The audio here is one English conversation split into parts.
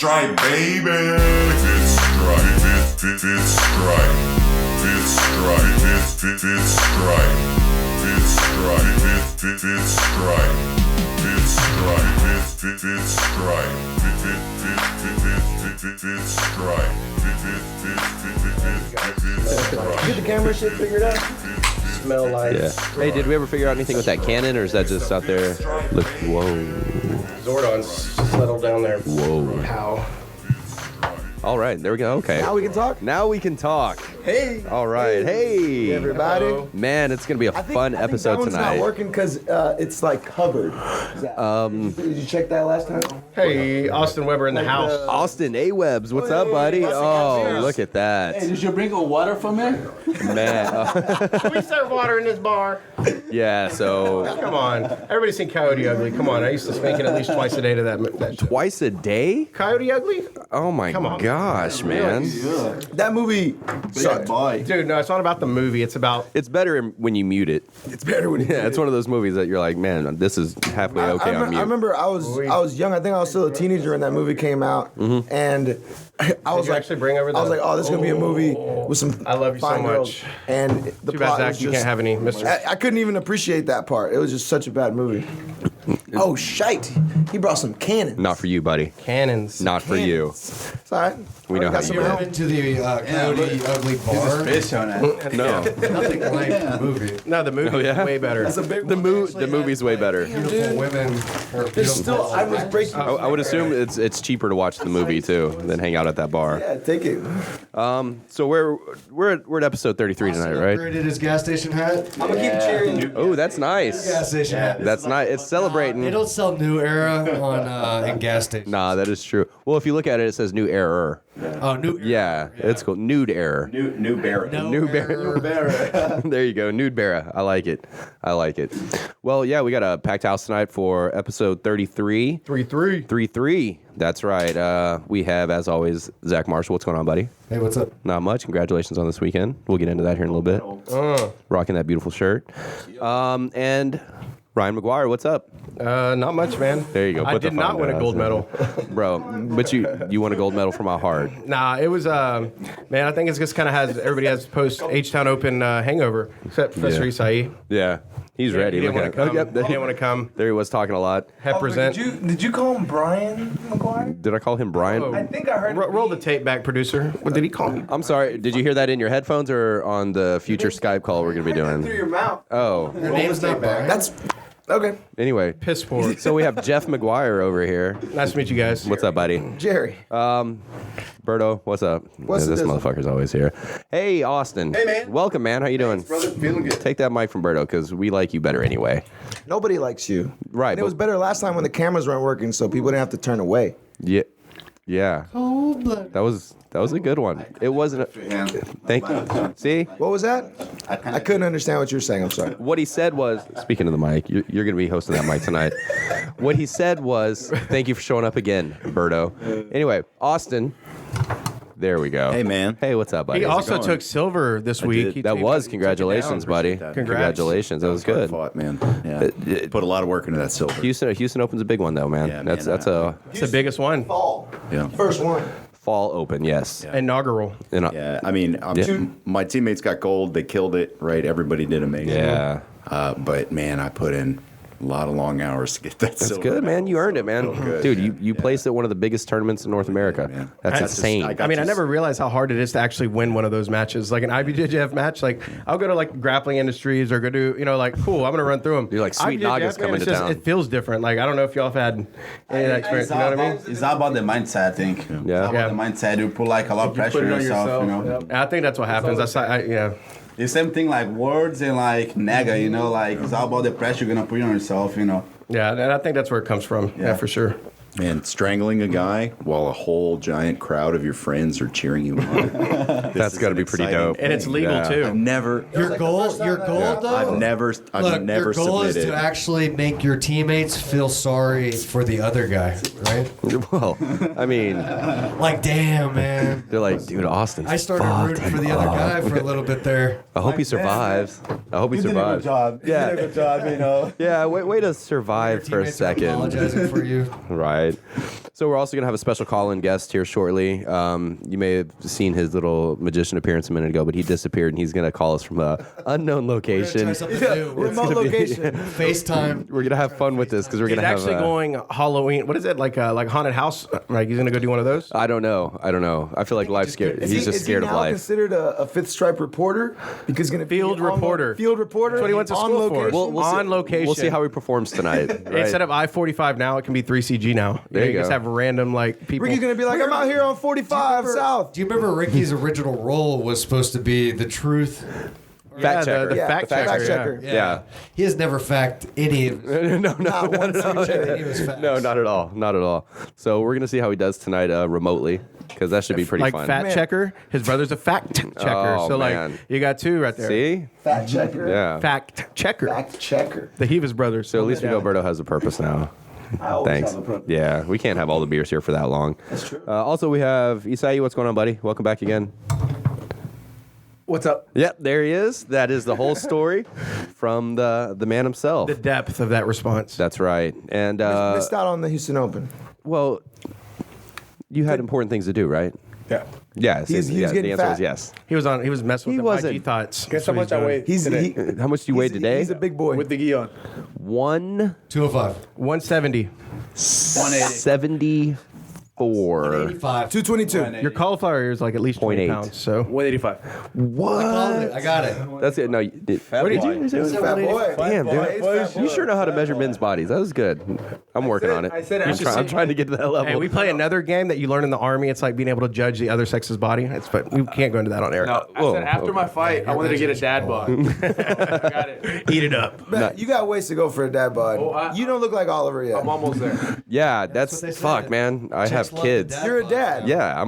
stripe, baby. It's stripe. It's stripe. It's stripe. It's stripe. It's stripe. It's stripe. It's stripe. It's stripe. It's stripe. Get the camera shit figured out. Smell like. Yeah. Hey, did we ever figure out anything with that cannon, or is that just out there? Look, whoa. Zordon's settled down there. Whoa. How? All right, there we go. Okay. Now we can talk. Now we can talk. Hey. All right. Hey. Everybody. Hello. Man, it's gonna be a fun episode that one's tonight. not working because it's like covered. Did you check that last time? Hey, Austin Weber in the house. Austin A-Webs, what's up, buddy? Oh, look at that. Hey, did you bring a water for me? Man. We serve water in this bar. Yeah, so Come on. Everybody's seen Coyote Ugly. Come on. I used to sneak in at least twice a day to that show. twice a day? Coyote Ugly? Oh my gosh, man. Yeah. That movie. Sorry. Boy. Dude, no, it's not about the movie. It's about... It's better when you mute it. It's better when you. Yeah, it's one of those movies that you're like, man, this is halfway okay on mute. I remember I was young. I think I was still a teenager when that movie came out, and I was you like, actually bring over I was the- like, oh, this is gonna be a movie with some. I love you so fine girls. much. And the Too bad, plot Zach, was you just, can't have any Mr. I couldn't even appreciate that part. It was just such a bad movie. Oh shite! He brought some cannons. Not for you, buddy. Cannons. Not for you. It's all right. We know how Got you some are. help. Been to the Coyote Ugly bar. Fish on it. No. Nothing like the movie. No, the movie yeah? is way better. That's a big The one. the movie's way better. Beautiful women. There's still. I was breaking. I would assume it's cheaper to watch the movie too than hang out at that bar. Yeah, take it. So we're at episode 33 tonight, right? Upgraded his gas station hat. I'm gonna keep cheering. Oh, that's nice. Gas station hat. That's nice. It's celebrating. They don't sell New Era on in gas stations. Nah, that is true. Well, if you look at it, it says new error. Oh, New. Yeah, it's cool. Nude error. New Barrett. No New error. There you go. Nude Barra. I like it. I like it. Well, yeah, we got a packed house tonight for episode 33. 3-3. 3-3. That's right. We have, as always, Zach Marshall. What's going on, buddy? Hey, what's up? Not much. Congratulations on this weekend. We'll get into that here in a little bit. Rocking that beautiful shirt. And Ryan McGuire, what's up? Not much, man. There you go. I Put the did not phone win a down. gold medal. Bro, but you won a gold medal for my heart. Nah, it was, man, I think it's just kind of everybody has post H-Town Open hangover, except Professor Isai. Yeah. He's ready. He didn't Look want at to come. him. Oh, yep, He didn't want to come. There he was talking a lot. Represent. Did you call him Brian McGuire? Did I call him Brian? Oh. I think I heard. Roll the tape back, producer. What did he call me? I'm sorry. Did you hear that in your headphones or on the future Skype call we're going to be through doing? your mouth. Oh. Your name's not Brian. That's okay. Anyway. Piss poor. So we have Jeff McGuire over here. Nice to meet you guys. What's up, buddy? Jerry. Berto, what's up? What's this this? motherfucker's always here. Hey, Austin. Hey, man. Welcome, man. How you doing? Brother, feeling good. Take that mic from Berto because we like you better anyway. Nobody likes you. Right, And it but- was better last time when the cameras weren't working, so people didn't have to turn away. Yeah. Yeah. Cold-blooded. That was a good one. It wasn't. Thank you. See? What was that? I couldn't understand what you were saying. I'm sorry. What he said was, speaking of the mic, you're going to be hosting that mic tonight. What he said was, thank you for showing up again, Berto. Anyway, Austin. There we go. Hey, man. Hey, what's up, buddy? He How's it also going? took silver this week. did. He That took- was he took it congratulations, down. buddy. Congrats. Congratulations. That was hard good. fought, man. Yeah. Put a lot of work into that silver. Houston Open's a big one though, man. Yeah, man. That's It's the biggest one. Fall. Yeah. First one. fall open. Yes. Inaugural. And, Yeah, I mean, Yeah. my teammates got gold. They killed it, right? Everybody did amazing. Yeah. But, man, I put in a lot of long hours to get that That's silver. good, man. You earned it, man. good, Dude, man. you placed at one of the biggest tournaments in North America. man. That's That's just- insane. I got I mean, I to- never realized how hard it is to actually win one of those matches. Like an IBJJF match, like I'll go to like Grappling Industries or go to, like, cool, I'm going to run through them. You're like, Sweet Naga's coming to town. It feels different. Like, I don't know if y'all have had any of that experience. You know what I mean? It's all about the mindset, I think. It's all Yeah. about the mindset. You put like a lot of pressure Put it on on yourself, you know. Yep. And I think that's what happens. That's yeah. The same thing like words and like nega, you know, like it's all about the pressure you're gonna put on yourself, you know. Yeah, and I think that's where it comes from. Yeah, for sure. And strangling a guy while a whole giant crowd of your friends are cheering you on. That's got to be pretty dope. And it's legal Yeah. too. I've never. Your goal, though. I've never Your goal is submitted. to actually make your teammates feel sorry for the other guy, right? Well, I mean, Like, damn, man. they're like, dude, Austin. I started rooting for the other guy for a little bit there. I hope he survives. I hope he survives. job. Yeah. You did a good job, you know. Yeah, way to survive for a Teammates are second. apologizing for you. Right. right. So we're also gonna have a special call-in guest here shortly. You may have seen his little magician appearance a minute ago, but he disappeared, and he's gonna call us from a unknown location. Try something new. Remote location. FaceTime. We're gonna have fun with this because we're He's gonna have. actually going Halloween. What is it like haunted house? Like he's gonna go do one of those? I don't know. I feel like life's scared. He's just scared is of he now life. considered a Fifth Stripe reporter because he's going to be Field reporter. Field reporter. That's what he went to on school for. location. We'll On see, location. We'll see how he performs tonight. Right? Instead of I-45 now, it can be 3CG now. There you You just go. have random like people. Ricky's going to be like, I'm out here on 45 South. Do you remember Ricky's original role was supposed to be the truth? Fact checker. The fact checker. fact yeah. checker. Yeah. He has never fact any of Not one single any of his facts. No, not at all. Not at all. So we're gonna see how he does tonight remotely because that should be pretty Like fun. fat Man. checker. His brother's a fact checker. Oh, So man. like you got two right there. See? Fact checker. Yeah. Fact checker. Fact checker. The Heavis brothers. So at least we know Berto has a purpose now. I always Thanks. have a purpose. Yeah, we can't have all the beers here for that long. That's true. Also, we have Isai. What's going on, buddy? Welcome back again. What's up? Yep, there he is. That is the whole story from the man himself. The depth of that response. That's right. And Missed out on the Houston Open. well, you had important things to do, right? Yeah. Yeah. He's yeah, getting the answer fat. is yes. He was messing He with the wasn't. IG thoughts. Guess That's how what much I doing. weigh He's today? How much do you weigh today? He's a big boy. With the gi on. 170. 205. 180. 85. 222. Your cauliflower is like at least 20 0.8. pounds. So 185. I got it. That's it. No, you did. What did you say? Fat boy. Damn, dude. Fat boy. You sure know how to measure men's bodies. That was good. I'm working on it. I said I'm trying to get to that level. hey, we play another game that you learn in the army. It's like being able to judge the other sex's body. But we can't go into that on air. No, I Whoa, said after my fight, I wanted to get a dad bod. I got it. Eat it up. Man, you got ways to go for a dad bod. Oh, You don't look like Oliver yet. I'm almost there. Yeah, that's what they said. fuck, man. I have Chicks love kids. the dad You're a bod. dad. Yeah,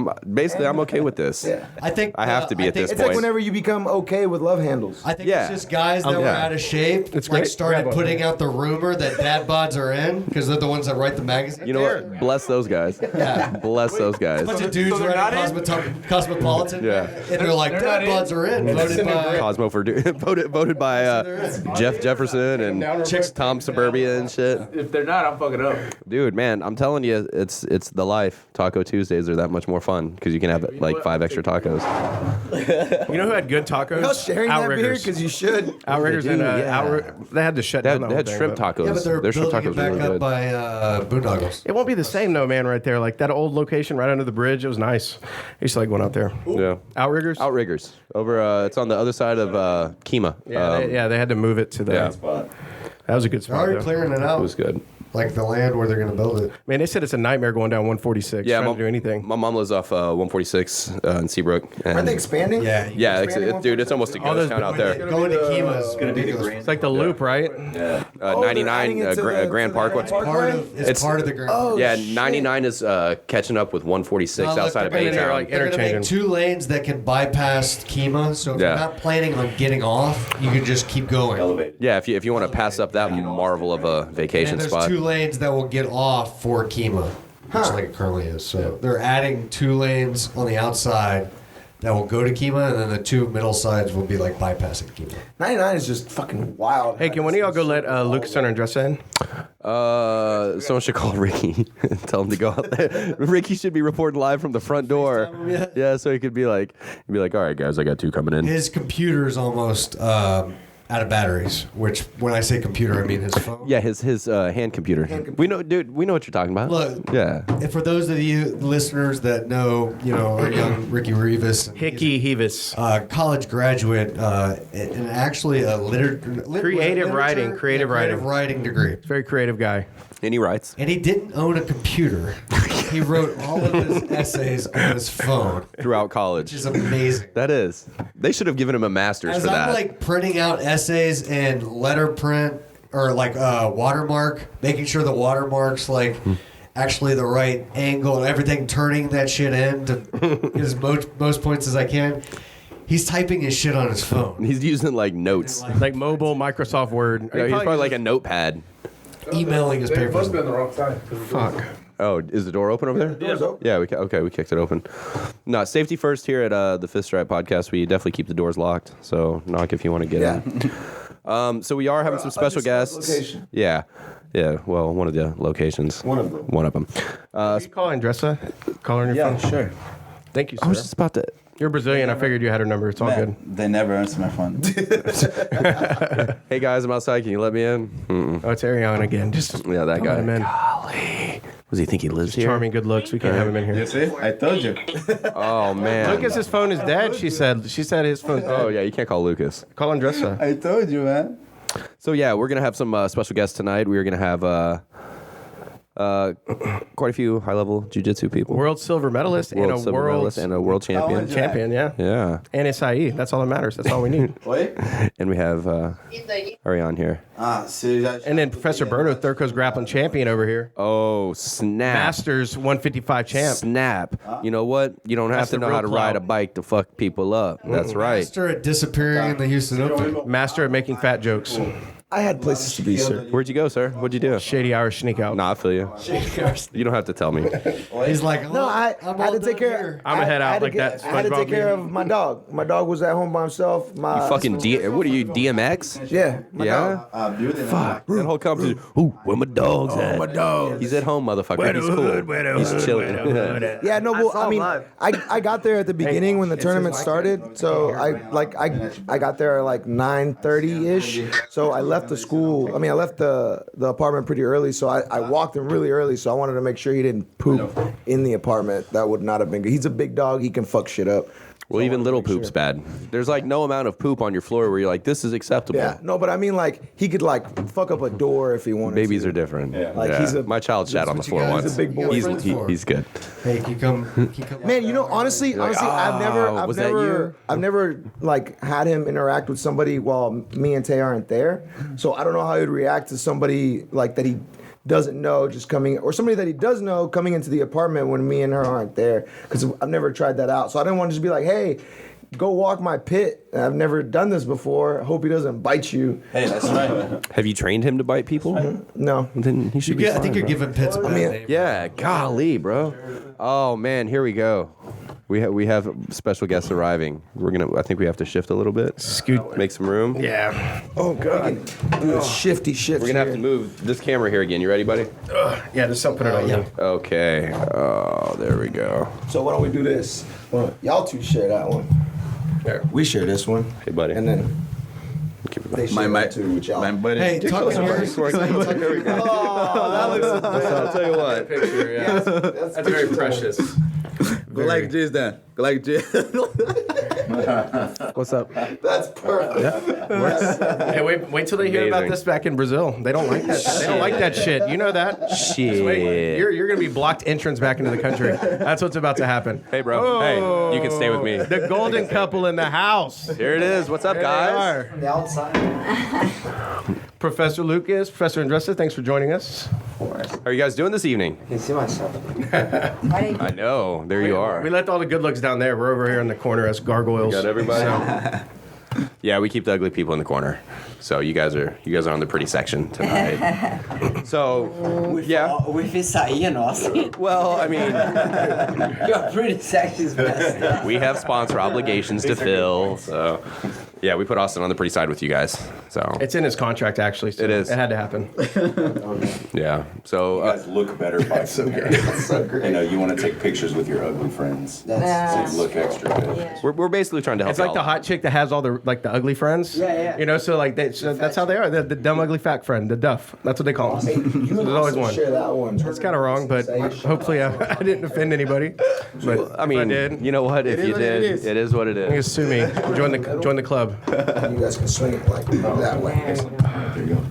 I'm okay with this. Yeah. I think I have to be I at think this It's point. like whenever you become okay with love handles. I think Yeah. it's just guys that were yeah. out of shape, It's like great. started Grab putting out the rumor that dad bods are in because they're the ones that write the magazine. You know what? Bless those guys. Yeah. Bless those guys. A bunch of dudes so they're writing not Cosmopolitan. Yeah. And they're like, They're dad not bods in. are in. Voted by. Cosmo for voted by Jeff Jefferson and Tom Suburbia and shit. If they're not, I'm fucking up. Dude, man, I'm telling you, it's the life. Taco Tuesdays are that much more fun because you can have like 5 extra tacos. You know who had good tacos? Y'all sharing that beer? Outriggers. Because you should. Outriggers They and do, yeah. they had to shut They down. had, the they had whole shrimp thing, but- tacos. Yeah, but they're Their shrimp building tacos it back were really up good. by Boondoggles. It won't be the same though, man. Right there, like that old location right under the bridge. It was nice. I used to like going out there. Yeah. Outriggers. Outriggers over. It's on the other side of Kima. Yeah, they had to move it to the. Yeah. That was a good They're spot. already though. clearing it It out, was good. like the land where they're going to build it. Man, they said it's a nightmare going down 146. Yeah, trying to do anything. My mom lives off 146 in Seabrook. And Are they expanding? Yeah. yeah, expanding dude, it's almost a All those ghost town out there. Going to Kima is ridiculous. It's like the loop, right? Oh, 99 they're adding it to the- Grand to the Parkway. It's part of the grand. Oh, Yeah, shit. 99 is catching up with 146 No, look, outside of they're gonna- A-Town. like They're going to make interchanging. 2 lanes that can bypass Kima. So if Yeah. you're not planning on getting off, you can just keep going. Yeah, if you want to pass up that marvel of a vacation And there's spot. 2 lanes that will get off for Kima, just like it currently is. So they're adding 2 lanes on the outside that will go to Kima, and then the 2 middle sides will be like bypassing Kima. 99 is just fucking wild. Hey, can one of y'all go let Lucas and Andressa in? Someone should call Ricky and tell him to go out there. Ricky should be reporting live from the front door. Yeah, so he could be like, all right, guys, I got 2 coming in. His computer's almost out of batteries, which when I say computer, I mean his phone. Yeah, his hand computer. We know, dude. We know what you're talking about. Look, yeah. And for those of you listeners that know, our young Ricky Rivas, Hickey Heavis. college graduate, and actually a Creative writing degree. Very creative guy. And he writes. And he didn't own a computer. He wrote all of his essays on his phone, Throughout college. which is amazing. That is. They should have given him a master's As for I'm that. like printing out essays in letter print or like watermark, making sure the watermark's like actually the right angle and everything, turning that shit in to get as most points as I can. He's typing his shit on his phone, He's using like notes. Like mobile Microsoft Word. No, he's probably like a notepad. emailing his It papers. must be on the wrong side. Fuck. Oh, is the door open over there? Door's open. Yeah, we kicked it open. No, safety first here at the Fifth Stripe Podcast. We definitely keep the doors locked, so knock if you want to get Yeah. in. So we are having some special undisclosed guests. location. Yeah, Yeah, well, one of the locations. One of them. One of them. You call Andressa? Call her on your phone. Sure. Thank you, sir. I was just about to. You're Brazilian. I figured you had her number. It's all good. They never answer my phone. Hey guys, I'm outside. Can you let me in? Mm-mm. Oh, it's Arian again. Just Yeah, that come guy. let him in. Golly. Does he think he lives here? Charming, good looks. We can't have him in You here. see? I told you. Oh man. Lucas, his phone is dead. She said his phone's dead. Oh yeah, you can't call Lucas. Call Andressa. I told you, man. So yeah, we're gonna have some special guests tonight. We're gonna have quite a few high-level jiu-jitsu people. World silver medalist and a silver world medalist and a world champion. champion. Yeah. Yeah, And SIE. That's all that matters. That's all we need. Oi? and we have Arian here. And then Professor Berto, Third Coast Grappling champion over here. Oh snap! Masters 155 champ. Snap! You know what? You don't have That's to the know real how to ride a clout. bike to fuck people up. That's right. Master at disappearing in the Houston Open. Master at making fat jokes. I had places to be, sir. Where'd you go, sir? What'd you do? Shady hour sneak out. Nah, I feel you. You don't have to tell me. He's like, No, I had to take care. I'ma head out I had to like that I had to SpongeBob take care meme. of my dog. My dog was at home by himself. My You fucking what are you, DMX? yeah, my Yeah. dog. Fuck. That whole competition. Ooh, where my dog's at? my dog. He's at home, motherfucker. He's cool. He's chilling. Yeah, no, well, I mean, I got there at the beginning when the tournament started, so I got there at like 9:30 ish. So I left the school. I mean, I left the apartment pretty early, so I walked him really early. So I wanted to make sure he didn't poop in the apartment. That would not have been good. He's a big dog. He can fuck shit up. Well, even little poop's bad. There's like no amount of poop on your floor where you're like, this is acceptable. Yeah, no, but I mean, like, he could like fuck up a door if he wanted. Babies to. are different. Yeah. Like, he's a- My child shat on the what you floor guys- once. He's a big boy. He's, Friends for. he's good. hey, can you come? Man, you know, honestly, like, was that you? I've never like had him interact with somebody while me and Tay aren't there. So I don't know how he'd react to somebody like that he doesn't know just coming, or somebody that he does know coming into the apartment when me and her aren't there. Because I've never tried that out. So I didn't want to just be like, hey, go walk my pit. I've never done this before. Hope he doesn't bite you. Hey, that's right. Have you trained him to bite people? No. Then he should be Yeah, I fine, think you're bro. giving Pitts a bad name. Yeah, golly, bro. Oh man, here we go. We have special guests arriving. I think we have to shift a little bit. Scoot. Make some room. Yeah. Oh God. Do a shifty shift. We're gonna have to move this camera here again. You ready, buddy? Yeah, there's something put it on you. Okay. Oh, there we go. So why don't we do this? Well, y'all two share that one. There. We share this one. Hey, buddy. And then Keep it they share that too with y'all. My buddy. Hey, talk to yours. There we go. I'll tell you what. Picture, yeah. That's very precious. Go like this then. Go like this. What's up? That's perfect. Hey, wait till they hear about Amazing. this back in Brazil. They don't like that. They don't like that shit. You know that. Shit. Wait, you're gonna be blocked entrance back into the country. That's what's about to happen. Hey, bro. Hey, you can stay with me. The golden couple in the house. Here it is. What's up, There they guys? are. The outside. Professor Lucas, Professor Andressa, thanks for joining us. How are you guys doing this evening? I can see myself. I know. There you are. We left all the good looks down there. We're over here in the corner as gargoyles. Got everybody. Yeah, we keep the ugly people in the corner. So you guys are on the pretty section tonight. So yeah. With açaí, nossa. Well, I mean, Your pretty section's best. we have sponsor obligations to fill. So yeah, we put Austin on the pretty side with you guys. So It's in his contract, actually. So It is. It had to happen. yeah. So You guys look better by comparison. You know, you want to take pictures with your ugly friends. So you look extra good. we're basically trying to help. It's like y'all the out. hot chick that has all the the ugly friends. Yeah. You know, so like so that's how they are. The dumb ugly fat friend, the duff. That's what they call them. You There's always one. share that one. It's kind of wrong, but hopefully I didn't offend anybody. But I mean, if I did, you know what? If you did, it is what it you can is. sue me. Join the club. You guys can swing it like that way. There you go.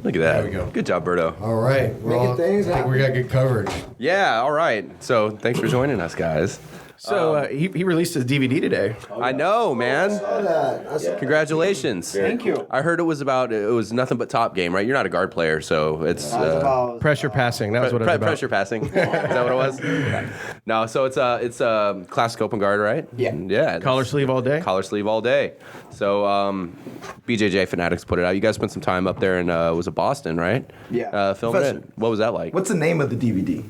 Look at that. we go. Good job, Berto. All right. Well, Making things I think we got good coverage. Yeah. All right. So thanks for joining us, guys. So he released his DVD today. I know, man. I saw Congratulations. Thank you. I heard it was nothing but top game, right? You're not a guard player, so it's About Pressure passing. That was what it was about. pressure passing. Is that what it was? No, so it's classic open guard, right? Yeah. Yeah. Collar sleeve all day. Collar sleeve all day. So BJJFanatics put it out. You guys spent some time up there in was it Boston, right? Yeah. Filming Professor. it. What was that like? What's the name of the DVD?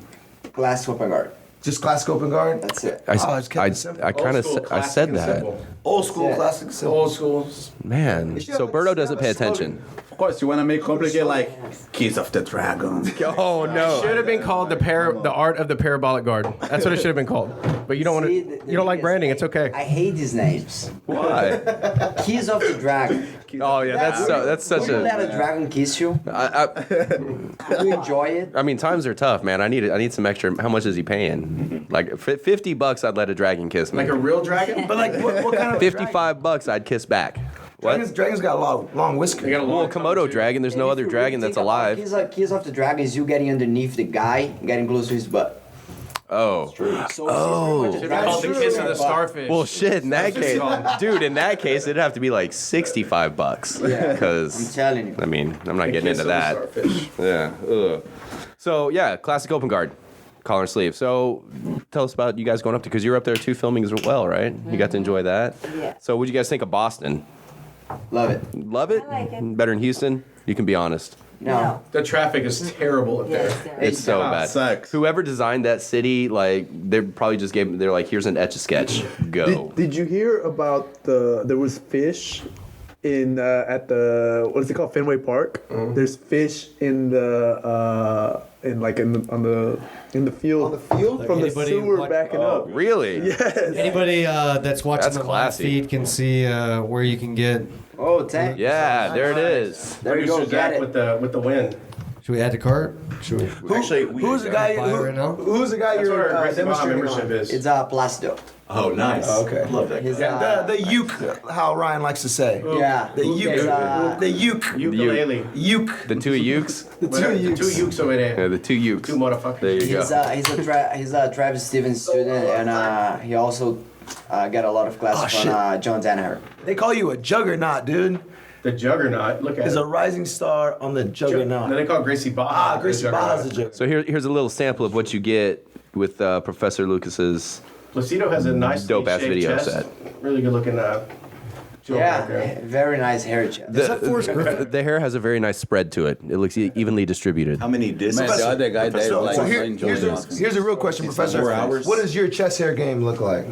glass open guard. Just classic open guard? That's it. I it's kept it simple. kind of I said that. Old school Yeah. classic simple. Old school. Man, so Berto doesn't pay attention. Of course, you want to make complicated like Kiss of the Dragon. Oh no. Should have been called the art of the parabolic guard. That's what it should have been called. But you don't want to. You don't like branding. It's okay. I hate these names. Why? Keys of the Dragon. Oh yeah, that's such Would you let a. a dragon kiss you? Do you enjoy it? I mean, times are tough, man. I need some extra. How much is he paying? Like $50, I'd let a dragon kiss me. Like a real dragon? But like, what kind of $55, I'd kiss back. What? Dragons got long whiskers. They got a Well, long Komodo dragon. There's no If other you dragon really that's think about alive. Keys of the Dragon is you getting underneath the guy, getting close to his butt. Oh. So Should have called the kiss of the starfish. Well, shit. In that That's case, just dude. In that case, it'd have to be like $65. Yeah. Because I'm telling you. I mean, I'm not getting Kiss into of the that. starfish. Yeah. Ugh. So yeah, classic open guard, collar and sleeve. So tell us about you guys going up to, because you were up there too filming as well, right? You got to enjoy that. Yeah. So what'd you guys think of Boston? Love it. Love it? I like it. Better than Houston? You can be honest. No. The traffic is terrible up there. Yes, It's so bad. Sucks. Whoever designed that city, like, they probably just gave. They're like, here's an etch-a-sketch. Go. Did you hear about there was fish in at the what is it called, Fenway Park? There's fish in the in the field. On the field? From the Anybody sewer watch- backing up. Really? Yes. Anybody that's watching That's the live classy. feed can see where you can get. Oh, thank Yeah, there it is. There you go, Producer get Zach it. with the win. Should we add to cart? Should we? Actually, Who's the guy? Buy it right now? Who's the guy That's what you're our Gracie Baja demonstrating membership on? is. It's Placido. Oh, nice. Oh, okay. Love that. His, The uke, how Ryan likes to say. yeah. The uke. His, The uke. Ukulele. Uke. The two ukes? The Whatever, two the two ukes. ukes over there. Yeah, the two ukes. Two motherfuckers. There you go. He's a Travis Stevens student, and he also got a lot of classes from John Danaher. They call you a juggernaut, dude. The Juggernaut. Look at Is it. a rising star on the No, juggernaut. they call Gracie Baja. Gracie the Baja's Juggernaut. a juggernaut. So here's a little sample of what you get with Professor Lucas's. Placido has a nice Dope-ass shaped video chest. set. Really good looking jewel back there. Yeah, very nice hair chest. The hair has a very nice spread to it. It looks evenly distributed. How many discs? Man, the other guy, Dave, like, Here's a real question, Professor. 4 hours. What does your chest hair game look like?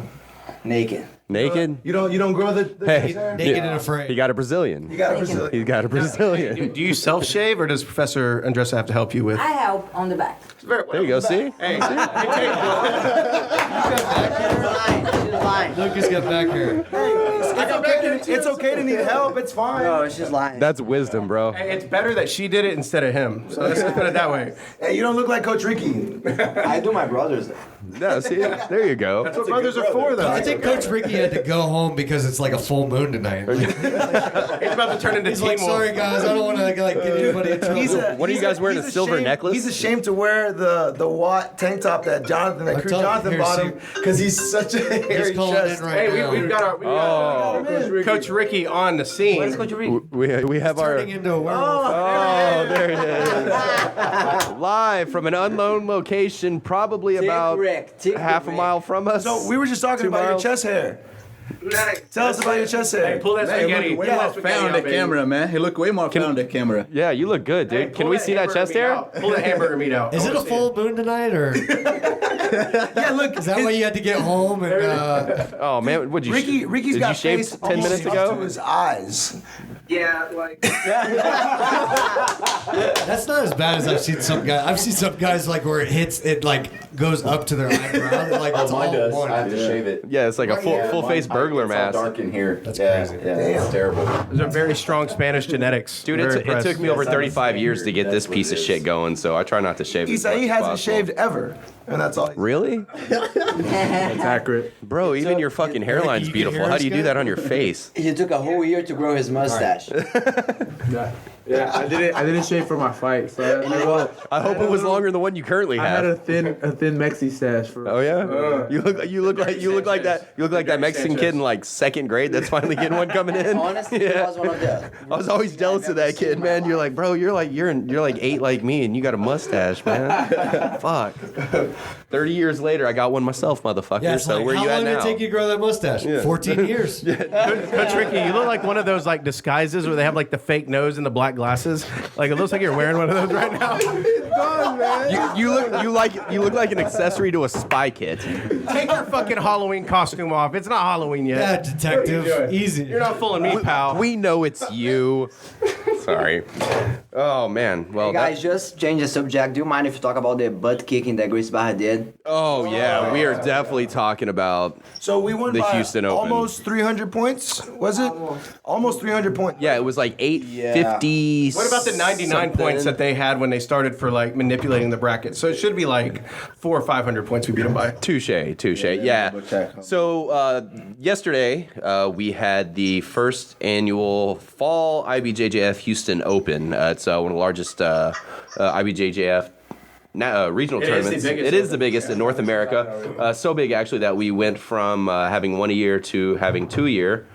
Naked. Naked? You don't grow the Hey. chest hair? Naked and afraid. He got a Brazilian. You got a Brazilian. He's got a Brazilian. Do you self shave or does Professor Andressa have to help you with? I help on the back. There you go. See? Hey, She's lying. Lucas got back here. It's okay to need help. It's fine. No, she's lying. That's wisdom, bro. it's better that she did it instead of him. So let's put it that way. Hey, you don't look like Coach Ricky. I do my brothers. No, see? There you go. That's what brothers are for, though. I think Coach Ricky had to go home because it's like a full moon tonight. Like, It's about to turn into he's Teen like, Wolf. sorry guys, I don't want to get anybody in trouble. What are you guys wearing, a silver ashamed- necklace? He's ashamed to wear the Watt tank top that Crew telling you, Jonathan here, bought see- him because he's such a hairy He's calling chest. in right Hey, now. we've got Coach Ricky on the scene. Where's Coach Ricky? we have our. Turning into a werewolf. Oh, there it is. Live from an unknown location, probably about half a mile from us. So we were just talking 2 about your miles. chest hair. Tell us about your chest hair. Hey, pull that Hey, spaghetti. look way Pull more that spaghetti fat on the out, baby. camera, man. He look way more fat on the camera. Yeah, you look good, dude. Hey, Can pull we see that hamburger chest meat hair? out. Pull the hamburger meat out. Is I it a wanna see full moon tonight, or is Yeah, look. that why you had to get home and? Oh man, would you? Ricky's did got you shave face 10 minutes almost up ago? to his eyes. Yeah, like. That's not as bad as I've seen some guys. I've seen some guys like where it hits, it like goes up to their eyebrow. and, like it's Mine all does. one. I have to shave it. Yeah, it's like a full face burglar It's all mask. dark in here. That's yeah, crazy. Yeah, it's terrible. Those are very strong Spanish genetics. Dude, Very it impressed. took me over Yes, I was 35 years to get standard. this That's piece what of it shit is. going, so I try not to shave. He as said much he as hasn't possible. shaved ever, and that's all. Really? That's accurate. Bro, even your fucking hairline's you beautiful. hear How us, do you do guy? that on your face? He took a whole year to grow his mustache. Yeah, I didn't shave for my fight. So I hope it was longer than the one you currently I had have. a thin Mexi stash for. Oh yeah, you look like that Mexican kid in like second grade that's finally getting one coming in. Honestly, he was one of the. I was always jealous of that kid, man. You're like, bro, you're like 8 like me, and you got a mustache, man. Fuck. 30 years later, I got one myself, motherfucker. Yeah, it's so like, where how you long at did now? it take you to grow that mustache? 14 years. Coach Ricky, you look like one of those like disguises where they have like the fake nose and the black glasses. Like it looks like you're wearing one of those right now. You look like an accessory to a spy kit. Take your fucking Halloween costume off. It's not Halloween Yeah, yet. detective. Easy. You're not fooling me, pal. We know it's you. Sorry. Oh man. Well, Hey guys, just change the subject. Do you mind if you talk about the butt kicking that Gracie Barra did? oh yeah, we are definitely talking about. So we won The by Houston Open. almost 300 points, was it? Almost 300 points. Yeah, it was like 850. What about the 99 points that they had when they started for like manipulating the bracket? So it should be like 400 or 500 points we beat them by. Touche. Yeah. So yesterday we had the first annual Fall IBJJF Houston Open. It's one of the largest IBJJF regional tournaments. It is the biggest in North America. So big actually that we went from having one a year to having 2 a year.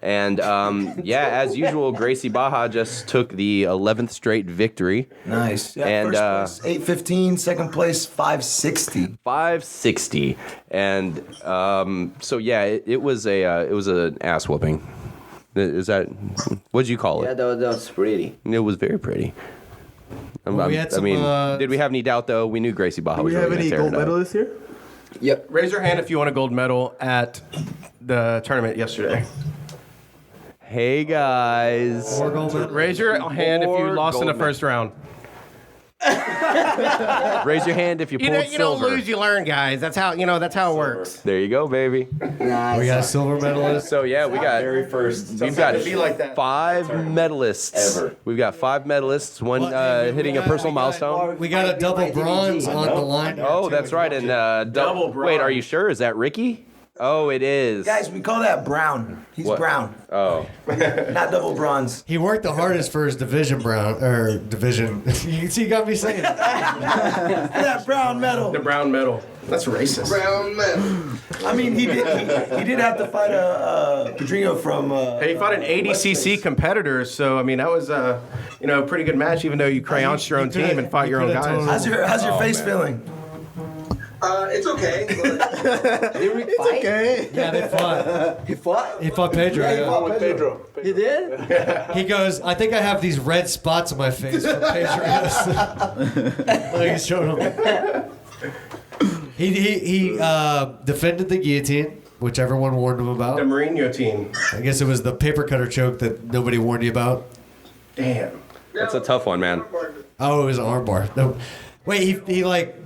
And as usual, Gracie Baja just took the 11th straight victory. Nice. Yeah, And, first place 815, second place 560. 560, and it was an ass whooping. Is that what'd you call Yeah, it? that was pretty. It was very pretty. we had some, did we have any doubt though? We knew Gracie Baja Do was we have really any gonna tear gold it up. medalists here? Yep. Raise your hand if you won a gold medal at the tournament yesterday. Hey guys, Raise your hand if you More lost in the gold first round. raise your hand if you pulled You don't silver. lose, you learn, guys. That's how it works. There you go, baby. Nice. We got a silver medalist. So yeah, we got Very first. we've got be like that. 5 medalists. Ever. We've got 5 medalists. One hitting a personal milestone. We got a double bronze on the line. here, Oh, too. that's right. And Double wait, are you sure? Is that Ricky? Oh, it is. Guys, we call that brown. He's What? brown, Oh, not double bronze. He worked the hardest for his division division. You see, you got me saying it. That brown medal. The brown medal. That's racist. Brown medal. I mean, he did have to fight a Pedrinho from. Hey, you fought an ADCC competitor, so I mean that was a pretty good match. Even though you crayons your own team and fight your own guys. How's your face feeling? It's okay. Did we fight? Okay. Yeah, they fought. He fought? He fought Pedro. Yeah. Pedro. He did? He goes, I think I have these red spots on my face from Pedro. Like he's showing him. He defended the guillotine, which everyone warned him The about. Mourinho team. I guess it was the paper cutter choke that nobody warned you about. Damn. that's a tough one, man. Oh, it was an armbar. No. Wait, he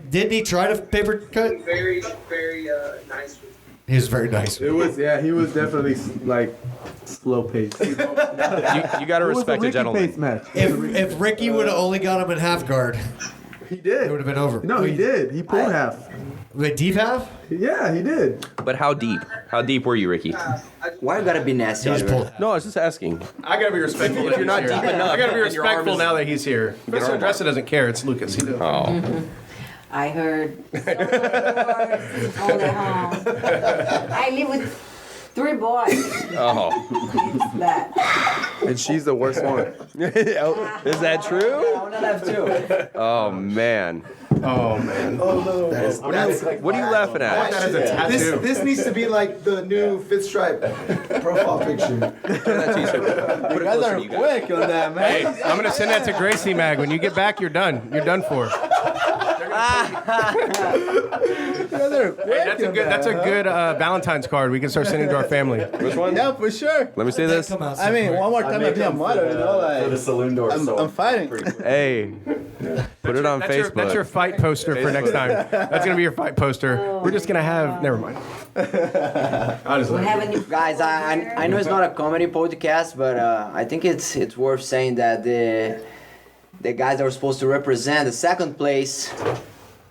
didn't he try to paper cut? Very, very nice. He was very nice. He was definitely like slow paced. You got to respect a gentleman. Pace match. If Ricky would have only got him in half guard, He did. it would have been over. No, he did. He pulled half. Wait, deep half? Yeah, he did. But how deep? How deep were you, Ricky? Why you gotta be nasty? He just Oliver? pulled. No, I was just asking. I gotta be respectful. If you're not deep enough, I gotta be and your arm respectful is- now that he's here. Mr. Andressa doesn't care. It's Lucas. He does. Oh, I heard so many words on the home. I live with 3 boys. oh. It's that. And she's the worst one. Is that I true? wanna have 2. Oh man. Oh man. What are you laughing at? That is a tattoo. This needs to be like the new Fifth Stripe profile picture. Turn that to you, so put it closer to you guys. Quick on that, man. Hey, I'm gonna send that to Gracie Mag. When you get back, you're done. You're done for. Hey, that's a good Valentine's card. We can start sending to our family. Which one? Yeah, for sure. Let me see this. Come out so I mean, quick. one more time, I'd be a mother, you know, For the like saloon door. I'm fighting. Hey, put it on Facebook. That's your fight poster for next time. That's gonna be your fight poster. We're just gonna have. Never mind. Honestly. We have a new Guys, I know it's not a comedy podcast, but I think it's worth saying that the guys that were supposed to represent the second place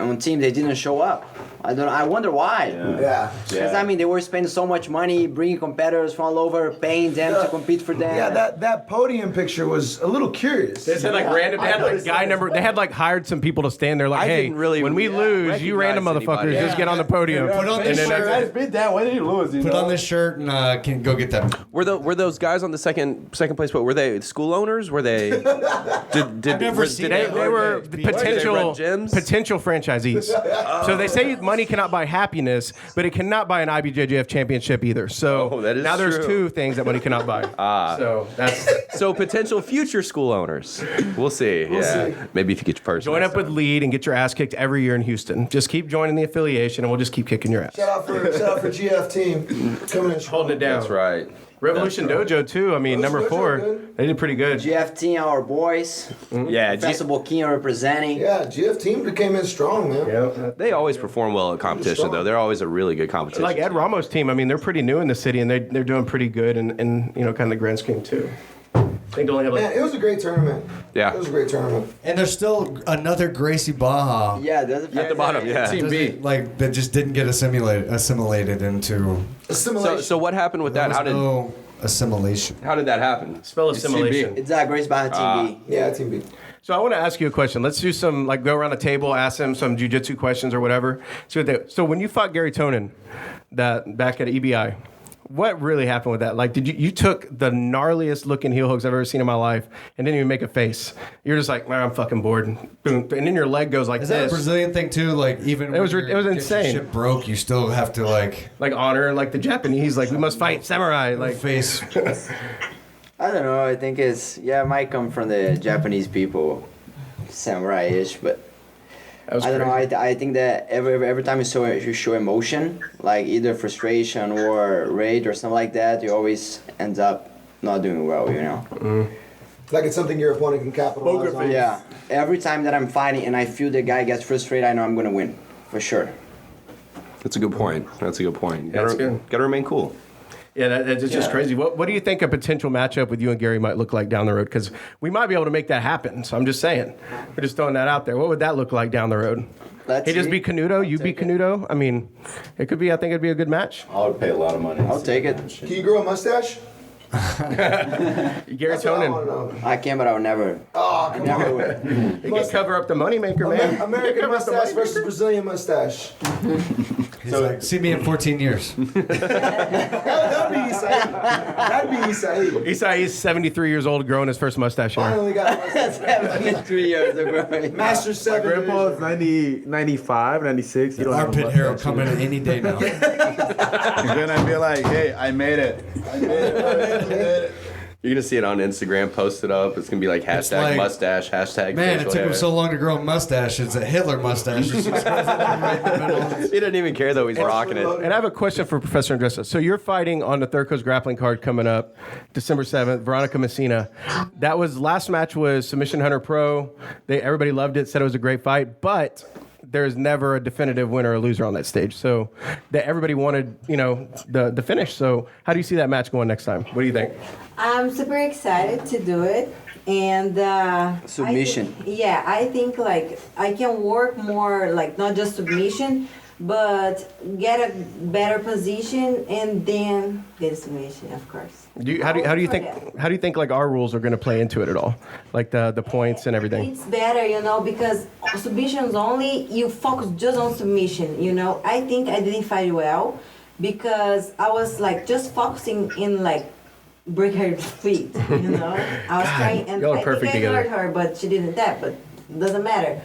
on team, they didn't show up. I wonder why. Yeah. Because I mean, they were spending so much money bringing competitors from all over, paying them to compete for them. Yeah, that podium picture was a little curious. They had like random. They had like guy number. They had like hired some people to stand there. Like, I hey, didn't really when we lose, you random recognize motherfuckers anybody. just get on the podium. Put on this And then that's shirt. it. Beat that. When did you lose? You Put know? on this shirt and can go get that. Were those guys on the second place? But were they school owners? Were they? Did I've never seen did that. They were They potential run gyms? potential franchisees. So they say money cannot buy happiness, but it cannot buy an IBJJF championship either. So Oh, that is now there's true. 2 things that money cannot buy. So that's So potential future school owners. We'll see. see. Maybe if you get your purse. join next up with time. Lead and get your ass kicked every year in Houston. Just keep joining the affiliation, and we'll just keep kicking your ass. Shout out for GF team coming in strong. Holding it down. That's right. Revolution Dojo too. I mean, number 4, they did pretty good. GF team, our boys. Yeah, Professor Boquinha representing. Yeah, GF team came in strong, man. Yeah. They always perform well at competition, though. They're always a really good competition. Like Ed Ramos' team, I mean, they're pretty new in the city, and they're doing pretty good in you know, kind of the grand scheme too. I think they only have like. Man, it was a great tournament. Yeah. It was a great tournament. And there's still another Gracie Baja. Yeah, there's At the bottom, yeah. Team B. Like, that just didn't get assimilated into. So what happened with There that? was no assimilation. How did that happen? Spell It's Team assimilation. B. It's Grace behind Team B. Yeah, Team B. So I want to ask you a question. Let's do some, like, go around the table, ask them some jiu-jitsu questions or whatever. So when you fought Gary Tonin back at EBI, what really happened with that? Like, you took the gnarliest looking heel hooks I've ever seen in my life and didn't even make a face. You're just like, man, I'm fucking bored. Boom. And then your leg goes like Is this. that a Brazilian thing too? Like, even It was when your insane. shit broke, you still have to like honor like the Japanese. Like, we must fight samurai. Like, face. I don't know. I think it might come from the Japanese people, samurai-ish, but that was I don't crazy. know. I think that every time you show emotion, like either frustration or rage or something like that, you always end up not doing well. You know. Like it's something your opponent can capitalize on. Yeah. Every time that I'm fighting and I feel the guy gets frustrated, I know I'm gonna win, for sure. That's a good point. That's a good point. That's good. Gotta remain cool. Yeah, that's just crazy. What do you think a potential matchup with you and Gary might look like down the road? Because we might be able to make that happen. So I'm just saying. We're just throwing that out there. What would that look like down the road? He just beat Canuto, you beat Canuto. I mean, it could be. I think it'd be a good match. I would pay a lot of money. I'll take it. Can you grow a mustache? Gary That's what I wanna Tonin. know. I can, but I would never. Oh, I come never on. would. You can cover up the moneymaker, man. American mustache versus Brazilian mustache. He's like, see me in 14 years. That'd be Isai. That'd be Isai. He's 73 years old, growing his first mustache here. Finally got a mustache. 3 years ago. Master My 7. grandpa is 90, 95, 96. You don't have a Armpit hair will mustache come in any day now. You're gonna be like, hey, I made it. You're gonna see it on Instagram, posted up. It's gonna be like hashtag like, mustache, hashtag Man, facial it took hair. him so long to grow a mustache. It's a Hitler mustache. He doesn't even care though. He's rocking it. And I have a question for Professor Andressa. So you're fighting on the Third Coast Grappling card coming up, December 7th, Veronica Messina. That was last match was Submission Hunter Pro. Everybody loved it, said it was a great fight, but there's never a definitive winner or loser on that stage. So that everybody wanted, the finish. So how do you see that match going next time? What do you think? I'm super excited to do it. And Submission. I think like I can work more like not just submission, but get a better position and then get a submission, of course. How do you think like our rules are going to play into it at all? Like the points and everything. It's better, because submissions only, you focus just on submission, I think I didn't fight well because I was like just focusing in like break her feet, I was trying and y'all are I perfect think I together. hurt her, but she didn't that, but doesn't matter.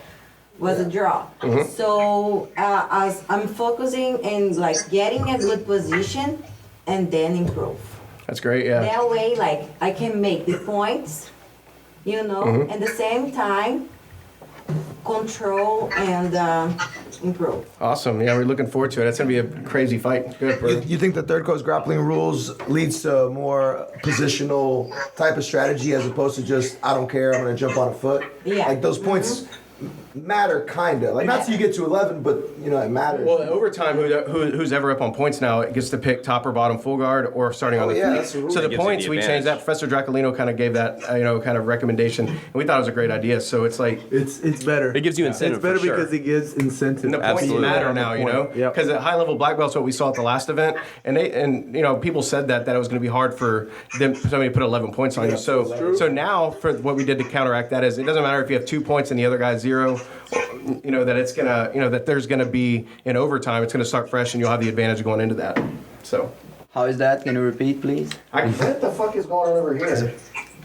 Was a draw. Mm-hmm. So as I'm focusing and like getting a good position and then improve. That's great, yeah. That way, like, I can make the points, Mm-hmm. at the same time, control and improve. Awesome. Yeah, we're looking forward to it. That's going to be a crazy fight. Good, bro. You think the Third Coast Grappling rules leads to more positional type of strategy as opposed to just, I don't care, I'm going to jump on a foot? Yeah. Like those points matter, kind of. Like, not till you get to 11, but, it matters. Well, overtime, who's ever up on points now gets to pick top or bottom full guard or starting on the yeah, feet. that's the rule. So the Gives you points, the we advantage. changed that. Professor Dracolino kind of gave that, kind of recommendation. And we thought it was a great idea. So it's like, It's better. It gives you incentive. It's better for sure. because it gives incentive. and the points Absolutely. matter now, Yep. Because at high level black belts, what we saw at the last event, and people said that it was going to be hard for somebody to put 11 points on you. So now for what we did to counteract that is it doesn't matter if you have 2 points and the other guy's 0. That it's gonna, that there's gonna be in overtime. It's gonna start fresh, and you'll have the advantage going into that. So, How is that? Can you repeat, please? What the fuck is going on over here?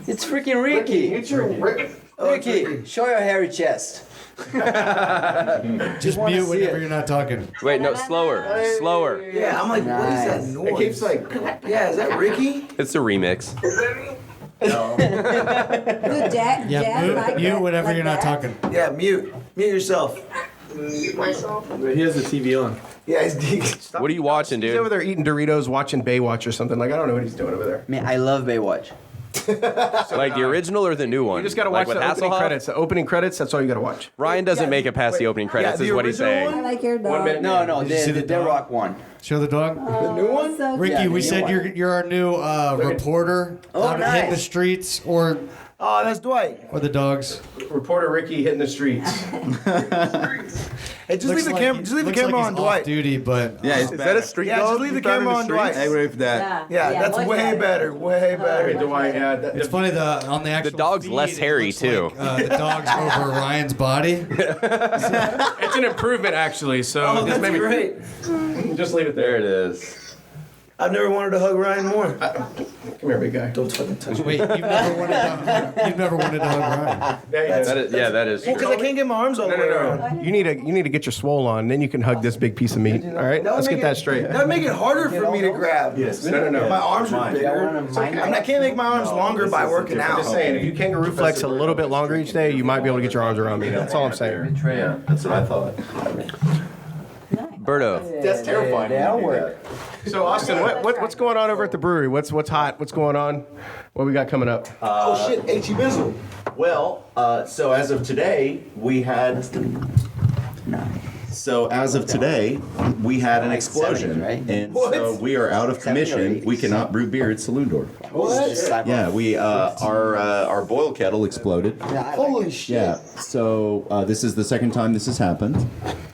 It's freaking Ricky. It's your Ricky. Ricky, show your hairy chest. Just wanna mute see whenever it. you're not talking. Wait, no, slower. Yeah, I'm like, what is that Nice. noise? It keeps like. Yeah, is that Ricky? It's a remix. Good jazz, Yeah, jazz mute, like mute that, whenever like you're not that. talking. Yeah, mute. Mute yourself. mute myself. He has the TV on. Yeah, he's What are you watching, He's dude? over there eating Doritos, watching Baywatch or something. Like, I don't know what he's doing over there. Man, I love Baywatch. Like the original or the new one? You just got to like watch with the opening Hasselhoff? credits. The opening credits, that's all you got to watch. Ryan doesn't make it past the opening credits, the is what he's original saying. I like your dog. 1 minute. No, Did you see the the Dead dog? Rock one. Show the dog. the new one. So Ricky, Yeah, we the said new you're our new reporter Oh, out hitting the nice. streets or Oh, that's Dwight. the dogs. Reporter Ricky hitting the streets. Hey, just leave the camera. Just leave the camera on Dwight. Off duty, but Yeah, Is that a street Yeah, dog? just leave the You found in camera on street? Dwight. I agree with that. Yeah, that's much way better. Way better. Dwight, yeah. it's funny on the actual dog's feed, less it hairy, looks too. Like, the dog's over Ryan's body. It's an improvement, actually. So Oh, just that's maybe great. Just leave it There there. it is. I've never wanted to hug Ryan more. Come here, big guy. Don't fucking touch me. Wait, you've never wanted to hug Ryan. That is Well, because I can't get my arms all the way around. You need to get your swole on, then you can hug this big piece of meat. All right, let's get that straight. That'd make it harder for me to grab. Yes. No. My arms are bigger. I can't make my arms longer by working I'm just out. saying, if you kangaroo flex a little bit longer each day, you might be able to get your arms around me. That's all I'm saying. That's what I thought. Berto. That's terrifying. That'll work. So Austin, what's going on over at the brewery? What's hot? What's going on? What we got coming up? Oh shit, H.E. Bizzle. Well, so as of today, we had. So as of today, we had an Like explosion, 70s, right? and What? so we are out of 70s or commission. We 80s. cannot brew beer at Saloon Door. What? Yeah, we our boil kettle exploded. Holy shit. Yeah, so this is the second time this has happened.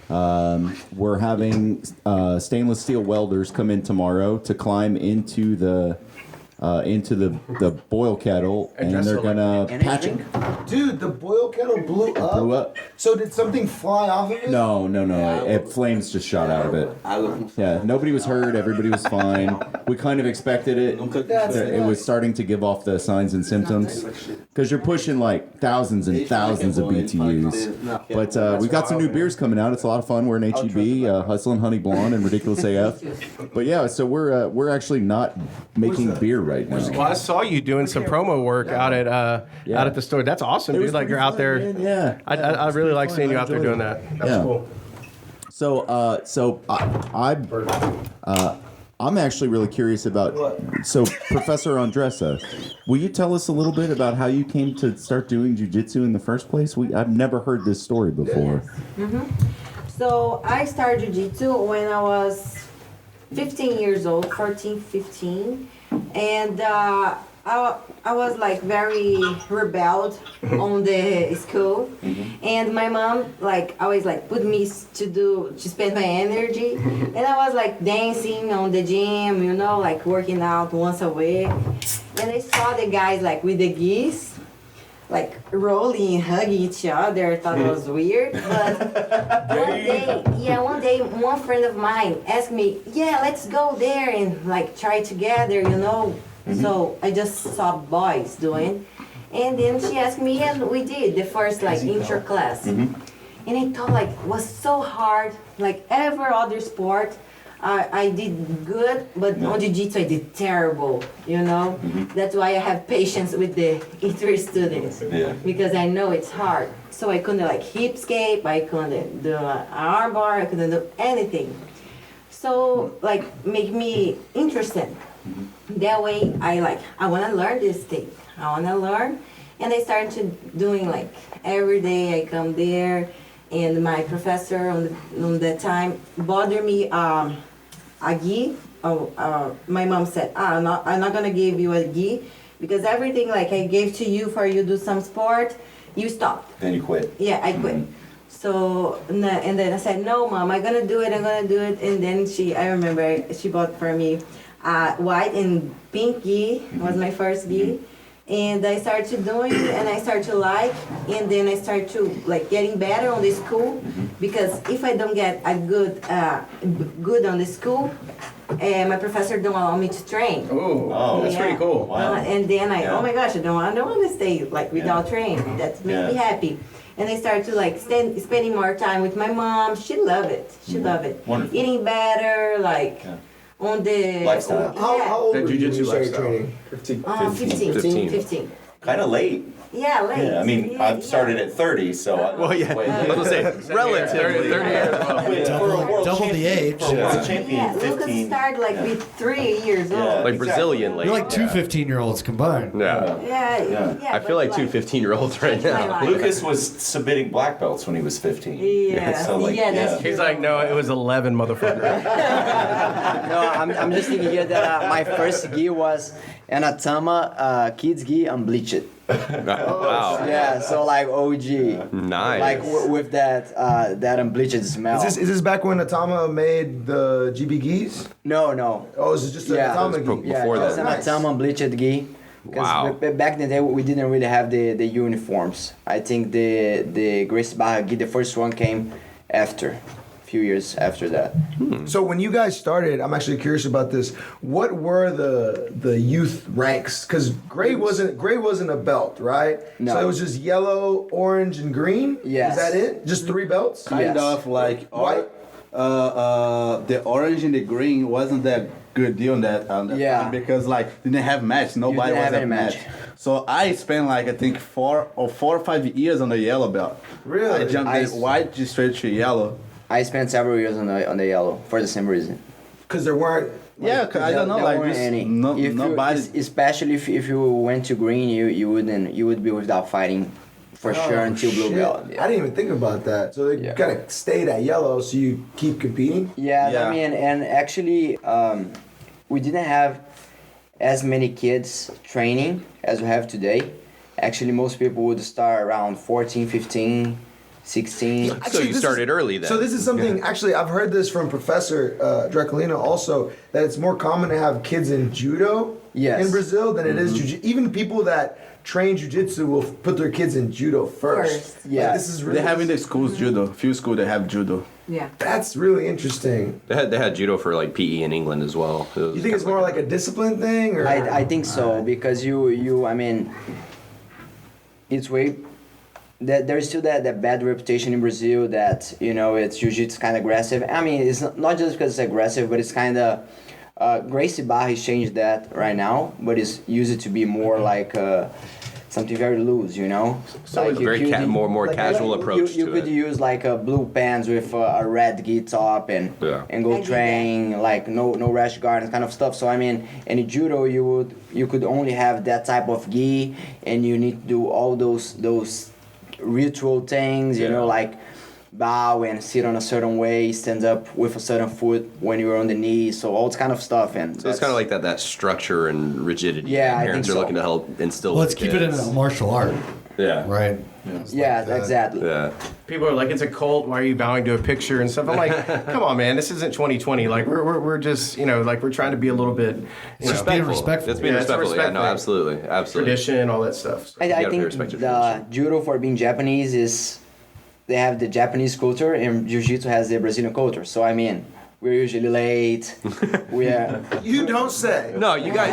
We're having stainless steel welders come in tomorrow to climb into the boil kettle, and Address they're the gonna Energy patch it. drink? Dude, the boil kettle blew up. Blew up. So did something fly off of it? No. Flames just shot out of it. Yeah, nobody was hurt. Everybody was fine. We kind of expected it. It was starting to give off the signs and symptoms because you're pushing like thousands and thousands of BTUs. But we've got some new beers coming out. It's a lot of fun. We're in HEB, Hustlin' Honey Blonde, and Ridiculous AF. But yeah, so we're actually not making beer right now. Well, I saw you doing some promo work out at the store. That's awesome, It dude. was Like you're out there. pretty fun, man. Yeah. I really like seeing you out there doing that. That's Yeah. cool. So I'm actually really curious about. So Professor Andressa, will you tell us a little bit about how you came to start doing jiu-jitsu in the first place? I've never heard this story before. So I started jiu-jitsu when I was 15 years old, 14, 15. And I was like very rebelled on the school. And my mom like always like put me to spend my energy. And I was like dancing on the gym, you know, like working out once a week. And I saw the guys like with the geese, like rolling, hugging each other. I thought it was weird. But one day, one friend of mine asked me, yeah, let's go there and like try together, you know. So I just saw boys doing. And then she asked me, and we did the first like intro class. And I thought like it was so hard, like every other sport. I did good, but on jiu-jitsu I did terrible, you know? That's why I have patience with the intro students, because I know it's hard. So I couldn't like hip escape, I couldn't do an arm bar, I couldn't do anything. So like make me interested. That way I wanna learn this thing. I wanna learn. And I started doing like every day I come there, and my professor on that time bothered me a gi. My mom said, I'm not gonna give you a gi because everything like I gave to you for you do some sport, you stop. Then you quit. Yeah, I quit. So and then I said, no, mom, I'm gonna do it. And then I remember she bought for me white and pink gi. Was my first gi. And I started doing it, and I started to like, and then I started to like getting better on the school, because if I don't get a good on the school, my professor don't allow me to train. Oh, that's pretty cool. Wow. And then oh my gosh, I don't want to stay like without training. That made me happy. And I started to like spending more time with my mom. She loved it. She loved it. Wonderful. Eating better, like. On the Lifestyle. How old That were you when jiu-jitsu you started lifestyle. training? 15. Kind of late. Yeah, late. Yeah, I mean, Yeah, I've started at 30, so Well, yeah. I was gonna say relatively. 30 years. Well. For a world Double the age. For a world Yeah, champion, Lucas 15. started like with 3 years old. Yeah. Like Brazilian late. You're like two 15-year-olds combined. Yeah. Yeah. I feel like two 15-year-olds right changed my now. life. Lucas was submitting black belts when he was 15. Yeah. So, like, Yeah, that's He's like, no, it was 11, motherfucker. No, I'm just thinking here that my first gi was an Atama kids gi unbleached. Wow. Yeah, so like OG. Nice. Like with that unbleached smell. Is this back when Atama made the GB gis? No. Oh, is it just an Yeah. Atama It was gi? Yeah, before it's that. an Nice. Atama unbleached gi. 'Cause Wow. back in the day, we didn't really have the uniforms. I think the Gracie Barra gi, the first one came after, a few years after that. So when you guys started, I'm actually curious about this. What were the youth ranks? Because gray wasn't a belt, right? No. So it was just yellow, orange, and green. Yes. Is that it? Just 3 belts? Kind Yes. of like White? the orange and the green wasn't that good deal on that Yeah. time because like didn't have match. Nobody didn't was have at any match. match. So I spent like I think 4 or 5 years on the yellow belt. Really? I jumped I- in white just straight to yellow. I spent several years on the yellow for the same reason. Because there weren't. Yeah, 'cause I don't know, There like weren't just any. no, nobody. Especially if you went to green, you would be without fighting for sure until blue shit. belt. I didn't even think about that. So you Yeah. gotta stay at yellow so you keep competing. Yeah, Yeah. I mean, and actually, we didn't have as many kids training as we have today. Actually, most people would start around 14, 15, 16. So you this started is- early then. So this is something, actually, I've heard this from Professor Draculina also, that it's more common to have kids in judo Yes. in Brazil than it is jiu-jitsu. Even people that train jiu-jitsu will put their kids in judo first. Yeah. Like, this is really, They have in the schools judo. Few schools that have judo. Yeah. that's really interesting. They had judo for like PE in England as well. It was You think it's more like a discipline thing? Or? I think so because I mean, it's way that there's still that bad reputation in Brazil that it's jiu-jitsu kind of aggressive. I mean, it's not just because it's aggressive, but it's kind of Gracie Barra has changed that right now, but it's used to be more like something very loose, So like it's very more like, casual you, approach you to could it. use like a blue pants with a red gi top and Yeah. and go I did train like no rash guard and kind of stuff. So I mean, in judo you could only have that type of gi, and you need to do all those ritual things, Yeah. like bow and sit on a certain way, stand up with a certain foot when you're on the knee, so all this kind of stuff. And So it's kind of like that structure and rigidity Yeah, that I parents think are so. looking to help instill. Let's with the keep it in kids. a martial art, Yeah. right? yeah, exactly. Yeah. People are like, it's a cult. Why are you bowing to a picture and stuff? I'm like, come on, man. This isn't 2020. Like, we're just, like, we're trying to be a little bit Just being respectful. That's being Yeah, it's a respectful. Yeah, respect no, thing. absolutely. tradition, all that stuff. So. I gotta pay think respect to the judo for being Japanese is they have the Japanese culture and jiu-jitsu has the Brazilian culture. So I mean, we're usually late. We are. You don't say. No, you guys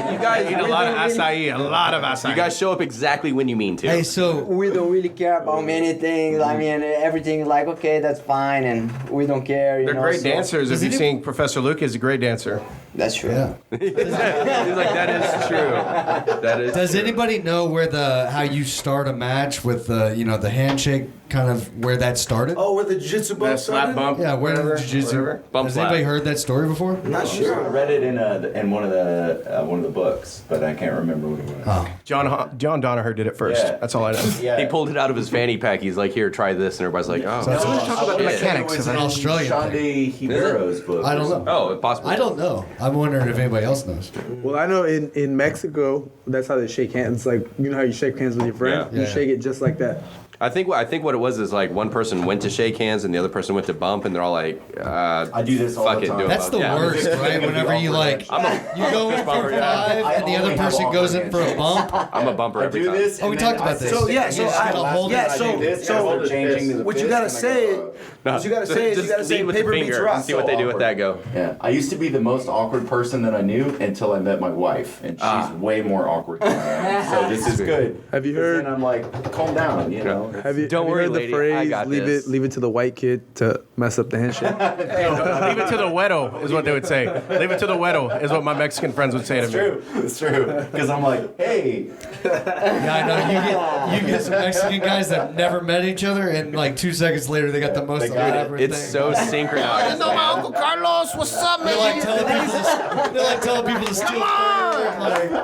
Eat a lot of acai, a lot of acai. You guys show up exactly when you mean to. Hey, so We don't really care about many things. I mean, everything is like okay, that's fine, and we don't care. They're great so- dancers. If Does you've it- seen Professor Luke, is a great dancer. That's true. yeah. He's like, that is true. That is. Does true. anybody know where how you start a match with the handshake, kind of where that started? Oh, where the jiu-jitsu That bump slap started? bump. Yeah, where did jiu-jitsu? Bump Has slap. anybody heard that story before? Not I sure. read it in one of the books, but I can't remember what it was. Oh. John Donaher did it first. Yeah. That's all I know. Yeah. He pulled it out of his fanny pack. He's like, "Here, try this," and everybody's like, "Oh." So- let's talk about the Yeah. mechanics. It's an Australian Shande Hibero's book. I don't know. Oh, possible. I don't know. I'm wondering if anybody else knows. Well, I know in Mexico, that's how they shake hands. Like, you know how you shake hands with your friend? Yeah. You Yeah. shake it just like that. I think what it was is like one person went to shake hands and the other person went to bump, and they're all like, I do this all "Fuck the it, time. do it." That's the Yeah. worst, right? Whenever you like, you go in for five and the other person goes in for a bump. I'm a bumper I every do time. this. Oh, we and then talked about I this. say So, yeah, stick so and I- then hold yeah, it. I so- do this, so and I'm changing to the what you fist, gotta and I say, go, what you gotta say is you Just gotta say lead with the paper beats finger rock. and see what they do with that go. Yeah, I used to be the most awkward person that I knew until I met my wife, and she's way more awkward than I am. So this is good. Have you 'Cause heard? Then I'm like, calm down, Have you Don't have you worry, heard lady, the phrase, I got leave this. it to the white kid to mess up the handshake? Leave it to the weddle is what they would say. Leave it to the weddle is what my Mexican friends would say to me. It's true. Because I'm like, hey. Yeah, I know. You get some Mexican guys that never met each other, and like 2 seconds later, they got the most elaborate It's thing. so synchronized. No, my Uncle Carlos, what's up, man? They're like telling people to steal.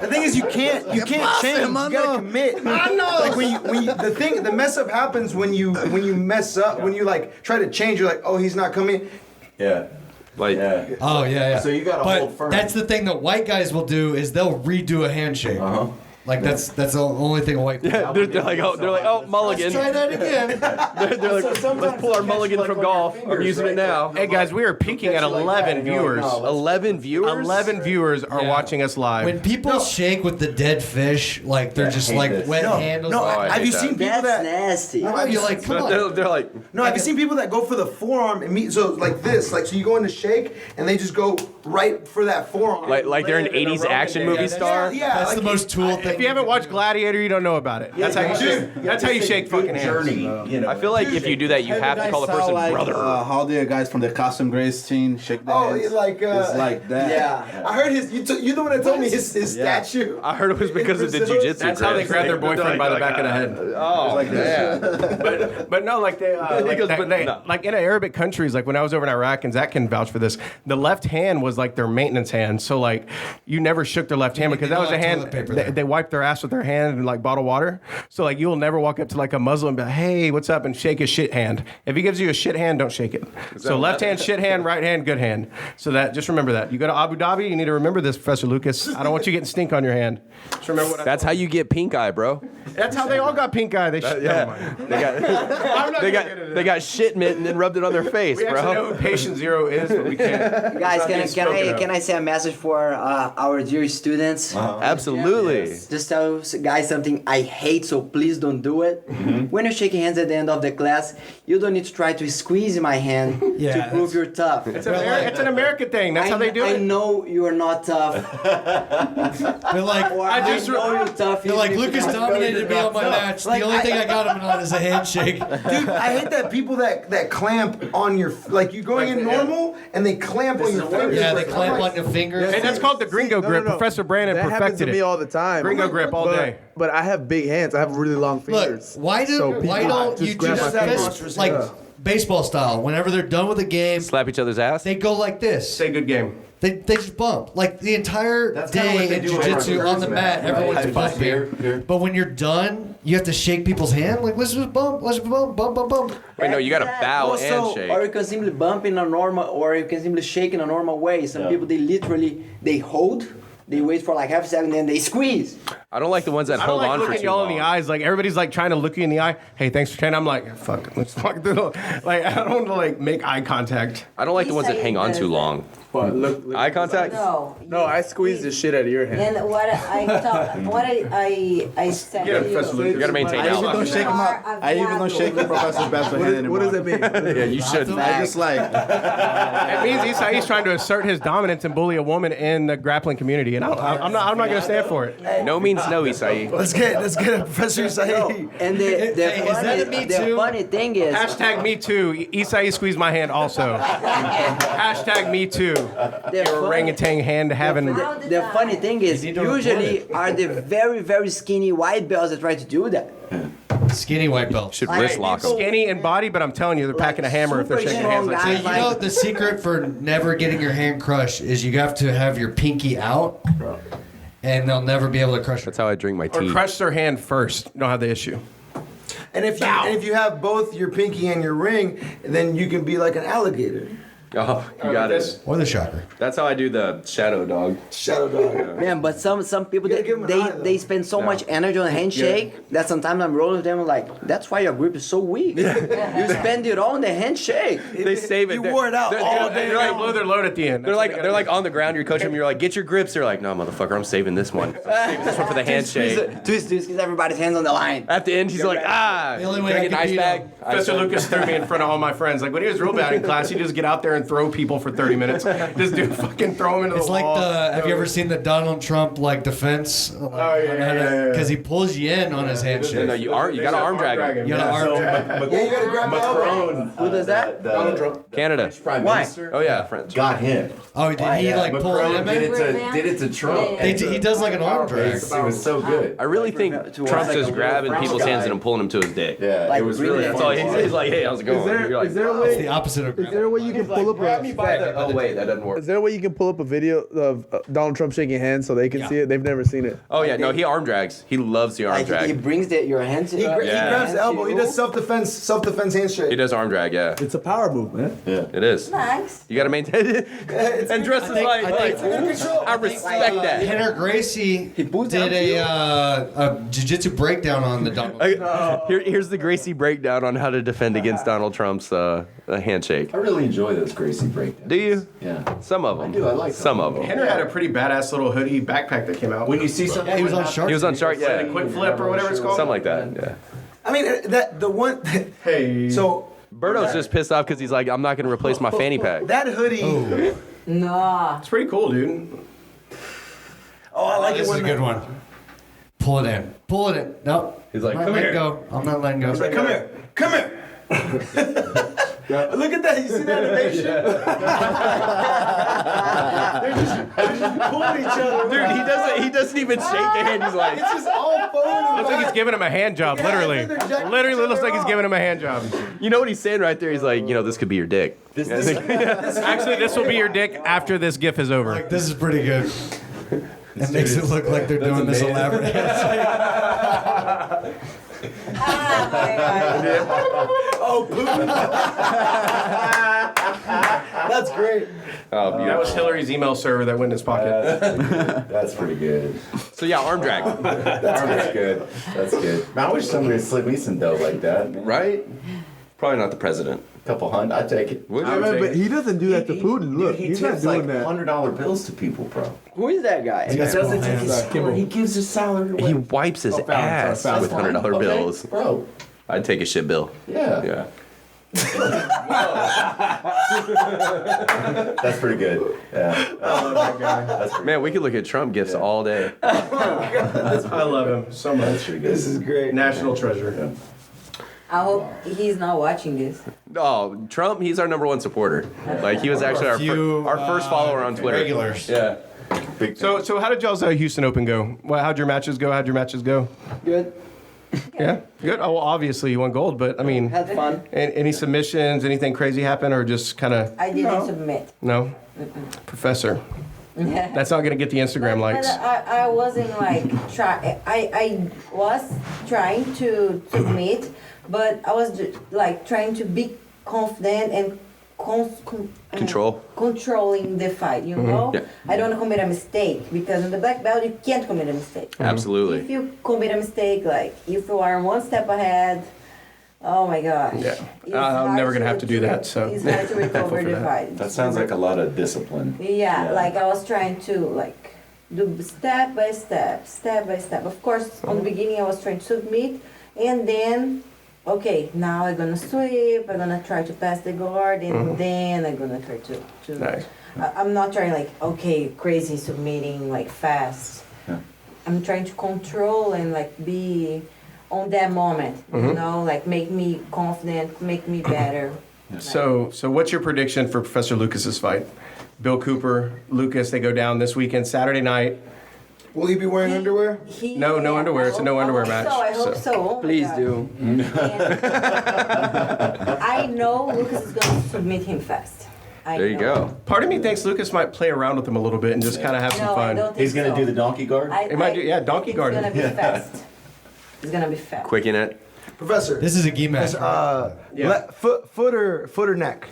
The thing is, you can't change. You gotta commit. I know. Like when you the mess up happens when you mess up, when you like try to change. You're like, oh, he's not coming. Yeah. Like, Oh yeah. So you gotta but hold firm. that's the thing that white guys will do is they'll redo a handshake. Like that's the only thing a white people. yeah, they're like, oh, mulligan. Let's try that again. they're like, let's pull our mulligan from golf. I'm using it now. Hey guys, we are peaking at 11 viewers. 11 viewers? 11 viewers are watching us live. When people shake with the dead fish, like they're just like wet handles. No, I have hate you that. seen people That's that? nasty. No, you're like, come on. They're like, No, have you seen people that go for the forearm and meet? So like this, like so you go in to shake and they just go right for that forearm. like they're an 80s action movie star. Yeah, That's like the most tool thing. If you haven't watched Gladiator, you don't know about it. That's how you shake. That's how you shake fucking hands. Journey. You know. I feel like if you do that, you have to call the person brother. How the guys from the Custom Grace team shake their Oh, hands? it's like It's like that. Yeah. I heard you're the one that told me his statue. I heard it was because of the Brazil. jujitsu. That's how they grab their boyfriend by the back of the head. Oh, yeah. But no, like they, like in Arabic countries, like when I was over in Iraq, and Zach can vouch for this, the left hand was like their maintenance hand. So like you never shook their left hand because that was a hand. They wiped their ass with their hand and like bottle water. So like you'll never walk up to like a Muslim and be like, hey, what's up, and shake his shit hand. If he gives you a shit hand, don't shake it. So left hand shit hand, right hand good hand. So that just remember that. You go to Abu Dhabi, you need to remember this, Professor Lucas. I don't want you getting stink on your hand. Just remember what That's how you get pink eye, bro. That's how they all got pink eye. They They got shit mitt and then rubbed it on their face, We actually know bro. who patient zero is, but we can't. Guys, It's can I say a message for our dear students? Absolutely. Just tell guys something I hate, so please don't do it. When you're shaking hands at the end of the class, you don't need to try to squeeze my hand to prove you're tough. It's an American thing. That's how they do I it. know you are not tough. They're like, Or I know you're tough. they're like, Lucas dominated me on my match. The only thing I got him on is a handshake. Dude, I hate that people that clamp on your like you going in normal and they clamp on your fingers. Yeah, they clamp on your fingers. And that's called the gringo grip. No. Professor Brandon That happens perfected to me it. all the time. Gringo grip all day. But I have big hands. I have really long Look, fingers. why don't you grab just my fist, fingers. like baseball style? Whenever they're done with the game, Slap each other's ass. they go like this. Say good game. They just bump. Like the entire day in jiu-jitsu on the mat, everyone's bumping. But when you're done, you have to shake people's hand. Like, let's just bump, bump, bump, bump. Wait, no, you gotta bow and Also, shake. or you can simply bump in a normal, or you can simply shake in a normal way. Some people, they hold, they wait for like half a second, then they squeeze. I don't like the ones that I don't hold like on for looking too y'all long. in the eyes. Like everybody's like trying to look you in the eye. Hey, thanks for training. I'm like, fuck, let's fuck through. Like I don't want to like make eye contact. I don't like the ones that hang on too long. But look, Eye contact? No, I squeeze the shit out of your hand. And what I said Yeah, to you. Professor Lucas. You gotta maintain I even that. don't shake him up. I even don't shake the professor's best hand anymore. What does it mean? Yeah, you should. I just like. It means Isai's trying to assert his dominance and bully a woman in the grappling community, and I'm not gonna stand for it. No means no, Isai. Let's get a Professor Saeed. And the funny thing is, Hashtag me too. Isai squeezed my hand also. Hashtag me too. the Orangutan hand having. the funny thing is, usually are the very, very skinny white belts that try to do that. Skinny white belt. Should Like, wrist lock them. Skinny in body, but I'm telling you, they're packing a hammer if they're super shaking hands strong like guys. this. You know the secret for never getting your hand crushed is you have to have your pinky out, and they'll never be able to crush it. That's how I drink my Or tea. crush their hand first. You don't have the issue. And if you have both your pinky and your ring, then you can be like an alligator. Oh, you got it. Or the shocker. That's how I do the shadow dog. Shadow dog. Man, but some people gotta give 'em an eye, though. they spend so much energy on a handshake that sometimes I'm rolling with them like, that's why your grip is so weak. You spend it all on the handshake. They save it. You wore it out all day. They're like blow their load at the end. They're like on the ground. You're coaching them. You're like, get your grips. They're like, no, motherfucker, I'm saving this one. I'm saving this one for the handshake. Twist, because everybody's hands on the line. At the end, he's like, The only way can I I get an could ice beat bag? him. Professor Lucas threw me in front of all my friends. Like when he was rule batting class, he'd just get out there and and throw people for 30 minutes. This dude fucking throw him into It's the like wall. have you ever seen the Donald Trump like defense? Because he pulls you in on his handshake. No, you got to arm drag him. You gotta arm drag. Yeah, you gotta grab Macron. Who does that? Donald Trump. Canada. Prime Why? Minister. Oh yeah, French. Got him. Oh, did he like pull Macron him in? did it to Trump. He does like an arm drag. It was so good. I really think Trump's just grabbing people's hands and pulling them to his dick. Yeah, Like, it was really? really. That's all he's like, hey, how's it going? You're like, Is there a It's way? the opposite of Is there a way you can pull up a? oh wait, that doesn't work. Is there a way you can pull up a video of Donald Trump shaking hands so they can see it? They've never seen it. Oh yeah, no, he arm drags. He loves the arm Like drag. he brings your hand to He grabs the elbow. He does self. self-defense handshake. He does arm drag, yeah. It's a power move, man. It is. Nice. You got to maintain it. And dress is like, I respect that. Henry Gracie did a jiu-jitsu breakdown on the Donald. Here's the Gracie breakdown on how to defend against Donald Trump's handshake. I really enjoy those Gracie breakdowns. Do you? Yeah. Some of them. I do. I like some of them. Henry had a pretty badass little hoodie backpack that came out. When you see something, He was on Shark. He was on Shark, Like yeah. a quick flip or whatever it's called. Something like that, yeah. I mean, the one. Hey. So Berto's just pissed off because he's like, I'm not going to replace my fanny pack. that hoodie. Nah. It's pretty cool, dude. Oh, I like This it is a when good one. Pull it in. Pull it in. Nope. He's like, I'm not come letting here. go. I'm not letting go. Come here. Come here. Look at that. You see that animation? they're just pulling each other. Dude, he doesn't even shake a hand. He's like, It's just all phone. Looks like he's giving him a hand job, literally. Literally looks like he's giving him a hand job. you know what he's saying right there? He's like, this could be your dick. Actually, this will be your dick after this gif is over. Like, this is pretty good. It makes it look like they're doing this elaborate. Oh, Putin. That's great. Oh, That beautiful. was Hillary's email server that went in his pocket. That's pretty good. So yeah, arm drag. That's good. That's good. Man, I wish somebody would slip me some dough like that. Man. Right? Probably not the president. Couple hundred, I'd take it. Would Yeah, you? man, but he doesn't do that to Putin. Look, He he's not tips doing like that. $100 bills to people, bro. Who is that guy? He got Doesn't small take hands. his salary. He gives his salary away. He wipes his ass That's with fine. $100 Okay, bills. bro. I'd take a shit bill. Yeah. Yeah. That's pretty good. Yeah. That's pretty Man, we could look at Trump gifts all day. I love him so much. That's pretty good. This is great. National treasure. I hope he's not watching this. Oh, Trump, he's our #1 supporter. Like, he was actually our first follower on Twitter. Regulars. Yeah. Big So how did y'all's Houston Open go? Well, how'd your matches go? Good. Yeah, good. Oh, well, obviously you won gold, but I mean, Had fun. any submissions, anything crazy happen, or just kind of I didn't submit. no? Professor, Yeah. that's not gonna get the Instagram likes. I wasn't like I was trying to submit, but I was like trying to be confident and controlling the fight. You know, Yeah. I don't want to commit a mistake because in the black belt you can't commit a mistake. Absolutely. If you commit a mistake, like if you are one step ahead, oh my gosh. Yeah. It's I'm hard never gonna have to do that, so. it's hard to recover the fight. That sounds like a lot of discipline. Yeah, Yeah. like I was trying to like do step by step. Of course, on the beginning I was trying to submit, and then, okay, now I'm gonna sweep. I'm gonna try to pass the guard, and then I'm gonna try to. Nice. I'm not trying like okay, crazy submitting like fast. Yeah. I'm trying to control and like be on that moment. You know, like make me confident, make me better. So what's your prediction for Professor Lucas's fight? Bill Cooper, Lucas, they go down this weekend, Saturday night. Will he be wearing underwear? No underwear. It's a no underwear match. I hope so. Oh my Please God. do. And I know Lucas is going to submit him fast. I There you know. go. Part of me thinks Lucas might play around with him a little bit and just kind of have some No, I fun. don't think He's gonna so. do the donkey guard. He might do- yeah, donkey guard. It's going to be fast. It's going to be fast. Quick in it. Professor. This is a gi match. Foot or neck?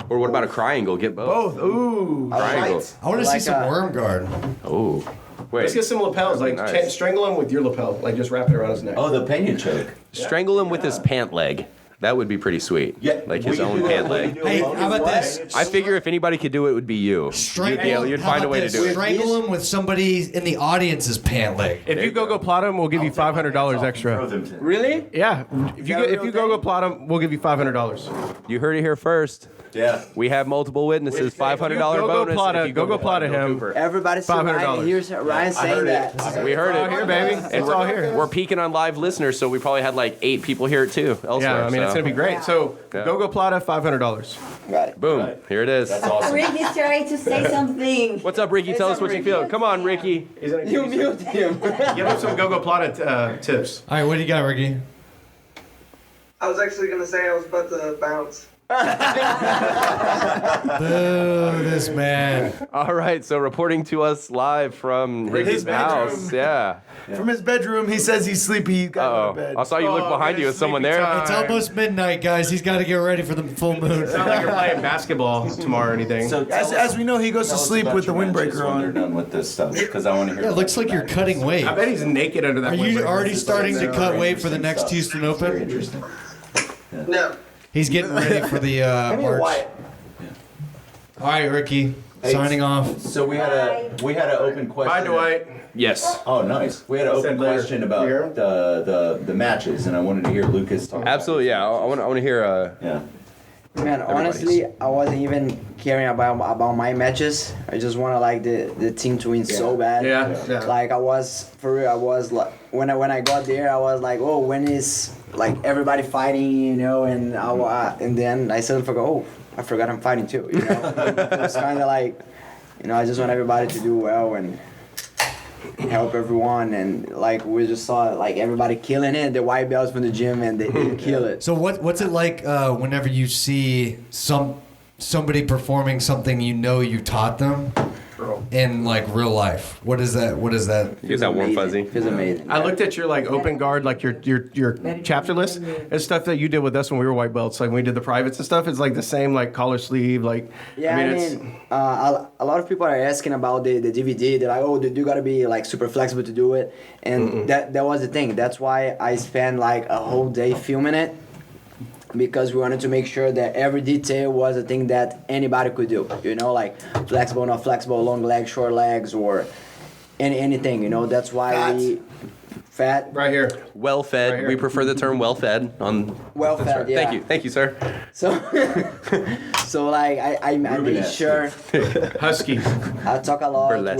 Or what about a triangle? Get both. Both. Ooh. Triangle. I want to see Like some a- worm guard. Oh. Wait. Let's get some lapels. Like Nice. strangle him with your lapel. Like just wrap it around his neck. Oh, the pinion choke. Strangle him with his pant leg. That would be pretty sweet. Yeah. Like his Will you own do pant it? Will you leg. do it Hey, alone? how about this? I figure if anybody could do it, it would be you. Strangle. You'd how find a about way to this? do it. Strangle him with somebody in the audience's pant leg. If you go plot him, we'll give you $500 Throw extra. them to- Really? Yeah. If you go plot him, we'll give you $500. You heard it here first. Yeah. We have multiple witnesses. $500 bonus. if you Go plot him. Cooper. Everybody's Ryan. Here's Ryan saying that. We heard it. Here, baby. And It's all here. We're peaking on live listeners, so we probably had like 8 people hear it too. Elsewhere, Yeah, I mean, it's going to be great. So, Go Plata, $500. Got it. Boom. Here it is. That's awesome. Ricky's trying to say something. What's up, Ricky? Tell us what you feel. Come on, Ricky. You mute him. Give him some Go Plata tips. All right, what do you got, Ricky? I was actually gonna say I was about to bounce. Boo, this man. All right, so reporting to us live from his house. Yeah. From his bedroom, he says he's sleepy. He got out of bed. I saw you look behind you. Is someone there? It's almost midnight, guys. He's got to get ready for the full moon. It's not like you're playing basketball tomorrow or anything. So As we know, he goes to sleep with the windbreaker when you're on. done with this stuff, because I want to hear. Yeah, it looks like you're cutting weight. I bet he's naked under that. Are you windbreaker. already starting to cut weight for the next Houston Very Open? interesting. No. He's getting ready for the March. All right, Ricky. Signing off. So we had an open question. Bye, Dwight. Yes. Oh, nice. We had an open question about the matches, and I wanted to hear Lucas talk. Absolutely. Yeah. I want to hear. Yeah. Man, honestly, I wasn't even caring about my matches. I just want to like the team to win so bad. Yeah. Like I was for real. I was like when I got there, I was like, oh, when is like everybody fighting, you know? And and then I suddenly forgot. Oh, I forgot I'm fighting too. You know, it's kind of like, you know, I just want everybody to do well and help everyone, and like we just saw like everybody killing it. The white belts from the gym, and they kill it. So what's it like whenever you see somebody performing something you taught them in like real life? What is that? You get that warm fuzzy. Feels amazing. I looked at your like open guard, like your chapter list. It's stuff that you did with us when we were white belts. Like when we did the privates and stuff. It's like the same like collar sleeve. Like Yeah, a lot of people are asking about the DVD. They're like, oh, you gotta be like super flexible to do it, and that was the thing. That's why I spent like a whole day filming it, because we wanted to make sure that every detail was a thing that anybody could do. You know, like flexible, not flexible, long legs, short legs, or anything. You know, that's why we fat. right here. Well fed. Right here. We prefer the term well fed on. Well That's fed, right. yeah. Thank you, sir. So like I made sure Huskies. I talk a lot Burlesque.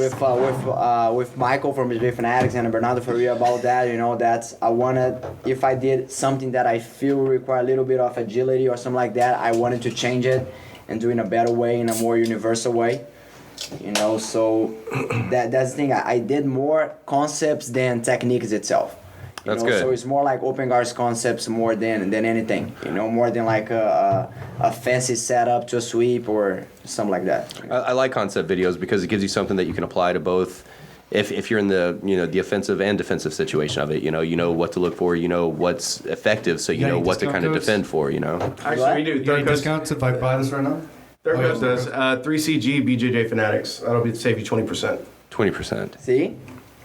with Michael from BJJFanatics and Bernardo Faria about that. You know, that's I wanted, if I did something that I feel require a little bit of agility or something like that, I wanted to change it and do it in a better way, in a more universal way. You know, so that's the thing. I did more concepts than techniques itself. You That's know? good. So it's more like open guards concepts more than anything. You know, more than like a fancy setup to a sweep or something like that. I like concept videos because it gives you something that you can apply to both. If you're in the the offensive and defensive situation of it, you know what to look for, you know what's effective, so you know what to kind of defend for, you know. Actually, we do. You got any Third Coast, discounts if I buy this right now? Third Coast does 3CG BJJ Fanatics. That'll save you 20%. 20%. See?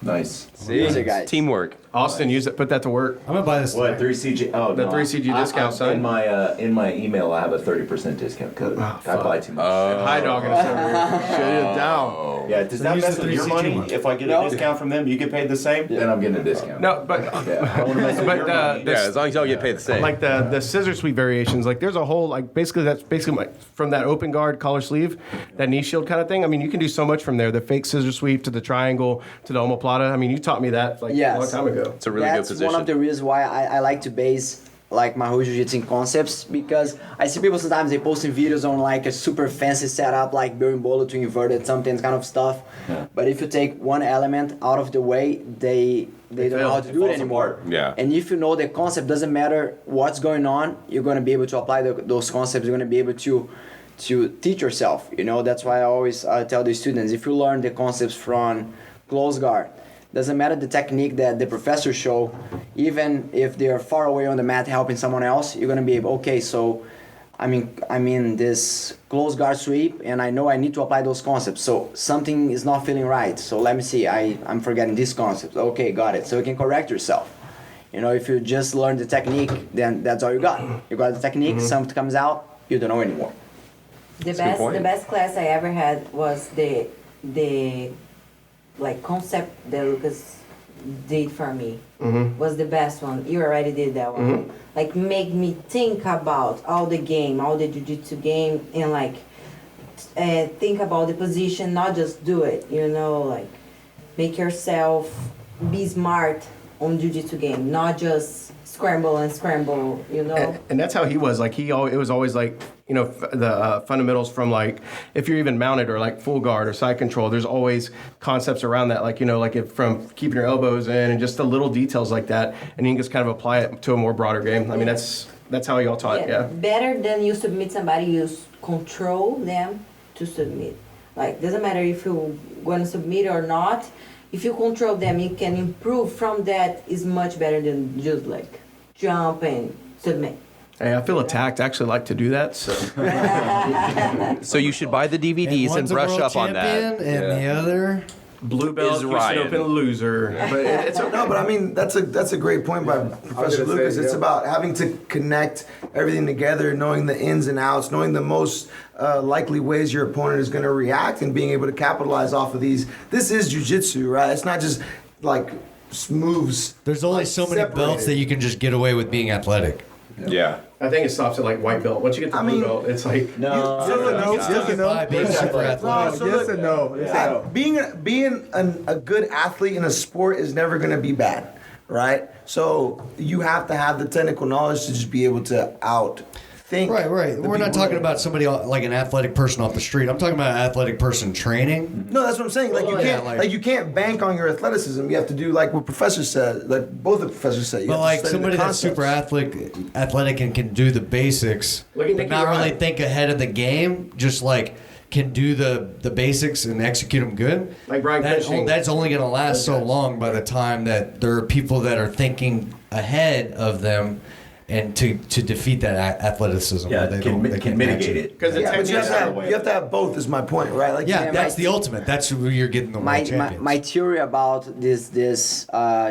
Nice. Use it, guys. Teamwork. Austin, use it. Put that to work. I'm gonna buy this. What 3CG? Oh, The no. 3CG discount, son. In my email, I have a 30% discount code. I buy too much. High dog in us over here. Shut it down. Yeah, does that use mess the with your 3CG money? one. If I get a discount from them, you get paid the same. Then I'm getting a discount. No, but Yeah, I don't want to mess with your money. Yeah, as long as y'all get paid the same. like the scissor sweep variations, like there's a whole like that's basically from that open guard collar sleeve, that knee shield kind of thing. I mean, you can do so much from there. The fake scissor sweep to the triangle to the omoplata. I mean, you taught me that like Yes. a long time ago. It's a really That's good position. one of the reasons why I like to base like my whole jiu-jitsu concepts, because I see people sometimes they posting videos on like a super fancy setup like berimbolo to inverted something kind of stuff. Yeah. But if you take one element out of the way, they don't know how to do it anymore. Yeah. And if you know the concept, doesn't matter what's going on, you're gonna be able to apply those concepts. You're gonna be able to teach yourself. You know, that's why I always tell the students, if you learn the concepts from close guard, doesn't matter the technique that the professors show, even if they're far away on the mat helping someone else, you're gonna be able, okay, so I'm in this close guard sweep and I know I need to apply those concepts. So something is not feeling right. So let me see, I'm forgetting this concept. Okay, got it. So you can correct yourself. You know, if you just learn the technique, then that's all you got. You got the technique, something comes out, you don't know anymore. The best class I ever had was the like concept that Lucas did for me was the best one. You already did that one. Like make me think about all the game, all the jiu-jitsu game, and like think about the position, not just do it. You know, like make yourself be smart on jiu-jitsu game, not just scramble. You know. And that's how he was. Like it was always like, you know, the fundamentals from like if you're even mounted or like full guard or side control. There's always concepts around that, like, you know, like from keeping your elbows in and just the little details like that, and you can just kind of apply it to a more broader game. I mean, that's how y'all taught. Yeah. Better than you submit somebody, you control them to submit. Like doesn't matter if you want to submit or not. If you control them, you can improve from that. Is much better than just like jump and submit. Hey, I feel attacked. I actually like to do that. So, So you should buy the DVDs and brush up on that. And the other blue belt Is Houston Ryan. Open loser. But it's No, but I mean that's a great point by Professor gonna Lucas. say, It's yeah. about having to connect everything together, knowing the ins and outs, knowing the most likely ways your opponent is going to react, and being able to capitalize off of these. This is jiu-jitsu, right? It's not just like moves. there's only like, so many belts separated. that you can just get away with being athletic. Yeah. I think it stops at like white belt. Once you get to blue belt, it's like No. Yes and no. By being super athletic. So Yes look, and no. Yes and no. being a good athlete in a sport is never going to be bad, right? So you have to have the technical knowledge to just be able to outthink. Right. the We're not people talking that- about somebody like an athletic person off the street. I'm talking about an athletic person training. No, that's what I'm saying. Like Well, you yeah, can't, like- like you can't bank on your athleticism. You have to do like what Professor said, like both the professors said. You But have to like study somebody the that's super concepts. athletic and can do the basics, Look at but Nicky not really Ryan. think ahead of the game, just like can do the basics and execute them good. Like Brian Cushing. That's only going to last so long by the time that there are people that are thinking ahead of them and to defeat that athleticism. Yeah, where they can can't match mitigate it. because the Yeah, but you techniques. have to have both. Is my point, right? Like Yeah, Yeah, that's my- the ultimate. That's where you're getting the my, world my champions. my theory about this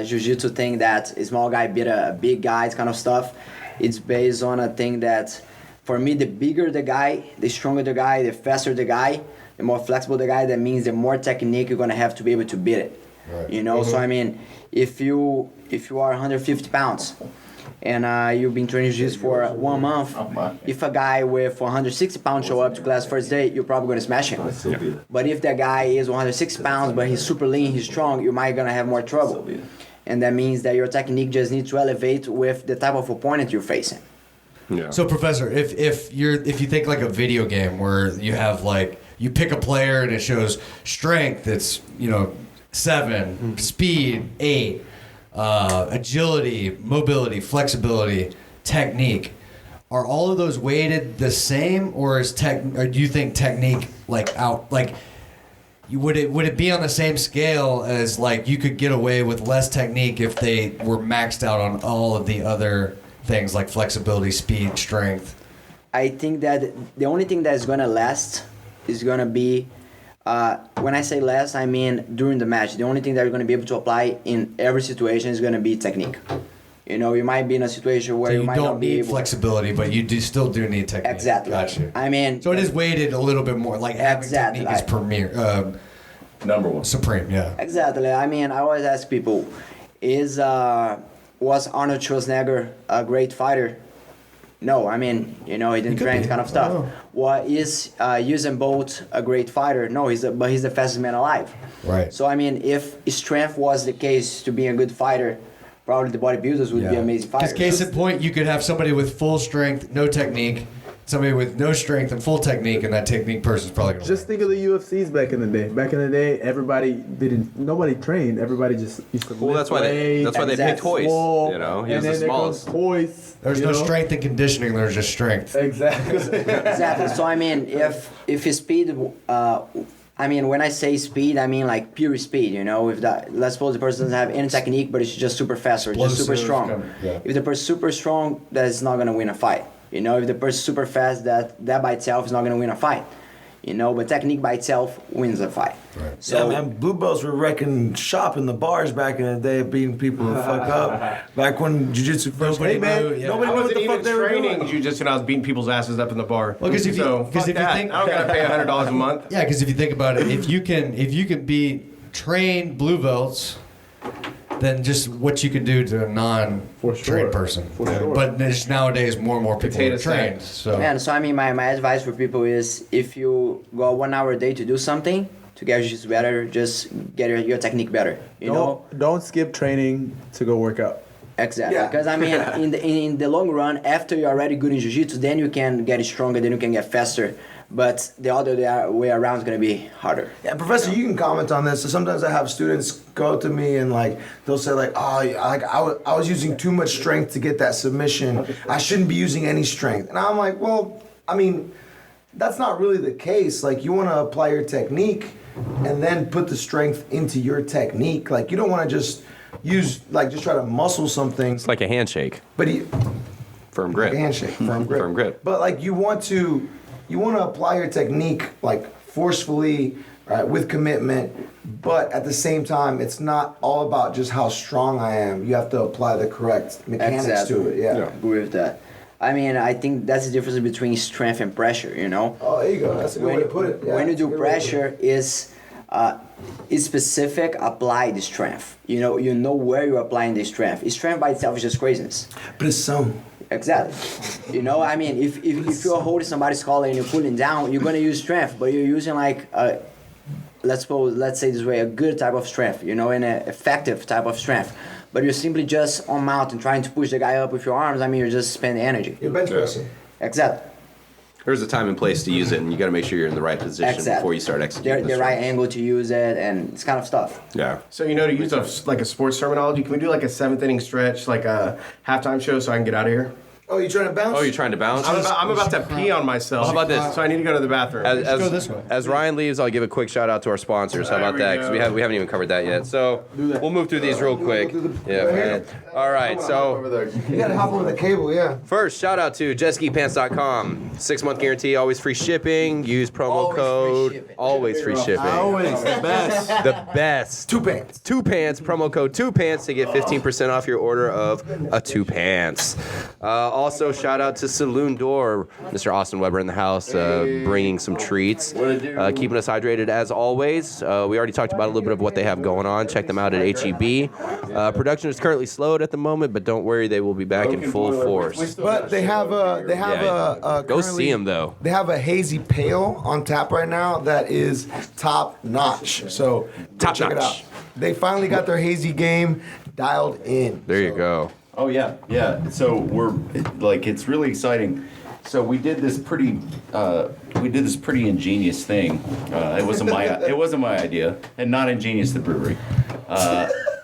jiu-jitsu thing that a small guy beat a big guy kind of stuff, it's based on a thing that for me the bigger the guy, the stronger the guy, the faster the guy, the more flexible the guy, that means the more technique you're gonna have to be able to beat it. Right. You know, so I mean if you are 150 pounds and you've been training jiu-jitsu for 1 month, if a guy with 160 pounds show up to class first day, you're probably going to smash him. But if that guy is 160 pounds, but he's super lean, he's strong, you might going to have more trouble. And that means that your technique just needs to elevate with the type of opponent you're facing. Yeah. So, Professor, if you think like a video game where you have like you pick a player and it shows strength, it's 7, speed 8, agility, mobility, flexibility, technique. Are all of those weighted the same, or or do you think technique would it be on the same scale as like you could get away with less technique if they were maxed out on all of the other things like flexibility, speed, strength? I think that the only thing that's going to last is going to be, when I say last, I mean during the match. The only thing that you're going to be able to apply in every situation is going to be technique. You know, you might be in a situation where So you you might don't not be need able. flexibility, but you still do need technique. Exactly. Gotcha. I mean, So it is weighted a little bit more, like having Exactly. technique is premier, Number one. supreme. Yeah. exactly. I mean, I always ask people, was Arnold Schwarzenegger a great fighter? No, I mean, he didn't could train be. kind of I stuff. don't know. What is Usain Bolt a great fighter? No, but he's the fastest man alive. Right. So I mean, if strength was the case to be a good fighter, probably the bodybuilders would be amazing fighters. Because case in point, you could have somebody with full strength, no technique, somebody with no strength and full technique, and that technique person's probably going to Just think of the UFCs back in the day. Back in the day, nobody trained. Everybody just used to Well, that's why they picked Hoist. He was the smallest. Hoist. There's no strength and conditioning. There's just strength. Exactly. Exactly. So I mean, if his speed, when I say speed, I mean like pure speed. If let's suppose the person doesn't have any technique, but it's just super fast or just super Explosive, strong. yeah. If the person's super strong, that's not gonna win a fight. If the person's super fast, that by itself is not gonna win a fight. But technique by itself wins a fight. Right. So man, blue belts were wrecking shop in the bars back in the day, beating people the fuck up. Back when jiu-jitsu first Nobody came out, knew, yeah. nobody I knew what wasn't the even fuck they were training doing. jiu-jitsu and I was beating people's asses up in the bar. Well, 'cause if you- so 'cause fuck if you that. think- I don't gotta pay $100 a month. Yeah, because if you think about it, if you can beat trained blue belts than just what you can do to a non-trained person. But there's nowadays more and more people are trained. So Man, so I mean, my advice for people is if you go 1 hour a day to do something to get you better, just get your technique better. You know? Don't skip training to go work out. Exactly, because I mean, in the long run, after you're already good in jiu-jitsu, then you can get stronger, then you can get faster. But the other way around is gonna be harder. Yeah, Professor, you can comment on this. So sometimes I have students go up to me and like they'll say like, oh, I was using too much strength to get that submission. I shouldn't be using any strength. And I'm like, well, I mean, that's not really the case. Like you want to apply your technique and then put the strength into your technique. Like you don't want to just just try to muscle something. It's like a handshake. But firm grip. Like a handshake, firm grip. Firm grip. But like you want to apply your technique like forcefully, right, with commitment. But at the same time, it's not all about just how strong I am. You have to apply the correct mechanics to it. Yeah. Agree with that. I mean, I think that's the difference between strength and pressure, you know? Oh, there you go. That's a good way to put it. Yeah, when you do pressure, is specific applied strength. You know where you're applying the strength. Strength by itself is just craziness. Pressão. Exactly. You know, I mean, if you're holding somebody's collar and you're pulling down, you're gonna use strength, but you're using like let's say this way, a good type of strength, you know, and an effective type of strength. But you're simply just on mount and trying to push the guy up with your arms. I mean, you're just spending energy. You're bench pressing. Exactly. There's a time and place to use it, and you got to make sure you're in the right position before you start executing. The right angle to use it, and it's kind of stuff. Yeah. So to use a sports terminology, can we do like a 7th inning stretch, like a halftime show, so I can get out of here? Oh, you trying to bounce? Oh, you're trying to bounce? I'm about to pee on myself. How about this? So I need to go to the bathroom. go this way. As Ryan leaves, I'll give a quick shout out to our sponsors. How about that? Because we haven't even covered that yet. So we'll move through these real quick. Yeah, man. All right, so You gotta hop over the cable, yeah. first, shout out to jetskipants.com. 6-month guarantee, always free shipping. Use promo code. Always free shipping. Always the best. The best. 2 pants. 2 pants, promo code 2 pants to get 15% off your order of a 2 pants. Also, shout out to Saloon Door, Mr. Austin Weber in the house, bringing some treats, keeping us hydrated as always. We already talked about a little bit of what they have going on. Check them out at HEB. Production is currently slowed at the moment, but don't worry, they will be back in full force. But they have Go see them though. They have a hazy pale on tap right now that is top notch. So check it out. They finally got their hazy game dialed in. There you go. Oh yeah. So it's really exciting. So we did this pretty ingenious thing. It wasn't my idea, and not ingenious the brewery.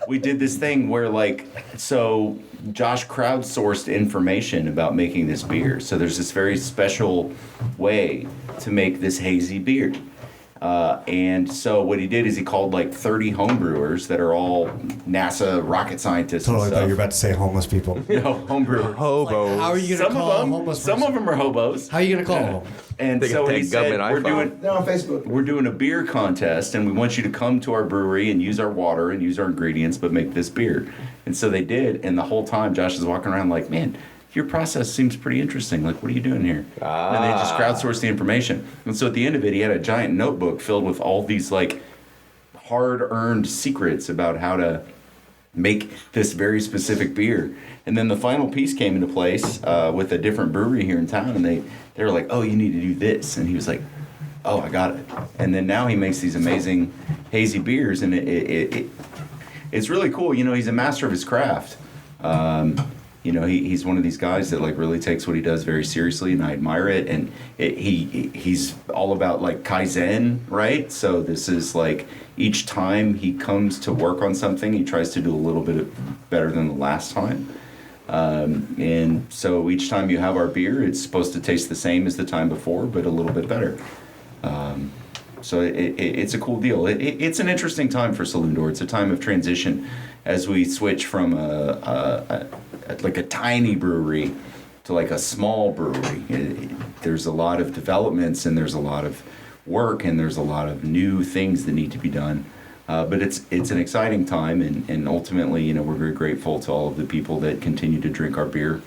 We did this thing where Josh crowdsourced information about making this beer. So there's this very special way to make this hazy beer. And so what he did is he called 30 homebrewers that are all NASA rocket scientists. Totally and thought stuff. you were about to say homeless people. No, homebrewers. Hobos. How are you going to call a homeless person? Some of them are hobos. How are you going to call them? And They so got he that said, government They're on Facebook. we're doing a beer contest, and we want you to come to our brewery and use our water and use our ingredients, but make this beer. And so they did, and the whole time Josh is walking around like, man, your process seems pretty interesting. What are you doing here? And they just crowdsourced the information. And so at the end of it, he had a giant notebook filled with all these hard-earned secrets about how to make this very specific beer. And then the final piece came into place with a different brewery here in town, and they were like, oh, you need to do this. And he was like, oh, I got it. And then now he makes these amazing hazy beers, and it's really cool. He's a master of his craft. He's one of these guys that really takes what he does very seriously, and I admire it. And he's all about Kaizen, right? So this is each time he comes to work on something, he tries to do a little bit better than the last time. And so each time you have our beer, it's supposed to taste the same as the time before, but a little bit better. So it's a cool deal. It's an interesting time for Saloon Door. It's a time of transition as we switch from a tiny brewery to a small brewery. There's a lot of developments, and there's a lot of work, and there's a lot of new things that need to be done. But it's an exciting time, and ultimately, we're very grateful to all of the people that continue to drink our beer.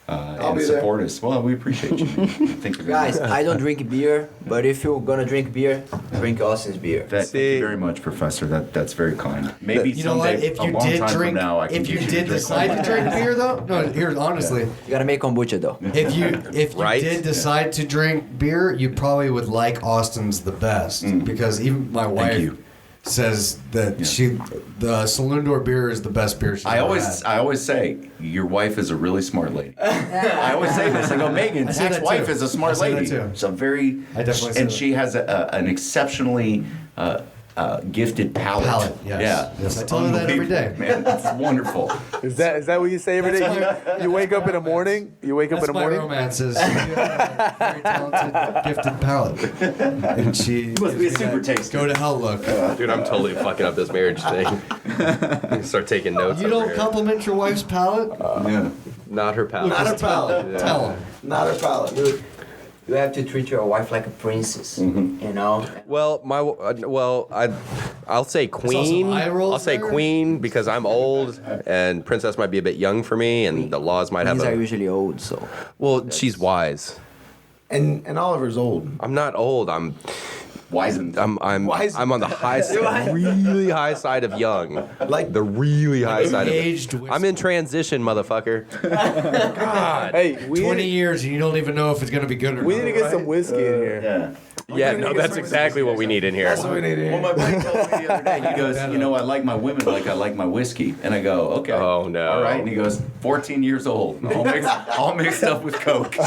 I'll and be there. support us. Well, we appreciate you. Thank you very Guys, much. I don't drink beer, but if you're gonna drink beer, drink Austin's beer. Thank you very much, Professor. That's very kind. Maybe You know what? someday, If a you long did time drink, from now, I can if you get you did to drink decide to drink beer, though, no, here honestly, You gotta make kombucha though. if you Right? did decide to drink beer, you probably would like Austin's the best because even my wife you. says that the Saloon door beer is the best beer she's I ever always, had. I always say your wife is a really smart lady. I always say this. I go, Megan, I say Zach's that wife too. is a smart I say that lady. too. She's a very, I definitely say and that. she has an exceptionally gifted palate. Palate, yes. Yeah, Yes, I It's tell her that every day. unbelievable, Man, it's wonderful. Is that what you say every day? You wake up in the morning. You wake up That's in the my morning. romances. You have a very talented, gifted palate, and she Must be a gives me super that tasty. Go to hell look. Dude, I'm totally fucking up this marriage thing. Start taking notes. You over don't here. compliment your wife's palate. Yeah. Not her palate. Not her palate. Yeah. Tell him. Not a palate. Dude, you have to treat your wife like a princess. Mm-hmm. You know. Well, I'll say queen. some eye rolls I'll say there. queen because I'm old, and princess might be a bit young for me, and the laws might have. Queens are usually old, so. Well, she's wise. And Oliver's old. I'm not old. I'm Wizened. I'm on the high side, really high side of young. Like The really high side of aged it. whiskey. I'm in transition, motherfucker. God. Hey, we 20 need, years and you don't even know if it's gonna be good or we not. need to get some whiskey in here. Yeah. Yeah, no, that's exactly what we need in here. That's what we need Well, here. my buddy told me the other day, he goes, you know, I like my women like I like my whiskey. And I go, okay. Oh, no. All right. And he goes, 14 years old, all mixed up with Coke. And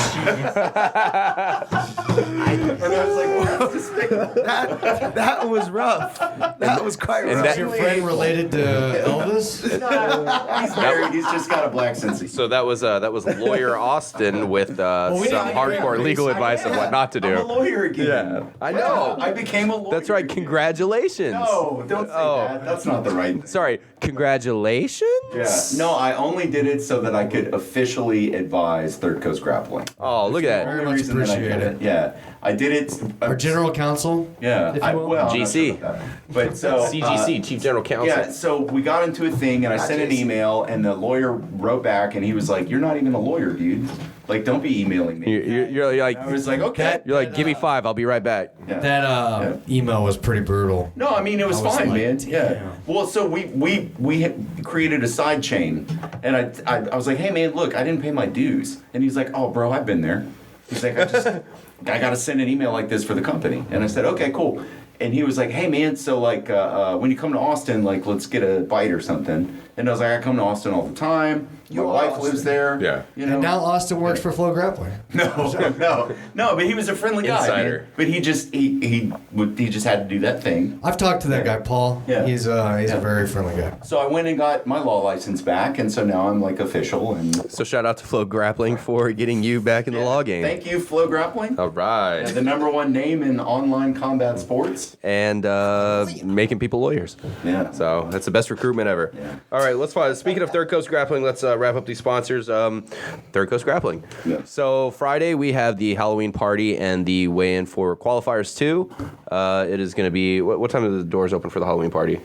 I was like, well, that's despicable. That was rough. That was quite and rough. Is your friend related to Elvis? He's married. He's just got a black sense of So that was lawyer Austin with we some didn't hardcore agree. legal advice of what not to I'm a do. lawyer again. Yeah, I know. I became a lawyer. That's right. again. Congratulations. No, don't say Oh. that. That's not the right thing. Sorry. Congratulations. Yeah. No, I only did it so that I could officially advise Third Coast Grappling. Oh, look at Very that. much Reason that I appreciate did it. Yeah, I did it. Our general counsel. Yeah, if you I, will. well, I'm not GC. sure about that. But so CGC, Chief General Counsel. Yeah, so we got into a thing, and I sent an email, and the lawyer wrote back, and he was like, "You're not even a lawyer, dude. Like, don't be emailing me." You're like, I was like, "Okay." you're like, give me 5. I'll be right back. Yeah. That email was pretty brutal. No, I mean it was I was fine, like, man. Yeah. damn. Well, so we had created a side chain, and I was like, "Hey, man, look, I didn't pay my dues," and he's like, "Oh, bro, I've been there." He's like, I got to send an email like this for the company," and I said, "Okay, cool." And he was like, "Hey, man, so like when you come to Austin, like let's get a bite or something." And I was like, "I come to Austin all the time. My wife lives there." Yeah. You know. And now Austin works for Flow Grappling. No, but he was a friendly guy. Insider. Man. But he just he just had to do that thing. I've talked to that guy, Paul. Yeah. He's a very friendly guy. So I went and got my law license back, and so now I'm like official. And So shout out to Flow Grappling for getting you back in the law game. thank you, Flow Grappling, All right. the #1 name in online combat sports. And making people lawyers. Yeah. So that's the best recruitment ever. Yeah. All right, let's find. Speaking of Third Coast Grappling, let's wrap up these sponsors. Third Coast Grappling. Yeah. So Friday we have the Halloween party and the weigh-in for qualifiers too. It is going to be what time are the doors open for the Halloween party?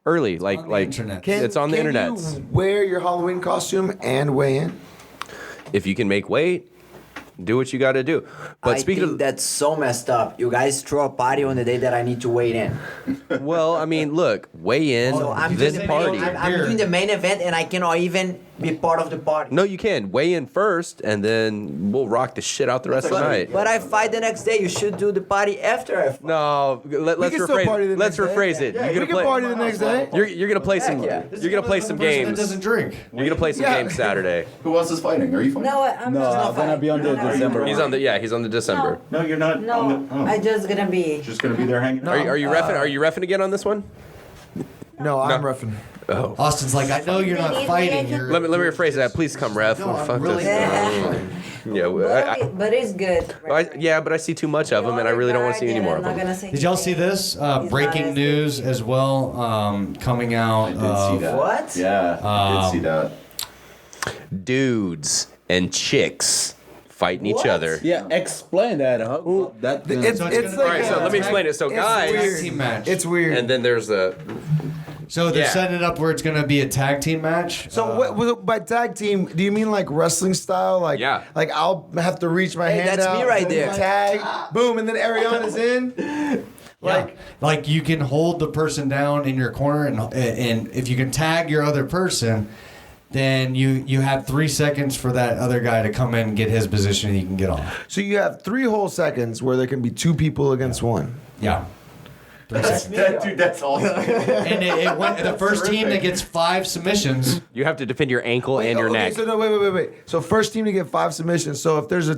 Early, like internet. it's on the internet. You wear your Halloween costume and weigh in. If you can make weight, do what you got to do. But I speaking think of that's so messed up. You guys throw a party on the day that I need to wait in. well, I mean, look, weigh in So I'm this doing the party. I'm doing the main event and I cannot even be part of the party. No, you can weigh in first, and then we'll rock the shit out the rest of the night. But I fight the next day. You should do the party after I fight. No, let's can still party the rephrase. Let's next day. rephrase it. Yeah, You're we gonna can play. party the next day. You're gonna play some. yeah. You're gonna play some games. That doesn't drink. You're gonna play some Yeah. games Saturday. Who else is fighting? Are you fighting? No, I'm No, just I'm not gonna be on the December. He's on the December. No, you're not. No, on the, oh. I just gonna be. Just gonna be there hanging out. Are you reffing? Are you reffing again on this one? No, I'm roughing. Oh. Austin's like, I know you're They not need fighting. me. You're, Let me rephrase that. Please come ref. No, I'm Fuck really this. Yeah, But it's good. yeah, but I see too much of them, and I really don't want to see any more of them. Did y'all see this? Breaking news as well coming out. I did see that. What? Yeah, I did see that. Dudes and chicks fighting each What? other. Yeah, explain that. Huh? That It's So it's it's like All right, so let me explain it. So it's guys, weird. Team match. It's weird. and then there's the. So they're Yeah. setting it up where it's going to be a tag team match. So by tag team, do you mean like wrestling style? Like, Yeah. Like I'll have to reach my hand that's out. me right boom, there. Tag, boom, and then Ariana's in. Like you can hold the person down in your corner, and if you can tag your other person, then you have 3 seconds for that other guy to come in and get his position, and you can get off. So you have 3 whole seconds where there can be 2 people against one. Yeah. 3 seconds. Dude, that's awesome. And it went, the first team that gets 5 submissions. You have to defend your ankle and your neck. So no, wait. So first team to get 5 submissions. So if there's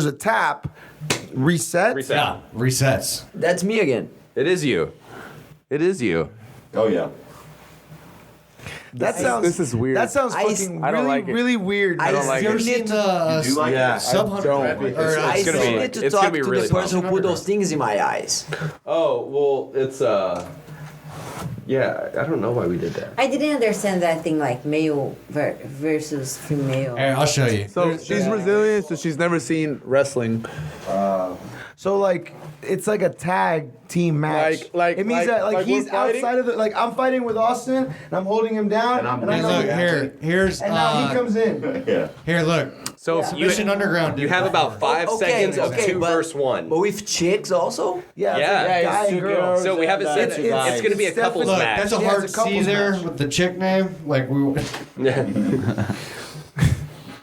a tap, reset. Yeah, resets. That's me again. It is you. It is you. Oh yeah. That sounds. This is weird. That sounds I fucking don't really, like it. really weird. I don't like You ever it. seen the You do like it? sub I 100? don't. Or, I gonna still be- need to it's talk gonna be to really the person who put those things in my eyes. Oh, well, it's yeah, I don't know why we did that. I didn't understand that thing like male versus female. Hey, I'll show you. So she's Brazilian, so she's never seen wrestling. So like it's like a tag team match. Like- it means like- that like like he's we're fighting? outside of the like I'm fighting with Austin and I'm holding him down and, Hey, look, here's and now he comes in. Yeah. here, look. So if you Mission Underground. you have about 5 seconds of 2 versus 1. But with chicks also? Yeah, Yeah. it's like Yeah, guy it's and two girl. girls. So we haven't said it's going to be a it's couples Look, match. that's a Yeah, hard it's a C couples there match. with the chick name. Like we.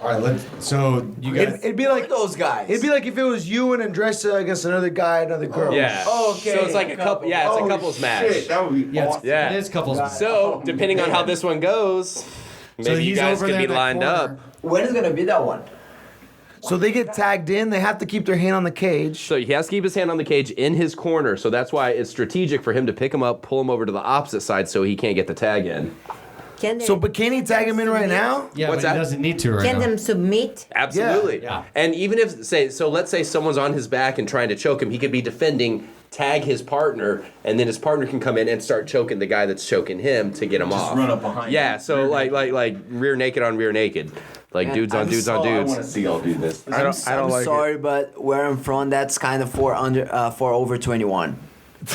All right, let's. So you guys. It'd be like Those guys. it'd be like if it was you and Andressa against another guy, another girl. Yeah. Oh, okay. So it's like a couple. Yeah, it's a couples match. That would be Yeah, awesome. Yeah. it is couples. match. So depending on how this one goes, maybe you he's guys over could there be in that lined corner. up. When is gonna be that one? So they get tagged in. They have to keep their hand on the cage. So he has to keep his hand on the cage in his corner. So that's why it's strategic for him to pick him up, pull him over to the opposite side so he can't get the tag in. But can he tag him in right now? Yeah, What's but that? he doesn't need to right Can now. them submit? Absolutely. Yeah. And even if let's say someone's on his back and trying to choke him, he could be defending, tag his partner, and then his partner can come in and start choking the guy that's choking him to get him off. run up behind Yeah, him. so like rear naked on rear naked. Like dudes on dudes on I want to dudes. see y'all do this. I don't I'm like sorry, but where I'm from, that's kind of for over 21.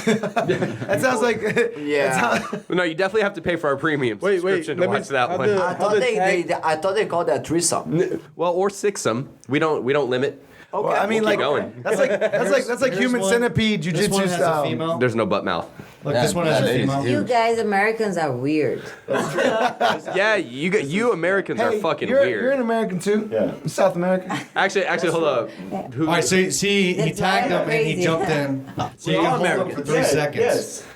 That sounds like Yeah. No, you definitely have to pay for our premium subscription to let me- watch that how one. the- I thought I thought they called that threesome. Well, or sixsome. We don't limit. Okay. Well, I mean, We'll like keep going. that's like Here's human one. centipede This one jujitsu has a style. female. There's no butt mouth. Look, this one has a female. You guys, Americans, are weird. Yeah, you Americans are fucking you're, weird. You're an American too. Yeah. South American. Actually, hold up. Who, All right, so see, he That's tagged why I'm him and he crazy. jumped in. So you can hold him for 3 seconds. Yes.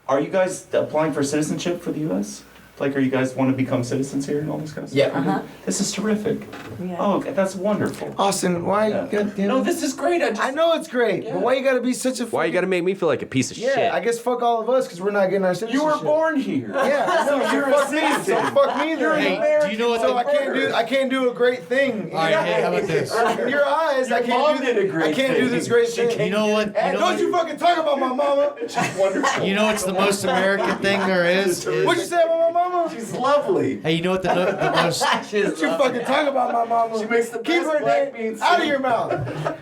Are you guys applying for citizenship for the U.S.? Like, are you guys want to become citizens here and all this kind of stuff? Yeah. Uh-huh. This is terrific. Yeah. Oh, okay, that's wonderful. Austin, why? Yeah. Goddamn. No, this is great. I know it's great, but why you gotta be such a? why you got to make me feel like a piece of Yeah, shit? I guess fuck all of us because we're not getting our citizenship. You were born here. Yeah, I know. You're So a fuck me. So citizen. fuck me. You're an then. Hey, do you know what? So the- I can't do a great thing. All right, hey, how about this? In your eyes, I Your mom can't did a great I can't do thing. this great She thing. You know what? You know Don't you fucking talk about my mama. She's wonderful. You know what's the most American thing there is? What you say about my mama? She's lovely. Hey, you know what the most? Don't you fucking talk about my mama. She makes the Keep best her black name bean out of soup. your mouth.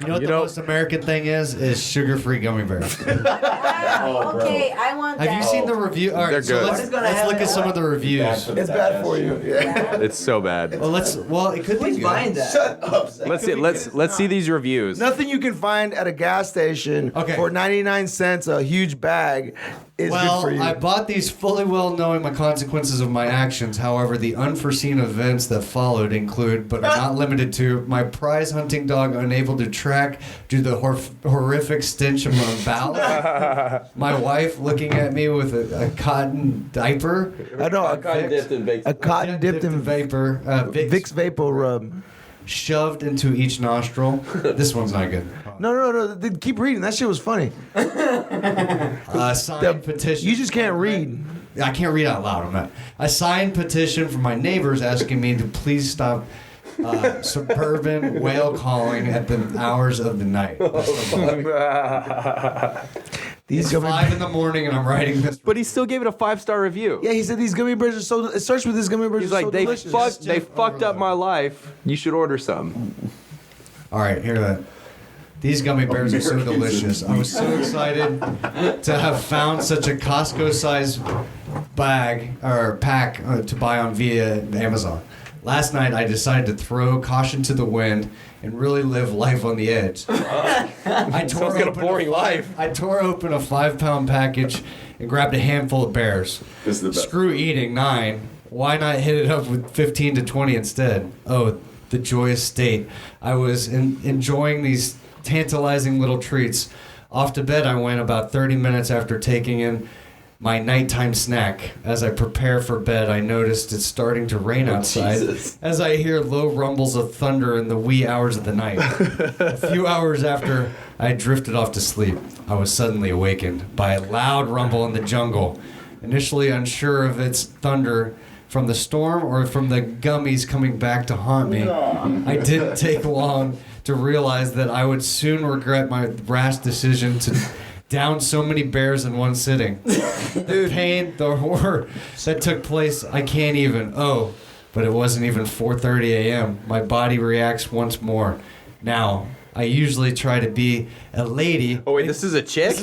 You know what the most American thing is sugar-free gummy bears. Ah, okay, I want that. Have you seen the review? All right, They're so good. let's look at some of the reviews. It's bad for you. Yeah. It's so bad. Well, it could be good. Find that. Shut up. Zach. Let's see these reviews. Nothing you can find at a gas station Okay. for 99 cents a huge bag is Well, good for you. I bought these fully well knowing the consequences of my actions. However, the unforeseen events that followed include, but are not limited to, my prize hunting dog unable to track due to the horrific stench of my bowel, my wife looking at me with a cotton diaper, I know. Cotton dipped in baked. A cotton dipped in vapor, Vicks Vapor Rub. shoved into each nostril. This one's not good. No. Keep reading. That shit was funny. Signed petition. You just can't read. I can't read out loud. I'm not. A signed petition from my neighbors asking me to please stop suburban whale calling at the hours of the night. It's 5 in the morning and I'm writing this. But he still gave it a 5-star review. Yeah, he said these gummy bears are so. It starts with these gummy bears. He's are like, so they delicious. fucked up my life. You should order some. All right, hear that. These gummy bears are so delicious. I was so excited to have found such a Costco-sized bag or pack to buy on via Amazon. Last night, I decided to throw caution to the wind and really live life on the edge. I tore open a 5-pound package and grabbed a handful of bears. This is the best. Screw eating 9. Why not hit it up with 15 to 20 instead? Oh, the joyous state. I was enjoying these tantalizing little treats. Off to bed I went about 30 minutes after taking in my nighttime snack. As I prepare for bed, I noticed it's starting to rain outside as I hear low rumbles of thunder in the wee hours of the night. A few hours after I drifted off to sleep, I was suddenly awakened by a loud rumble in the jungle. Initially unsure if it's thunder from the storm or from the gummies coming back to haunt me, I didn't take long to realize that I would soon regret my rash decision to down so many bears in one sitting. The pain, the horror that took place, I can't even. Oh, but it wasn't even 4:30 a.m. My body reacts once more. Now, I usually try to be a lady. Oh wait, this is a chick?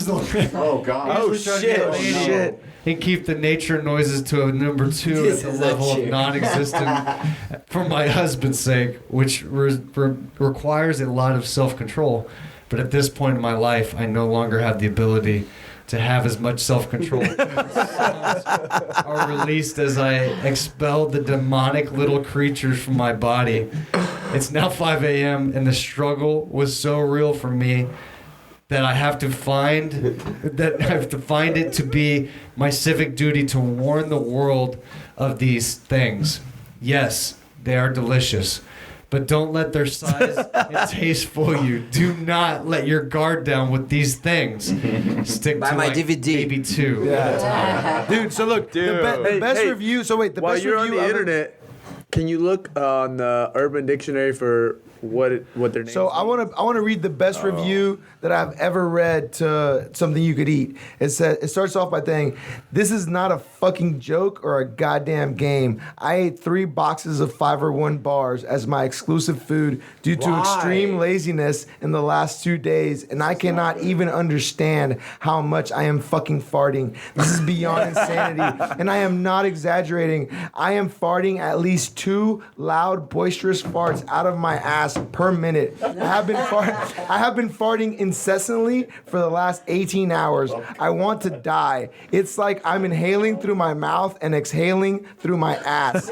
Oh god. Oh shit. And keep the nature noises to a number 2 at the level of non-existent for my husband's sake, which requires a lot of self-control. But at this point in my life, I no longer have the ability to have as much self-control. Are released as I expelled the demonic little creatures from my body. It's now 5 a.m. and the struggle was so real for me that I have to find it to be my civic duty to warn the world of these things. Yes, they are delicious, but don't let their size and taste fool you. Do not let your guard down with these things. Stick Buy to my like DVD. maybe 2. Yeah. Dude, so look, the best review. So wait, the While best you're review on the ever- internet, can you look on the Urban Dictionary for what their name? So I want to read the best review that I've ever read to something you could eat. It starts off by saying, "This is not a fucking joke or a goddamn game. I ate 3 boxes of 501 bars as my exclusive food due to extreme laziness in the last 2 days, and I cannot even understand how much I am fucking farting. This is beyond insanity, and I am not exaggerating. I am farting at least 2 loud, boisterous farts out of my ass per minute. I have been farting incessantly for the last 18 hours. I want to die. It's like I'm inhaling through my mouth and exhaling through my ass.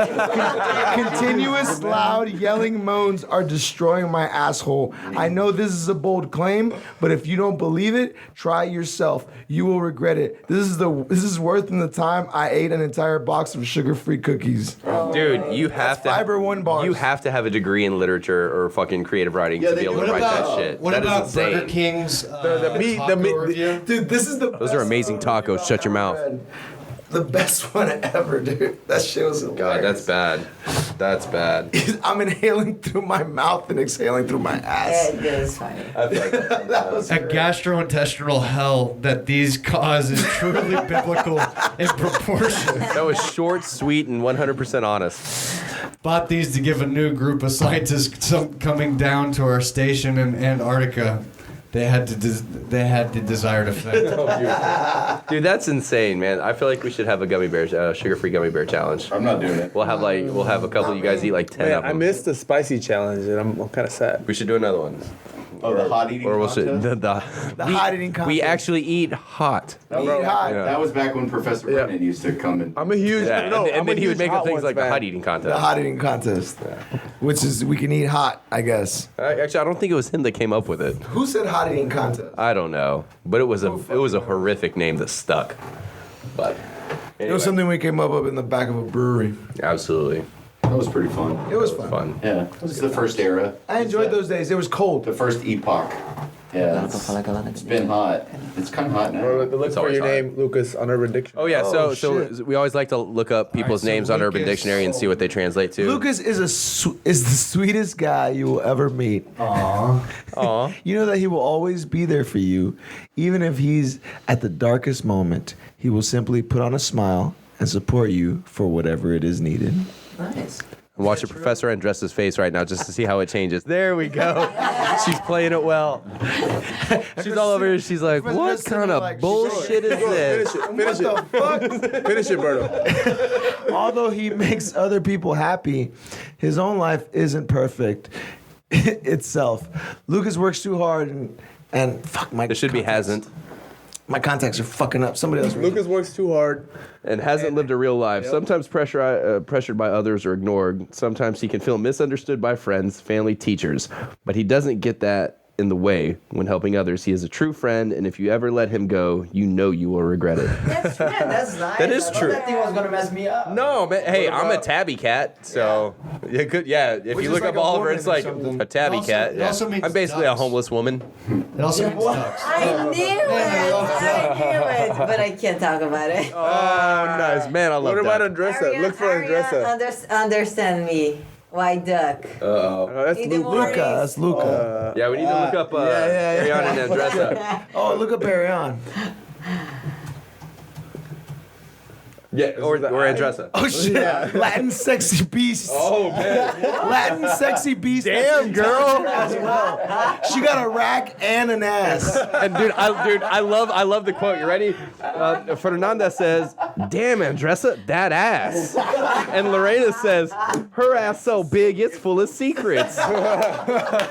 Continuous loud yelling moans are destroying my asshole. I know this is a bold claim, but if you don't believe it, try it yourself. You will regret it. This is worth the time I ate an entire box of sugar-free cookies." Dude, you have to fiber 1 bars. You have to have a degree in literature or fucking creative writing to be able to write that shit. What That is about insane. Burger King's the meat review? Dude, this is the Those are amazing tacos. Shut your mouth. The best one ever, dude. That shit was hilarious. God, that's bad. That's bad. I'm inhaling through my mouth and exhaling through my ass. Yeah, that's funny. That was A great. gastrointestinal hell that these cause is truly biblical in proportion. That was short, sweet, and 100% honest. Bought these to give a new group of scientists coming down to our station in Antarctica. They had the desired effect. Dude, that's insane, man. I feel like we should have a gummy bear, sugar-free gummy bear challenge. I'm not doing it. We'll have a couple of you guys eat like 10 Man, of them. I missed the spicy challenge, and I'm kind of sad. We should do another one. Oh, the hot eating Or we'll contest? The hot eating contest. we actually eat hot. We eat hot. Yeah. That was back when Professor Brennan used to come in. I'm a huge. Yeah, no, and I'm then a he would huge make hot up things ones like the fan. hot eating contest. The hot eating contest, which is we can eat hot, I guess. Actually, I don't think it was him that came up with it. Who said hot eating contest? I don't know, but it was a horrific name that stuck. But It was something we came up with in the back of a brewery. Absolutely. That was pretty fun. It was fun. Yeah, it was the first era. I enjoyed those days. It was cold. The first epoch. Yeah, it's been hot. It's kind of hot now. Look It's for always your hot. name, Lucas, on Urban Dictionary. Oh yeah, so shit. we always like to look up people's so names on Urban Lucas- Dictionary and see what they translate to. Lucas is is the sweetest guy you will ever meet. Aw. You know that he will always be there for you, even if he's at the darkest moment. He will simply put on a smile and support you for whatever it is needed. Nice. I'm watching Professor Andressa's face right now just to see how it changes. There we go. She's playing it well. She's all over here. She's like, what kind of bullshit is this? Finish it. Finish it, Berto. Although he makes other people happy, his own life isn't perfect itself. Lucas works too hard and fuck my. It should be hasn't. My contacts are fucking up. Somebody else. Lucas works too hard. And hasn't lived a real life. Yep. Sometimes pressured by others or ignored. Sometimes he can feel misunderstood by friends, family, teachers. But he doesn't get that in the way when helping others. He is a true friend, and if you ever let him go, you know you will regret it. That's true. That's nice. That is I thought true. That thing was gonna mess me up. No, man. Hey, I'm a tabby cat, so yeah, good. Yeah, if Which you is look like up a Oliver, woman it's or like something. a tabby cat. It Yeah. also means I'm basically ducks. a homeless woman. It also means ducks. I knew it. I knew it. But I can't talk about it. Oh, nice, man. I love What about that. Andressa? Look for Andressa. Understand me. Why duck? Uh-oh. Oh, that's In the Luke. mornings. Luca, that's Luca. Yeah, we need to look up Arian and Andressa. Oh, look up Arian. Yeah, or Andressa. Oh shit! Latin sexy beast. Oh man. Latin sexy beast. Damn, girl. As well. She got a rack and an ass. And dude, I love the quote. You ready? Fernanda says, "Damn, Andressa, that ass." And Lorena says, "Her ass so big, it's full of secrets." Lorena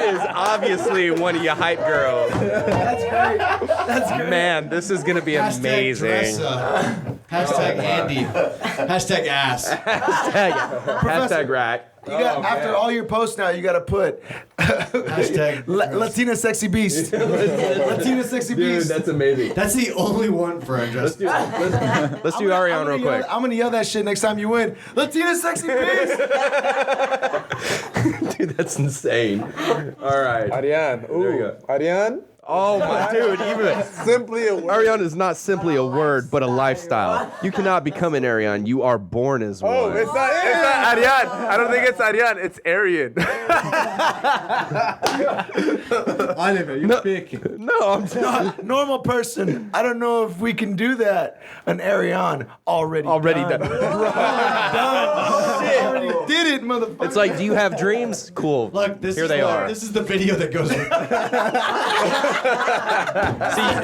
is obviously one of your hype girls. That's great. That's great. Man, this is gonna be amazing. Hashtag Andy. Hashtag ass. Hashtag rack. You got after all your posts now, you got to put Hashtag Latina sexy beast. Latina sexy Dude, beast. that's amazing. That's the only one for Andressa. Let's do Arian real quick. I'm gonna yell that shit next time you win. Latina sexy beast. Dude, that's insane. All right. Arian. Ooh. There you go. Arian. Oh my dude, even Simply a word. Arian is not simply a word, but a lifestyle. You cannot become an Arian. You are born as one. Oh, it's not Arian. I don't think it's Arian. It's Arian. Oliver, you pick. No, I'm not. Normal person. I don't know if we can do that. An Arian already Already done. done. Already did it, motherfucker. It's like, do you have dreams? Cool. Look, this Here is they the, are. This is the video that goes with See,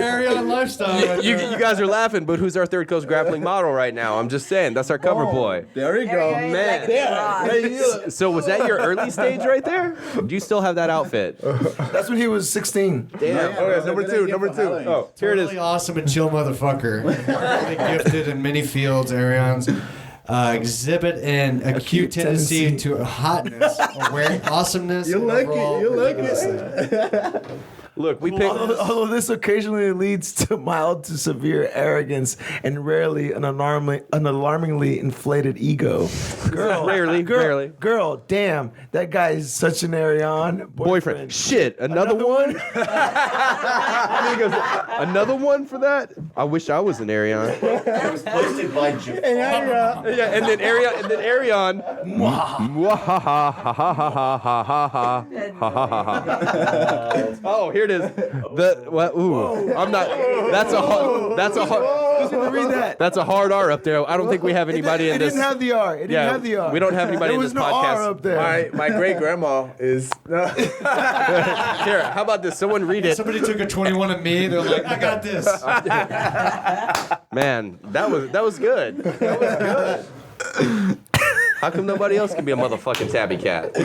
Arian lifestyle. Right you there. guys are laughing, but who's our third coast grappling model right now? I'm just saying, that's our cover boy. There you go. Man. So was that your early stage right there? Do you still have that outfit? That's when he was 16. Damn. Okay, number two. Oh, here it is. Totally awesome and chill motherfucker. Really gifted in many fields, Arians. Exhibit an acute tendency to hotness, awesomeness. You like it. overall You like ridiculousness. Look, we picked. Although this occasionally leads to mild to severe arrogance and rarely an alarmingly inflated ego. Girl, Rarely. Girl, damn, that guy is such an Arian Boyfriend. Shit, another one? He goes, another one for that? I wish I was an Arian. It was posted by Jeff. Yeah, and then Arian. Oh, here it is. I'm not. That's a hard. Read that. That's a hard R up there. I don't think we have anybody in It this. didn't have the R. It didn't have the R. We don't have anybody There in was this no podcast. R up there. My great grandma is. Here, how about this? Someone read it. Somebody took a 21 of me. They're like, I got this. Man, that was good. That was good. How come nobody else can be a motherfucking tabby cat?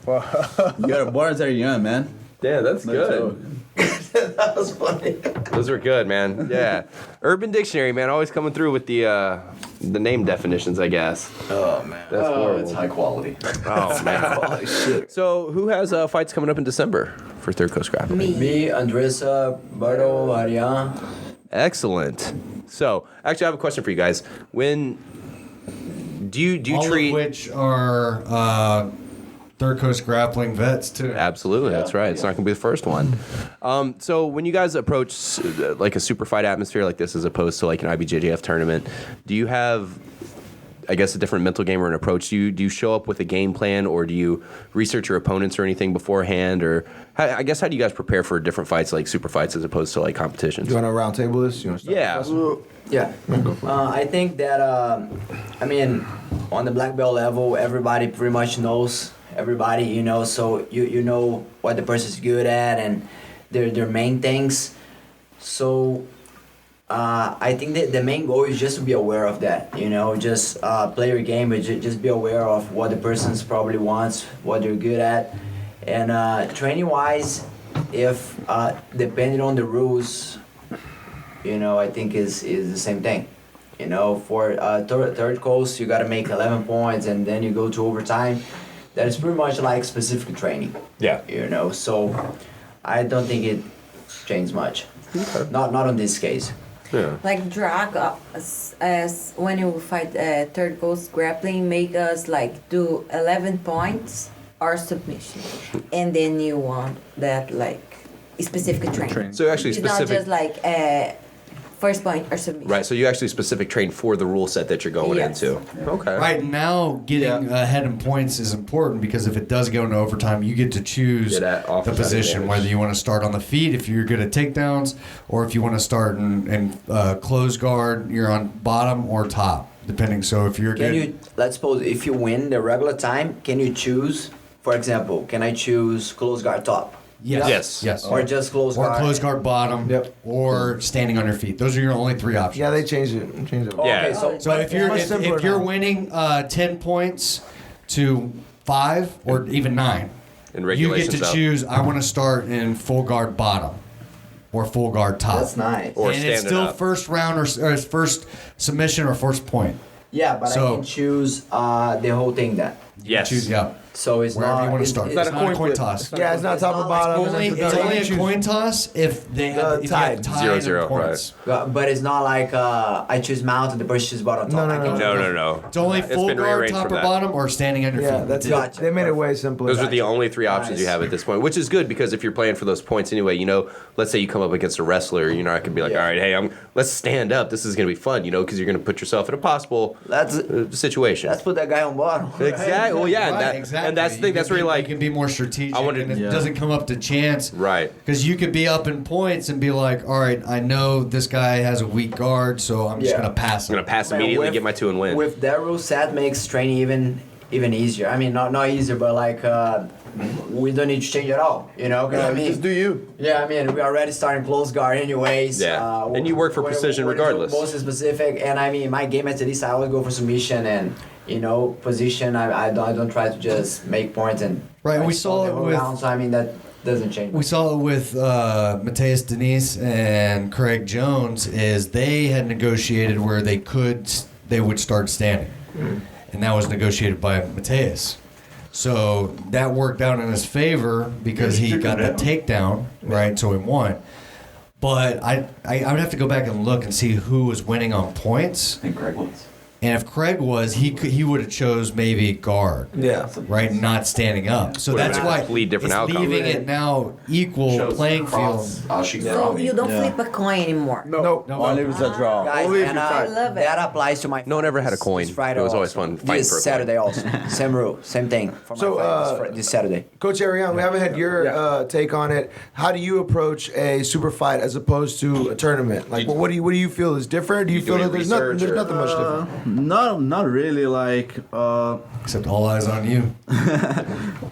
Fuck. You got bars that are young, man. Yeah, that's good. That was funny. Those were good, man. Yeah. Urban Dictionary, man, always coming through with the name definitions, I guess. Oh man. That's horrible. It's high quality. Oh man. So, who has fights coming up in December for Third Coast Grappling? Me, Andressa, Bardo, Arian. Excellent. So, actually, I have a question for you guys. When do you All treat? of which are Third Coast Grappling vets too. Absolutely, that's right. It's not going to be the first one. So when you guys approach like a super fight atmosphere like this, as opposed to like an IBJJF tournament, do you have I guess, a different mental game or an approach? Do you show up with a game plan, or do you research your opponents or anything beforehand? Or how do you guys prepare for different fights, like super fights, as opposed to like competitions? You want to round table this? You want to start? Yeah. I think that on the black belt level, everybody pretty much knows everybody, so you know what the person's good at and their main things. So I think that the main goal is just to be aware of that, just play your game, but just be aware of what the person's probably wants, what they're good at. And training wise, if depending on the rules, I think is the same thing. For third coast, you got to make 11 points, and then you go to overtime. That is pretty much like specific training. Yeah. So I don't think it changed much. Okay. Not on this case. Yeah. Like drag as when you fight third coast grappling, make us like do 11 points or submission, and then you want that like specific training. So actually it's specific. not just like first point or submission. Right. So you actually specific train for the rule set that you're going into. Okay. Right now, getting ahead in points is important because if it does go into overtime, you get to choose the position, whether you want to start on the feet if you're good at takedowns, or if you want to start in close guard, you're on bottom or top, depending. So if you're good. Let's suppose if you win the regular time, can you choose, for example, can I choose close guard top? Yes. Or just close guard. Or close guard bottom. Yep. Or standing on your feet. Those are your only three options. Yeah, they changed it. Okay, So if you're winning 10 points to 5 or even 9, you get to choose. I want to start in full guard bottom or full guard top. That's nice. Or and it's still first round or first submission or first point. Yeah, but I can choose the whole thing then. Yes. So it's wherever not. you want to start. It's not a coin toss. Yeah, it's not top or bottom. It's only a coin toss if they have tied 0-0, points. But it's not like I choose mount and the person chooses bottom top. No. It's only full been guard, rearranged top from or that. bottom, or standing on your Yeah, feet. that's Gotcha. They made it way simpler. Those are the only three options you have at this point, which is good because if you're playing for those points anyway, let's say you come up against a wrestler, I can be like, all right, hey, let's stand up. This is going to be fun, because you're going to put yourself in a possible situation. Let's put that guy on bottom. Exactly. Well, yeah, Exactly. and that's the thing. That's where you can be more strategic. And it doesn't come up to chance. Right. Because you could be up in points and be like, all right, I know this guy has a weak guard, so I'm just going to pass him. I'm going to pass immediately, get my 2 and win. With that rule set makes training even easier. I mean, not easier, but like we don't need to change at all. Just do you. Yeah, we already starting close guard anyways. Yeah. And you work for precision regardless. Most specific, and my game at least I always go for submission and position. I don't try to just make points and we saw it with. Round, so that doesn't change. We saw it with Mateus Denise and Craig Jones. Is they had negotiated where they would start standing, and that was negotiated by Mateus. So that worked out in his favor because he got the takedown, right? So he won. But I would have to go back and look and see who was winning on points. I think Greg was. And if Craig was, he would have chose maybe guard. Yeah. Right, not standing up. So that's why different it's outcome. leaving it now equal playing field. So you don't flip a coin anymore. No. Only if it's a draw. Guys, Only if and you try. I love it. that applies to my. No one ever had a coin. This Friday It was always also. fun fighting This for a coin. Saturday also. Same rule, same thing. For my So, fight this Saturday. Coach Arian, we haven't had your take on it. How do you approach a super fight as opposed to a tournament? Like, what do you feel is different? Do you feel that there's nothing much different? Not really. Like Except all eyes on you.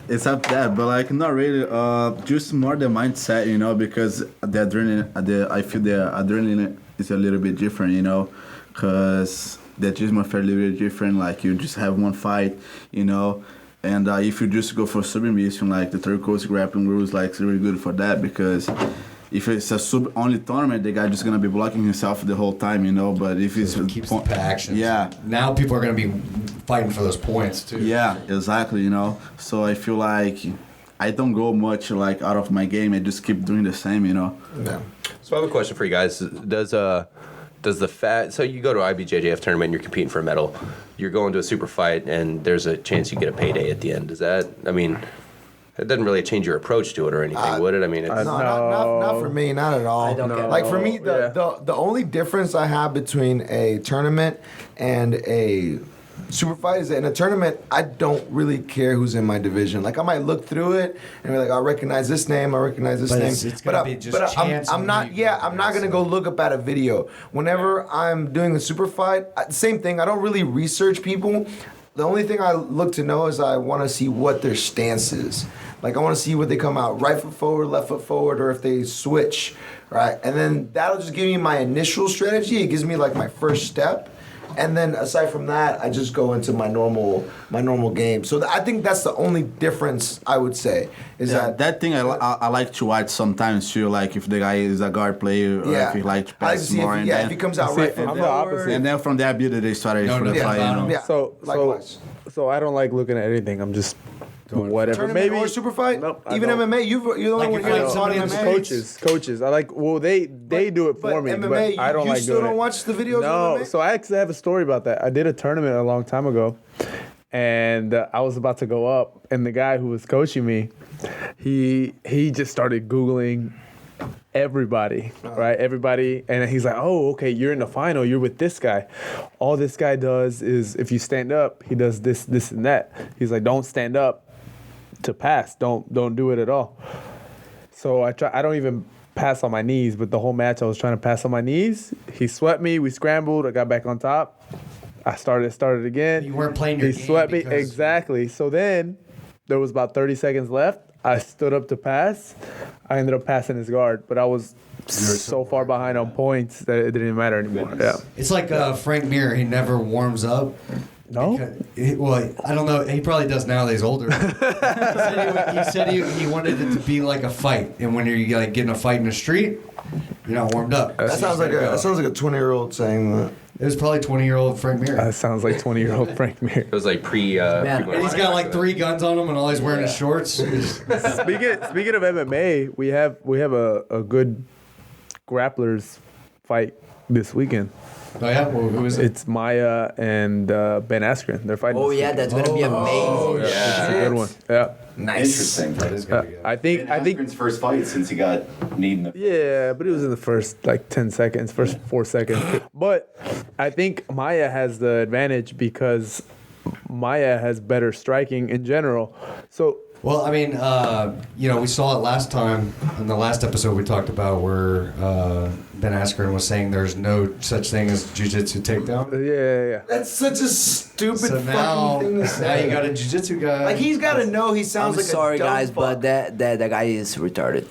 except that, but like not really. Just more the mindset, because the adrenaline. I feel the adrenaline is a little bit different, because the gym are fairly really different. Like you just have one fight, and if you just go for submission, like the third coast grappling rules, like it's really good for that because. If it's a sub-only tournament, the guy just gonna be blocking himself the whole time, But if it's Keeps the action. yeah, Now people are going to be fighting for those points too. yeah, exactly, So I feel like I don't go much like out of my game. I just keep doing the same, Yeah. So I have a question for you guys. Does the so you go to IBJJF tournament and you're competing for a medal, you're going to a super fight and there's a chance you get a payday at the end. Does that, it doesn't really change your approach to it or anything, would it? It's, No, not for me, not at all. I don't get it. Like for me, the only difference I have between a tournament and a super fight is that in a tournament, I don't really care who's in my division. Like I might look through it and be like, I recognize this name, I recognize this name. It's gonna be just chance. I'm not. Yeah, I'm not gonna go look up at a video. Whenever I'm doing a super fight, same thing. I don't really research people. The only thing I look to know is I want to see what their stance is. Like I want to see what they come out, right foot forward, left foot forward, or if they switch, right? And then that'll just give me my initial strategy. It gives me like my first step. And then aside from that, I just go into my normal game. So I think that's the only difference I would say is that thing I like to watch sometimes too. Like if the guy is a guard player, or if he like to pass more, if he comes out right from I'm the opposite. and then from there build the strategy for the fight. You know? Yeah. So I don't like looking at anything. I'm just whatever. Tournament Maybe or super fight. Nope, Even MMA. You're the only one who's on MMA. Coaches. I like. Well, they do it for me, MMA, but I don't you like still doing don't it. watch the videos. No. of MMA? So I actually have a story about that. I did a tournament a long time ago, and I was about to go up, and the guy who was coaching me, he just started Googling everybody, right? Everybody, and he's like, "Oh, okay, you're in the final. You're with this guy. All this guy does is if you stand up, he does this, and that." He's like, "Don't stand up to pass. Don't do it at all." So I don't even pass on my knees, but the whole match I was trying to pass on my knees. He swept me. We scrambled. I got back on top. I started again. You weren't playing your He game swept me because- exactly. So then there was about 30 seconds left. I stood up to pass. I ended up passing his guard, but I was so far behind on points that it didn't matter anymore. Yeah. It's like Frank Mir. He never warms up. No. Well, I don't know. He probably does now that he's older. he said he wanted it to be like a fight, and when you're like getting a fight in the street, you're not warmed up. That sounds like a 20-year-old saying that. It was probably 20-year-old Frank Mir. That sounds like 20-year-old Frank Mir. It was like pre. And he's got like 3 guns on him, and all he's wearing is shorts. Speaking of MMA, we have a good grapplers fight this weekend. Oh yeah, well, who is it? It's Maya and Ben Askren. They're fighting. Oh this yeah, weekend. that's gonna be amazing. It's a good one. Yeah. Nice. Interesting. That is gonna be good. I think Askren's first fight since he got kneed in the. Yeah, but it was in the first 10 seconds, first 4 seconds. But I think Maya has the advantage because Maya has better striking in general. So. Well, I mean, we saw it last time in the last episode we talked about where Ben Askren was saying there's no such thing as jiu-jitsu takedown. Yeah. That's such a stupid So now, fucking thing to now say. you got a jiu-jitsu guy. Like he's got to know he sounds I'm like sorry, a dumb guys, fuck. but that guy is retarded.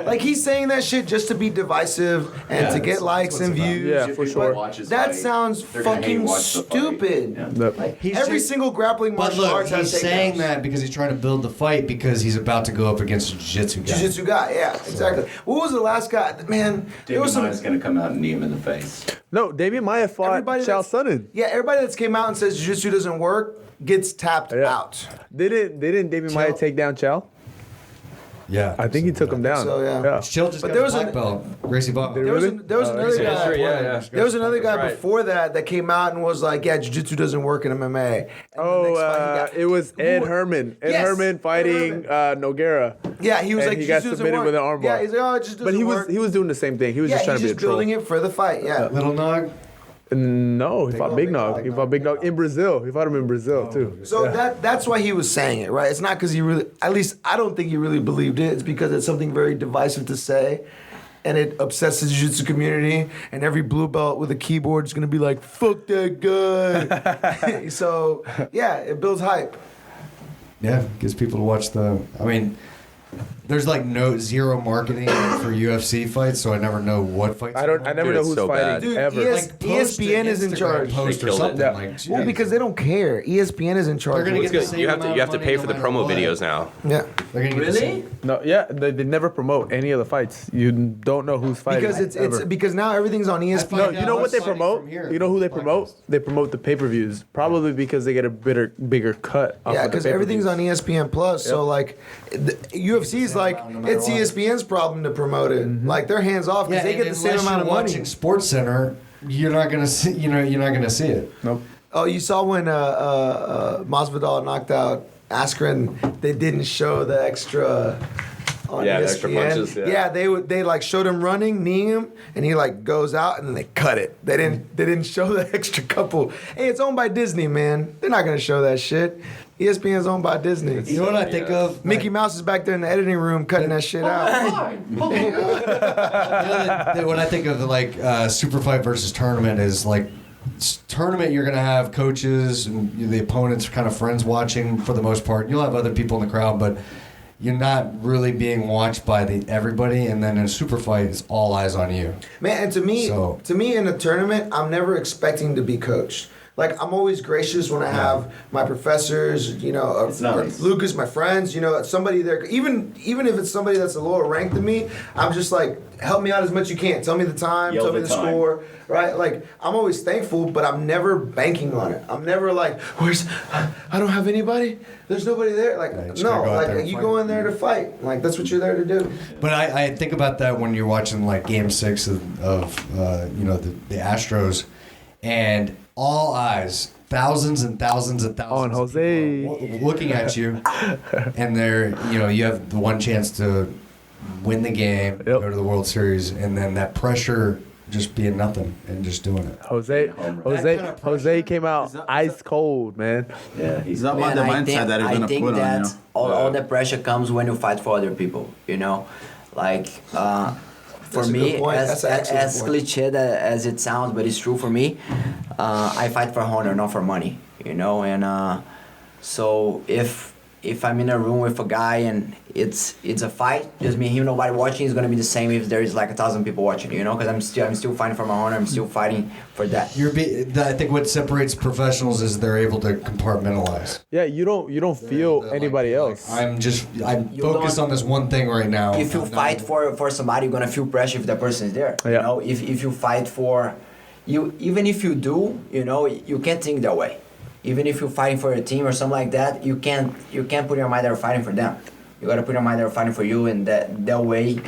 Like he's saying that shit just to be divisive and to get likes and views. Yeah, for sure. That sounds fucking stupid. Every single grappling But martial look, arts has he's saying takedowns. that because he's trying to build the fight because he's about to go up against a jiu-jitsu guy. Jiu-jitsu guy, yeah, exactly. What was the last guy? Man, there David was some. Maya's gonna come out and knee him in the face. No, Damian Maya fought Everybody Chael that's- Sonnen. Yeah, everybody that's came out and says jiu-jitsu doesn't work gets tapped out. Didn't Damian Maya take down Chael? Yeah. I think he took him down. So yeah. Chill just But got there a was black an- belt. Gracie Bob. There was another guy. sure, yeah. There was another guy right. before that came out and was like, "Yeah, jiu-jitsu doesn't work in MMA." And the next fight he got- It was Ed Herman. Ed Yes, Herman fighting Noguera. Yeah, he was And like, he got "Jiu-jitsu doesn't submitted work." with an armbar. Yeah, he's like, "Oh, it just doesn't But work." he was doing the same thing. He was just trying to be a just troll. building it for the fight. Yeah. Little Nog. No, he fought Big Nog. He fought Big Nog in Brazil. He fought him in Brazil too. So that's why he was saying it, right? It's not because he really, at least I don't think he really believed it. It's because it's something very divisive to say, and it upsets the jiu-jitsu community. And every blue belt with a keyboard is gonna be like, "Fuck that guy." So yeah, it builds hype. Yeah, gets people to watch the. I mean, there's like zero marketing for UFC fights, so I never know what fights. I never know it's who's so fighting bad. Dude, ever. ESPN is in charge. Post They or killed something. it. Like, Well, because they don't care. ESPN is in charge. They're gonna of get it. the same You amount have to of pay money for the no matter promo what. videos now. Yeah. They're gonna get the same. No, yeah, they never promote any of the fights. You don't know who's fighting. Because it's ever. because now everything's on ESPN. No, find you out know what who's they fighting promote? from here. You know who they promote? They promote the pay-per-views, probably because they get a bigger cut. Off Yeah, of the because everything's on ESPN Plus. So like, the UFC is like amount no matter it's what. ESPN's problem to promote it. Like they're hands off because they and get the same unless amount of you're money. watching Sports Center, you're not gonna see. You're not gonna see it. Nope. Oh, you saw when Masvidal knocked out Askren? They didn't show the extra on Yeah, the ESPN. extra punches, yeah. Yeah, they like showed him running, kneeing him, and he like goes out and then they cut it. They didn't show the extra couple. Hey, it's owned by Disney, man. They're not gonna show that shit. ESPN is owned by Disney. You know what I think of? Mickey Mouse is back there in the editing room cutting that shit out. When I think of like super fight versus tournament is like tournament, you're gonna have coaches and the opponents kind of friends watching for the most part. You'll have other people in the crowd, but you're not really being watched by everybody. And then in a super fight, it's all eyes on you. Man, and to me in a tournament, I'm never expecting to be coached. Like, I'm always gracious when I have my professors, you know, nice. Lucas, my friends, you know, somebody there. Even if it's somebody that's a lower ranked than me, I'm just like, help me out as much as you can. Tell me the time, Yell tell me the the time. score, right? Like, I'm always thankful, but I'm never banking on it. I'm never like, I don't have anybody. There's nobody there. Like, just no, gotta go out there like, and you fight. go in there to fight. Like, that's what you're there to do. But I think about that when you're watching like Game 6 of you know the Astros, and all eyes, thousands and thousands and thousands On Jose. of people looking at you, and you have the one chance to win the game, go to the World Series, and then that pressure just being nothing and just doing it. Jose came out ice cold, man. Yeah, It's not about the mindset that you're I gonna think put that on you. all the pressure comes when you fight for other people, you know? Like, for That's a me, good point. That's an excellent as point. cliche as it sounds, but it's true for me, I fight for honor, not for money, you know? And so if I'm in a room with a guy and it's a fight, just me and him, nobody watching, it's gonna be the same if there is like 1,000 people watching, you know? Because I'm still fighting for my honor. I'm still fighting for that. I think what separates professionals is they're able to compartmentalize. Yeah, you don't feel anybody else. I'm You focused don't- on this one thing right now. If you fight for somebody, you're gonna feel pressure if that person is there. You Yeah. know, if you fight for you, even if you do, you know, you can't think that way. Even if you're fighting for a team or something like that, you can't put in your mind that you're fighting for them. You gotta put in your mind that you're fighting for you, and that way,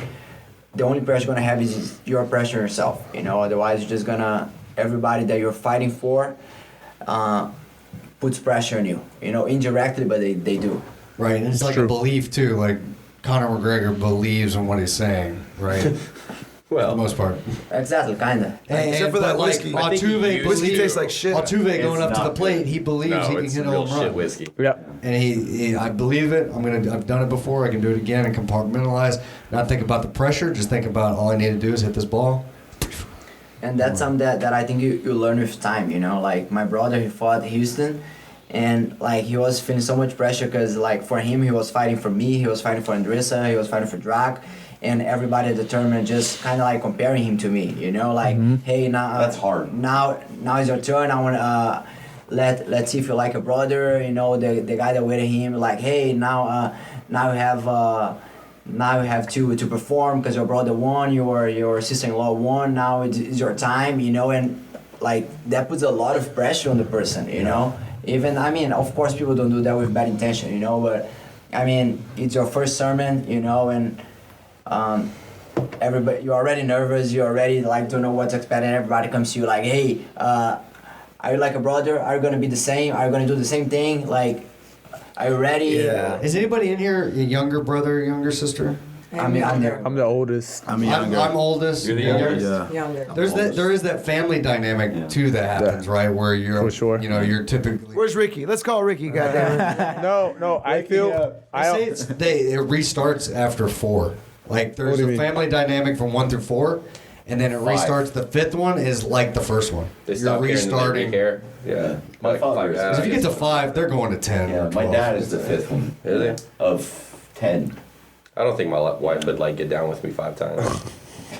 the only pressure you're gonna have is your pressure yourself. You know, otherwise you're just gonna everybody that you're fighting for puts pressure on you. You know, indirectly, but they do. Right, and it's like a belief too. Like Conor McGregor believes in what he's saying, right? Well, for the most part. Exactly, kinda. Except for that but, like, whiskey. Altuve Whiskey tastes like shit. Altuve going It's up to the not plate, good. he believes he can it's hit a real home shit run. whiskey. Yeah. And he, I believe it. I've done it before. I can do it again and compartmentalize. Not think about the pressure. Just think about all I need to do is hit this ball. And that's something that I think you learn with time, you know? Like, my brother, he fought Houston, and, like, he was feeling so much pressure because, like, for him, he was fighting for me, he was fighting for Andressa, he was fighting for Drac, and everybody at the tournament just kind of, like, comparing him to me, you know? Like, hey, now... That's hard. Now it's your turn, I want to... Let's see if you like a brother, you know, the guy that waited him, like, hey, now you have to perform because your brother won, your sister-in-law won, now it's your time, you know, and like that puts a lot of pressure on the person, you know. Even, I mean, of course people don't do that with bad intention, you know, but I mean, it's your first sermon, you know, and everybody, you're already nervous, you already like don't know what to expect, and everybody comes to you like, hey, are you like a brother? Are you gonna be the same? Are you gonna do the same thing? Like, are you ready? Yeah. Is anybody in here a younger brother, younger sister? I'm there. I'm the oldest. I'm younger. I'm oldest. You're the youngest? Yeah. Younger. There is that family dynamic too that happens, right? Where you're For sure. you know, you're typically Where's Ricky? Let's call Ricky, goddamn. No, I feel I say it restarts after 4. Like there's What do you a mean? family dynamic from 1 through 4, and then it 5. restarts. The 5th one is like the first one. They You're stop restarting. care. Yeah. My Like father five- is- Because if you get to 5, they're going to 10. Yeah, or my 12. dad is the 5th one. Really? Of 10. I don't think my wife would like get down with me 5 times.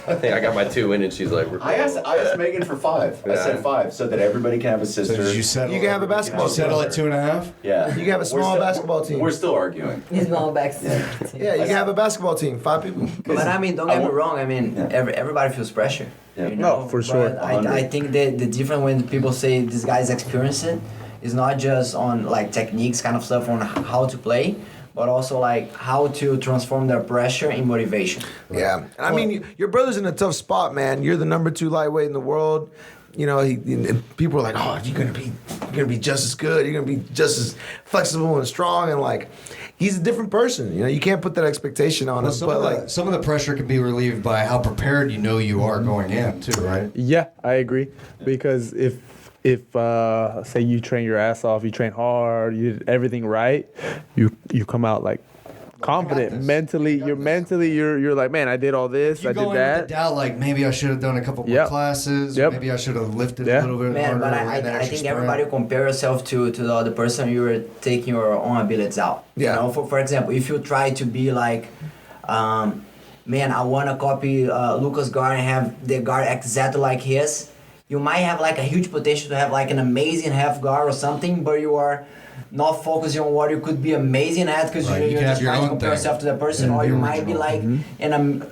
I think I got my 2 in, and she's like, I asked Megan for 5. I Yeah. said 5 so that everybody can have a So sister. did you settle? You can have a basketball Did you settle at 2.5? Yeah. You can have a small basketball team. We're still arguing. His mom backs. Yeah, you can have a basketball team, 5 people. But I mean, don't get me wrong. I mean, everybody feels pressure. Yeah. You know? No, for sure. But I think that the difference when people say this guy's experienced it is not just on like techniques, kind of stuff on how to play, but also like how to transform their pressure in motivation. Yeah, and I mean, your brother's in a tough spot, man. You're the number 2 lightweight in the world. You know, people are like, "Oh, you're gonna be you're gonna be just as good. You're gonna be just as flexible and strong, and like he's a different person. You know, you can't put that expectation on him. But some of the pressure can be relieved by how prepared you are going in too, right? Yeah, I agree. Because if say you train your ass off, you train hard, you did everything right, you come out like confident mentally. You're like, man, I did all this, I did that. With the doubt, like maybe I should have done a couple more classes. Or maybe I should have lifted a little bit Man, harder. but I think everybody compare yourself to the other person. You're taking your own abilities out. Yeah. You know, for example, if you try to be like, man, I want to copy Lucas' guard and have the guard exactly like his. You might have like a huge potential to have like an amazing half guard or something, but you are not focusing on what you could be amazing at because you're just trying to compare yourself to that person, or you might be like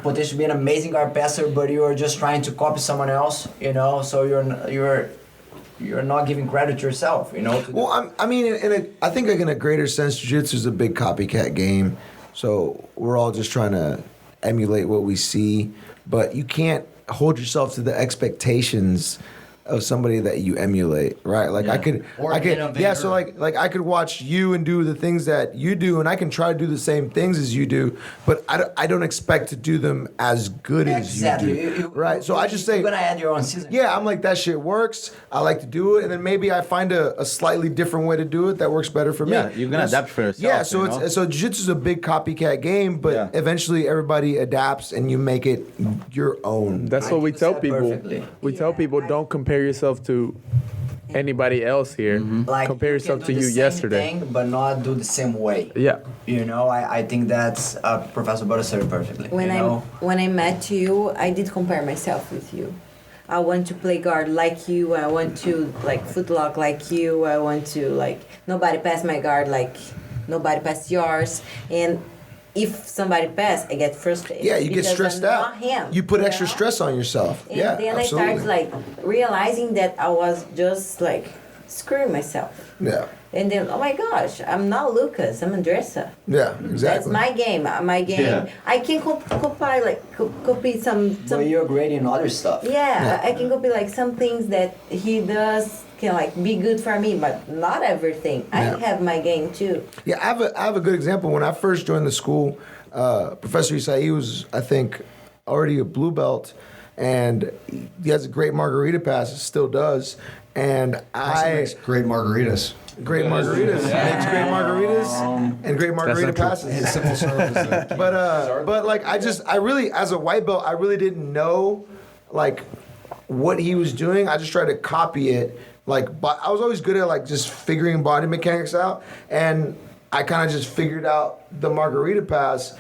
potentially be an amazing guard passer, but you are just trying to copy someone else, you know. So you're not giving credit to yourself, you know. Well, I mean, I think like in a greater sense, jiu-jitsu is a big copycat game. So we're all just trying to emulate what we see, but you can't hold yourself to the expectations of somebody that you emulate, right? Like I could, so like I could watch you and do the things that you do, and I can try to do the same things as you do, but I don't expect to do them as good as you do, right? So I just say, you're gonna add your own season. Yeah, I'm like, that shit works. I like to do it, and then maybe I find a slightly different way to do it that works better for me. Yeah, you're gonna adapt for yourself. Yeah, so so jiu-jitsu is a big copycat game, but eventually everybody adapts and you make it your own. That's what we tell people. We tell people, don't compare yourself to anybody else here. Like, compare yourself to you same yesterday. thing, but not do the same way. Yeah. You know, I think that's Professor Butter said it perfectly. When I met you, I did compare myself with you. I want to play guard like you. I want to like footlock like you. I want to like nobody pass my guard like nobody pass yours. And if somebody pass, I get frustrated. Yeah, you get because stressed I'm out. Not him, you put extra stress on yourself. And yeah, then absolutely. I started like realizing that I was just like screwing myself. Yeah. And then, oh my gosh, I'm not Lucas, I'm Andressa. Yeah, exactly. That's my game. My game. Yeah. I can copy some. But you're great in other stuff. Yeah, I can copy like some things that he does can like be good for me, but not everything. I have my game too. Yeah, I have a good example. When I first joined the school, Professor Isai was, I think, already a blue belt, and he has a great margarita pass, still does. And I makes great margaritas. Great margaritas. Makes great margaritas and great margarita passes. Simple service. But like I really, as a white belt, I really didn't know like what he was doing. I just tried to copy it. But I was always good at like just figuring body mechanics out, and I kind of just figured out the margarita pass,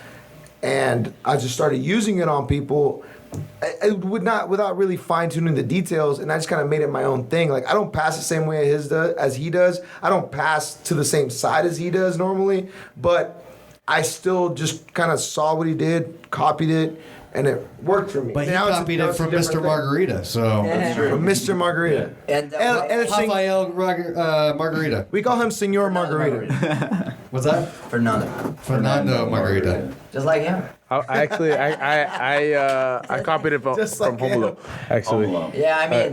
and I just started using it on people. I would not, without really fine tuning the details, and I just kind of made it my own thing. Like I don't pass the same way as he does. I don't pass to the same side as he does normally, but I still just kind of saw what he did, copied it, and it worked for me. But he copied it from Mr. Margarita, so that's true. From Mr. Margarita. And Rafael Margarita. We call him Senor Margarita. What's that? Fernando Margarita. Just like him. I copied it from Homulo, actually. Yeah, I mean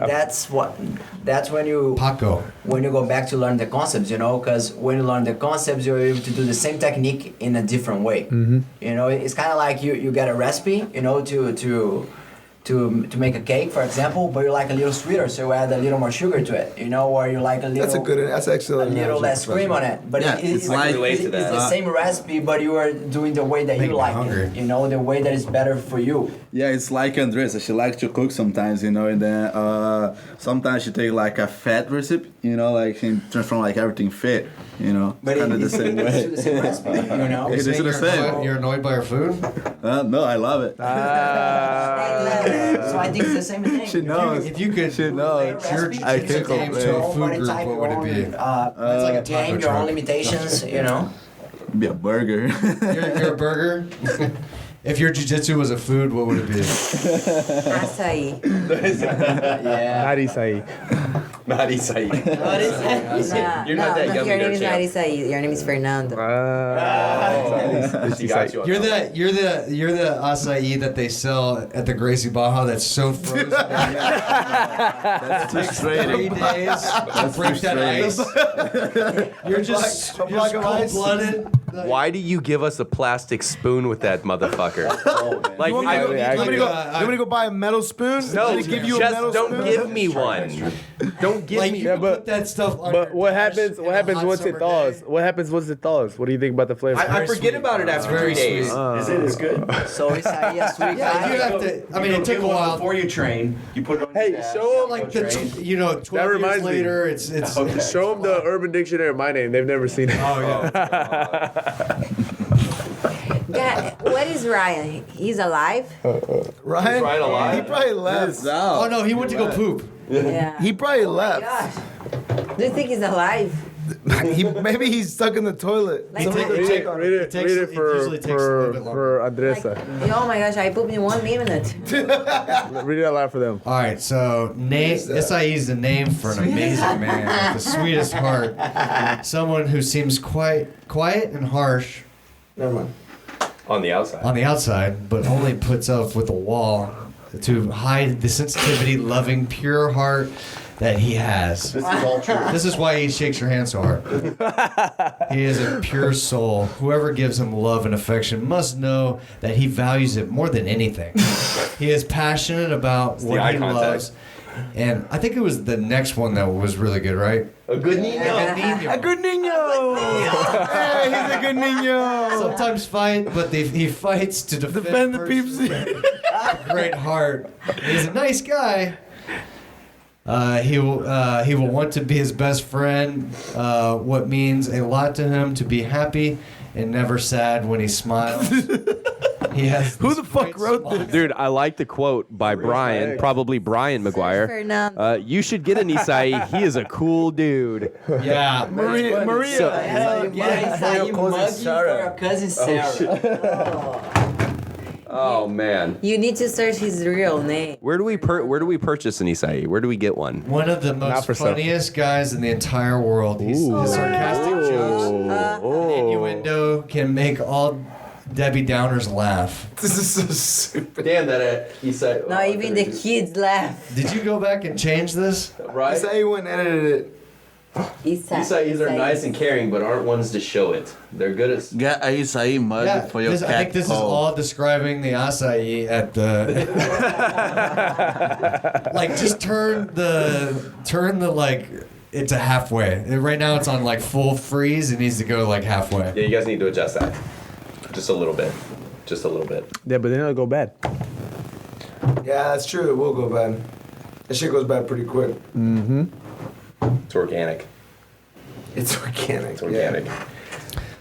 that's when you go back to learn the concepts, you know, because when you learn the concepts, you're able to do the same technique in a different way. Mm-hmm. You know, it's kind of like you get a recipe, you know, to make a cake, for example, but you like a little sweeter, so you add a little more sugar to it, you know, or you like a little. That's excellent. A little less cream on it, but it's the same recipe, but you are doing the way that you like it, you know, the way that is better for you. Yeah, it's like Andressa. She likes to cook sometimes, you know, and then sometimes she take like a fat recipe, you know, like she transform like everything fit, you know, but kind of the same way. It's the same recipe, you know. It is the same. You're annoyed by her food? No, I love it. So I think it's the same thing. She knows. If you could, she knows. I can't complain. To a food group, what would it be? It's like a game, your own limitations, you know. Be a burger. You're a burger. If your jiu-jitsu was a food, what would it be? Açaí. Yeah. Not Isai. Not Isai. You're not that yummy your there, name is not champ. Isaí. Your name is Fernando. She got you on You're that the acai that they sell at the Gracie Baja that's so frozen. That's too straight. 3 days to break that ice. You're just cold-blooded. Why do you give us a plastic spoon with that motherfucker? Like, You want me to go buy a metal spoon? no, Did he give you a just metal don't spoon? give me one. Don't give Like me. you put that stuff on. But your what dash happens? in What a happens hot once it summer thaws? day. What happens once it thaws? What do you think about the flavor? I forget about it after 3 days. Is it? It's good. So Isaí is sweet Yeah, guy. you have to. I mean, it took a while. Before you train, you put it on Hey, your dash, show 'em, Like go the, train. 12 years reminds me. later, it's. Okay. Show them the Urban Dictionary of my name. They've never seen it. Oh yeah. Yeah, what is Ryan? He's alive? Ryan? Is Ryan alive? He probably left. Oh no, he went to go poop. Yeah. He probably Oh my left. gosh. Do you think he's alive? Maybe he's stuck in the toilet. Like, Somebody go Read check it, on read him. it, read it usually takes a little bit for like, Andressa. oh my gosh, I pooped in 1 minute. Read it out loud for them. All right, so Isai is the name for an amazing man with the sweetest heart. Someone who seems quite quiet and harsh Never mind. On the outside. on the outside, but only puts up with a wall to hide the sensitivity, loving, pure heart that he has. This is all true. This is why he shakes your hand so hard. He is a pure soul. Whoever gives him love and affection must know that he values it more than anything. He is passionate about what eye he contact. loves. And I think it was the next one that was really good, right? A good Nino. A good Nino. Hey, he's a good Nino. Sometimes fight, but he fights to Defend the peeps. Great heart. He's a nice guy. He will want to be his best friend. What means a lot to him to be happy and never sad when he smiles. He has Who the fuck wrote this? Dude, I like the quote by Brian, probably Brian McGuire. Fernando. You should get an Isai. He is a cool dude. Yeah. Maria. So- Yeah, Isaí mug for your cousin Sarah. Oh man. You need to search his real name. Where do we purchase an Isai? Where do we get one? One of the most for sale. funniest guys in the entire world. His sarcastic jokes and innuendo can make all Debbie Downers laugh. This is so stupid. Damn that Isai. No, even the kids laugh. Did you go back and change this? Right? Isai went and edited it. Isais are nice and caring, but aren't ones to show it. They're good at. Get a Isaí mug for your I think this is all describing the acai at the. Like, just turn the like. It's a halfway. Right now it's on like full freeze. It needs to go like halfway. Yeah, you guys need to adjust that. Just a little bit. Just a little bit. Yeah, but then it'll go bad. Yeah, that's true. It will go bad. That shit goes bad pretty quick. Mm-hmm. It's organic. It's organic. It's organic.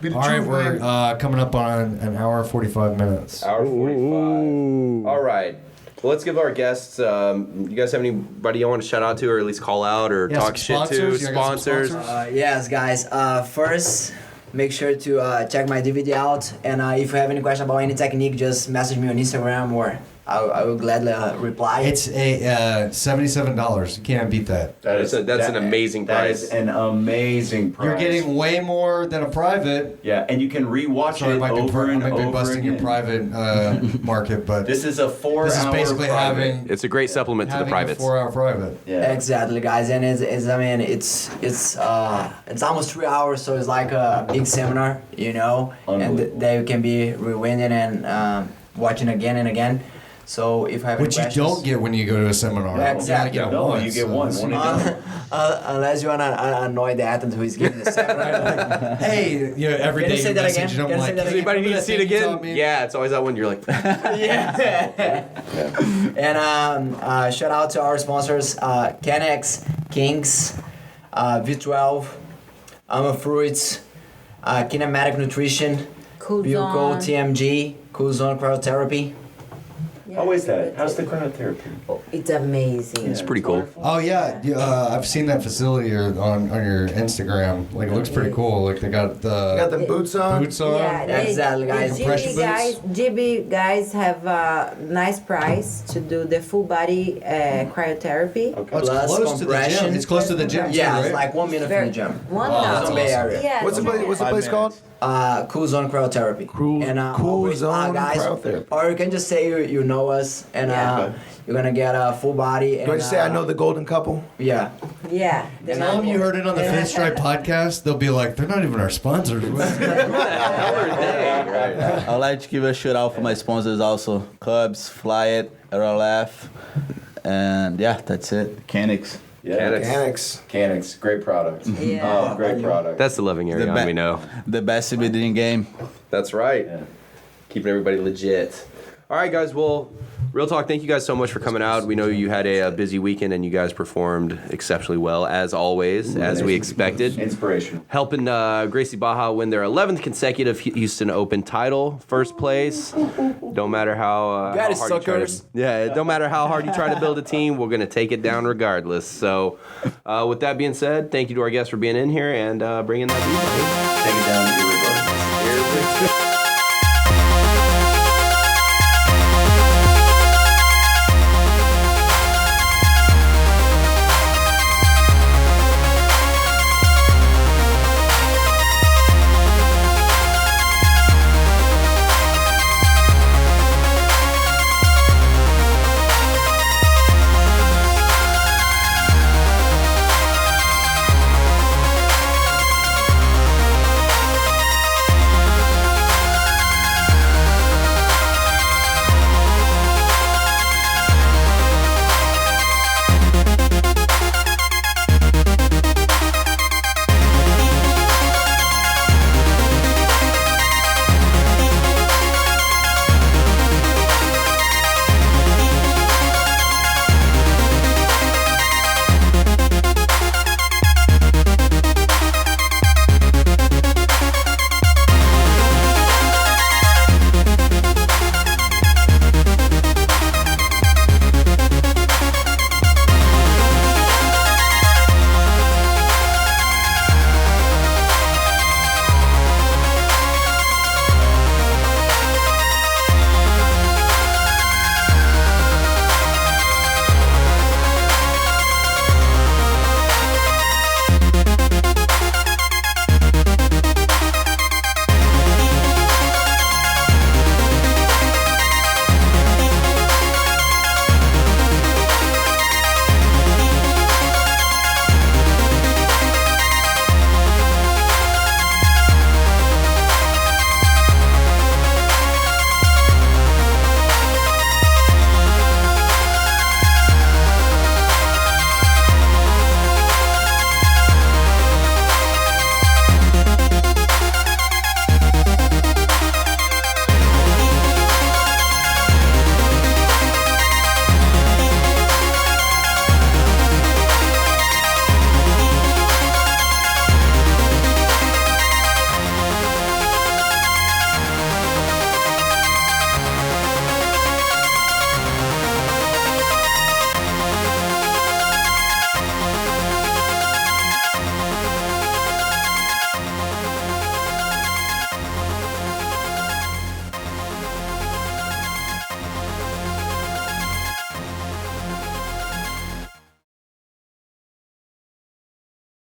Be the All right, truth, we're man. coming up on an hour 45 minutes. Hour 45. All right. Well, let's give our guests. You guys have anybody you want to shout out to, or at least call out, or Yeah, talk some shit to? sponsors. You got some Sponsors. sponsors? Yes, guys. First, make sure to check my DVD out. And if you have any question about any technique, just message me on Instagram, or I will gladly reply. It's a $77. You can't beat that. That's an amazing That price. is an amazing price. You're getting way more than a private. Yeah, and you can rewatch Sorry, I it might be, over and I might be over busting your again. private market, but This is a 4-hour this is basically private. having It's a great supplement to the having privates. a 4-hour private. Yeah. Exactly, guys, and it's almost 3 hours, so it's like a big seminar, you know, and Unbelievable. they can be rewinding and watching again and again. So if I have Which any you questions, don't get when you go to a seminar. Exactly. You only get it No, once, you get so one. it's- One and done. unless you wanna annoy the athlete who is giving the seminar. Hey, you know, every Can day you say you that message again? them Can you say like, that Does again? anybody need to see it again? Taught me? Yeah, it's always that one. You're like, Yeah. And shout out to our sponsors, Canex, Kings, V12, Fruits, Kinematic Nutrition, Cool Bioco Zone. TMG, Cool Zone Cryotherapy. How is that? How's the cryotherapy? It's amazing. It's pretty cool. Oh yeah, I've seen that facility on your Instagram. Like it looks pretty cool. Like they got the boots on. Yeah, Exactly, guys. Compression GB guys have a nice price to do the full body cryotherapy. Oh, it's close to the gym. It's close to the gym. Yeah, too, it's right? like 1 minute from the gym. One It's in Bay Area. Yeah, What's the place called? Cool Zone Cryotherapy. Cool always, Zone guys, Cryotherapy. or you can just say you know us, and you're gonna get a full body. And, Do I just say I know the golden couple? Yeah. Yeah. Tell them you heard it on the Fifth Stripe podcast. They'll be like, they're not even our sponsors. I'd like to give a shout out for my sponsors also. Cubs, Fly It, Aerolaf, and yeah, that's it. Mechanics. Mechanics, great product. Yeah. Oh, great product. That's the loving area, we know. The best CBD in game. That's right. Keeping everybody legit. All right, guys. Well, real talk. Thank you guys so much for coming out. We know you had a busy weekend and you guys performed exceptionally well, as always, as we expected. Inspirational. Helping Gracie Baja win their 11th consecutive Houston Open title, first place. Don't matter how Got it, hard you try suckers. to, it don't matter how hard you try to build a team. We're gonna take it down regardless. So, with that being said, thank you to our guests for being in here and bringing that. Take it down irregardless.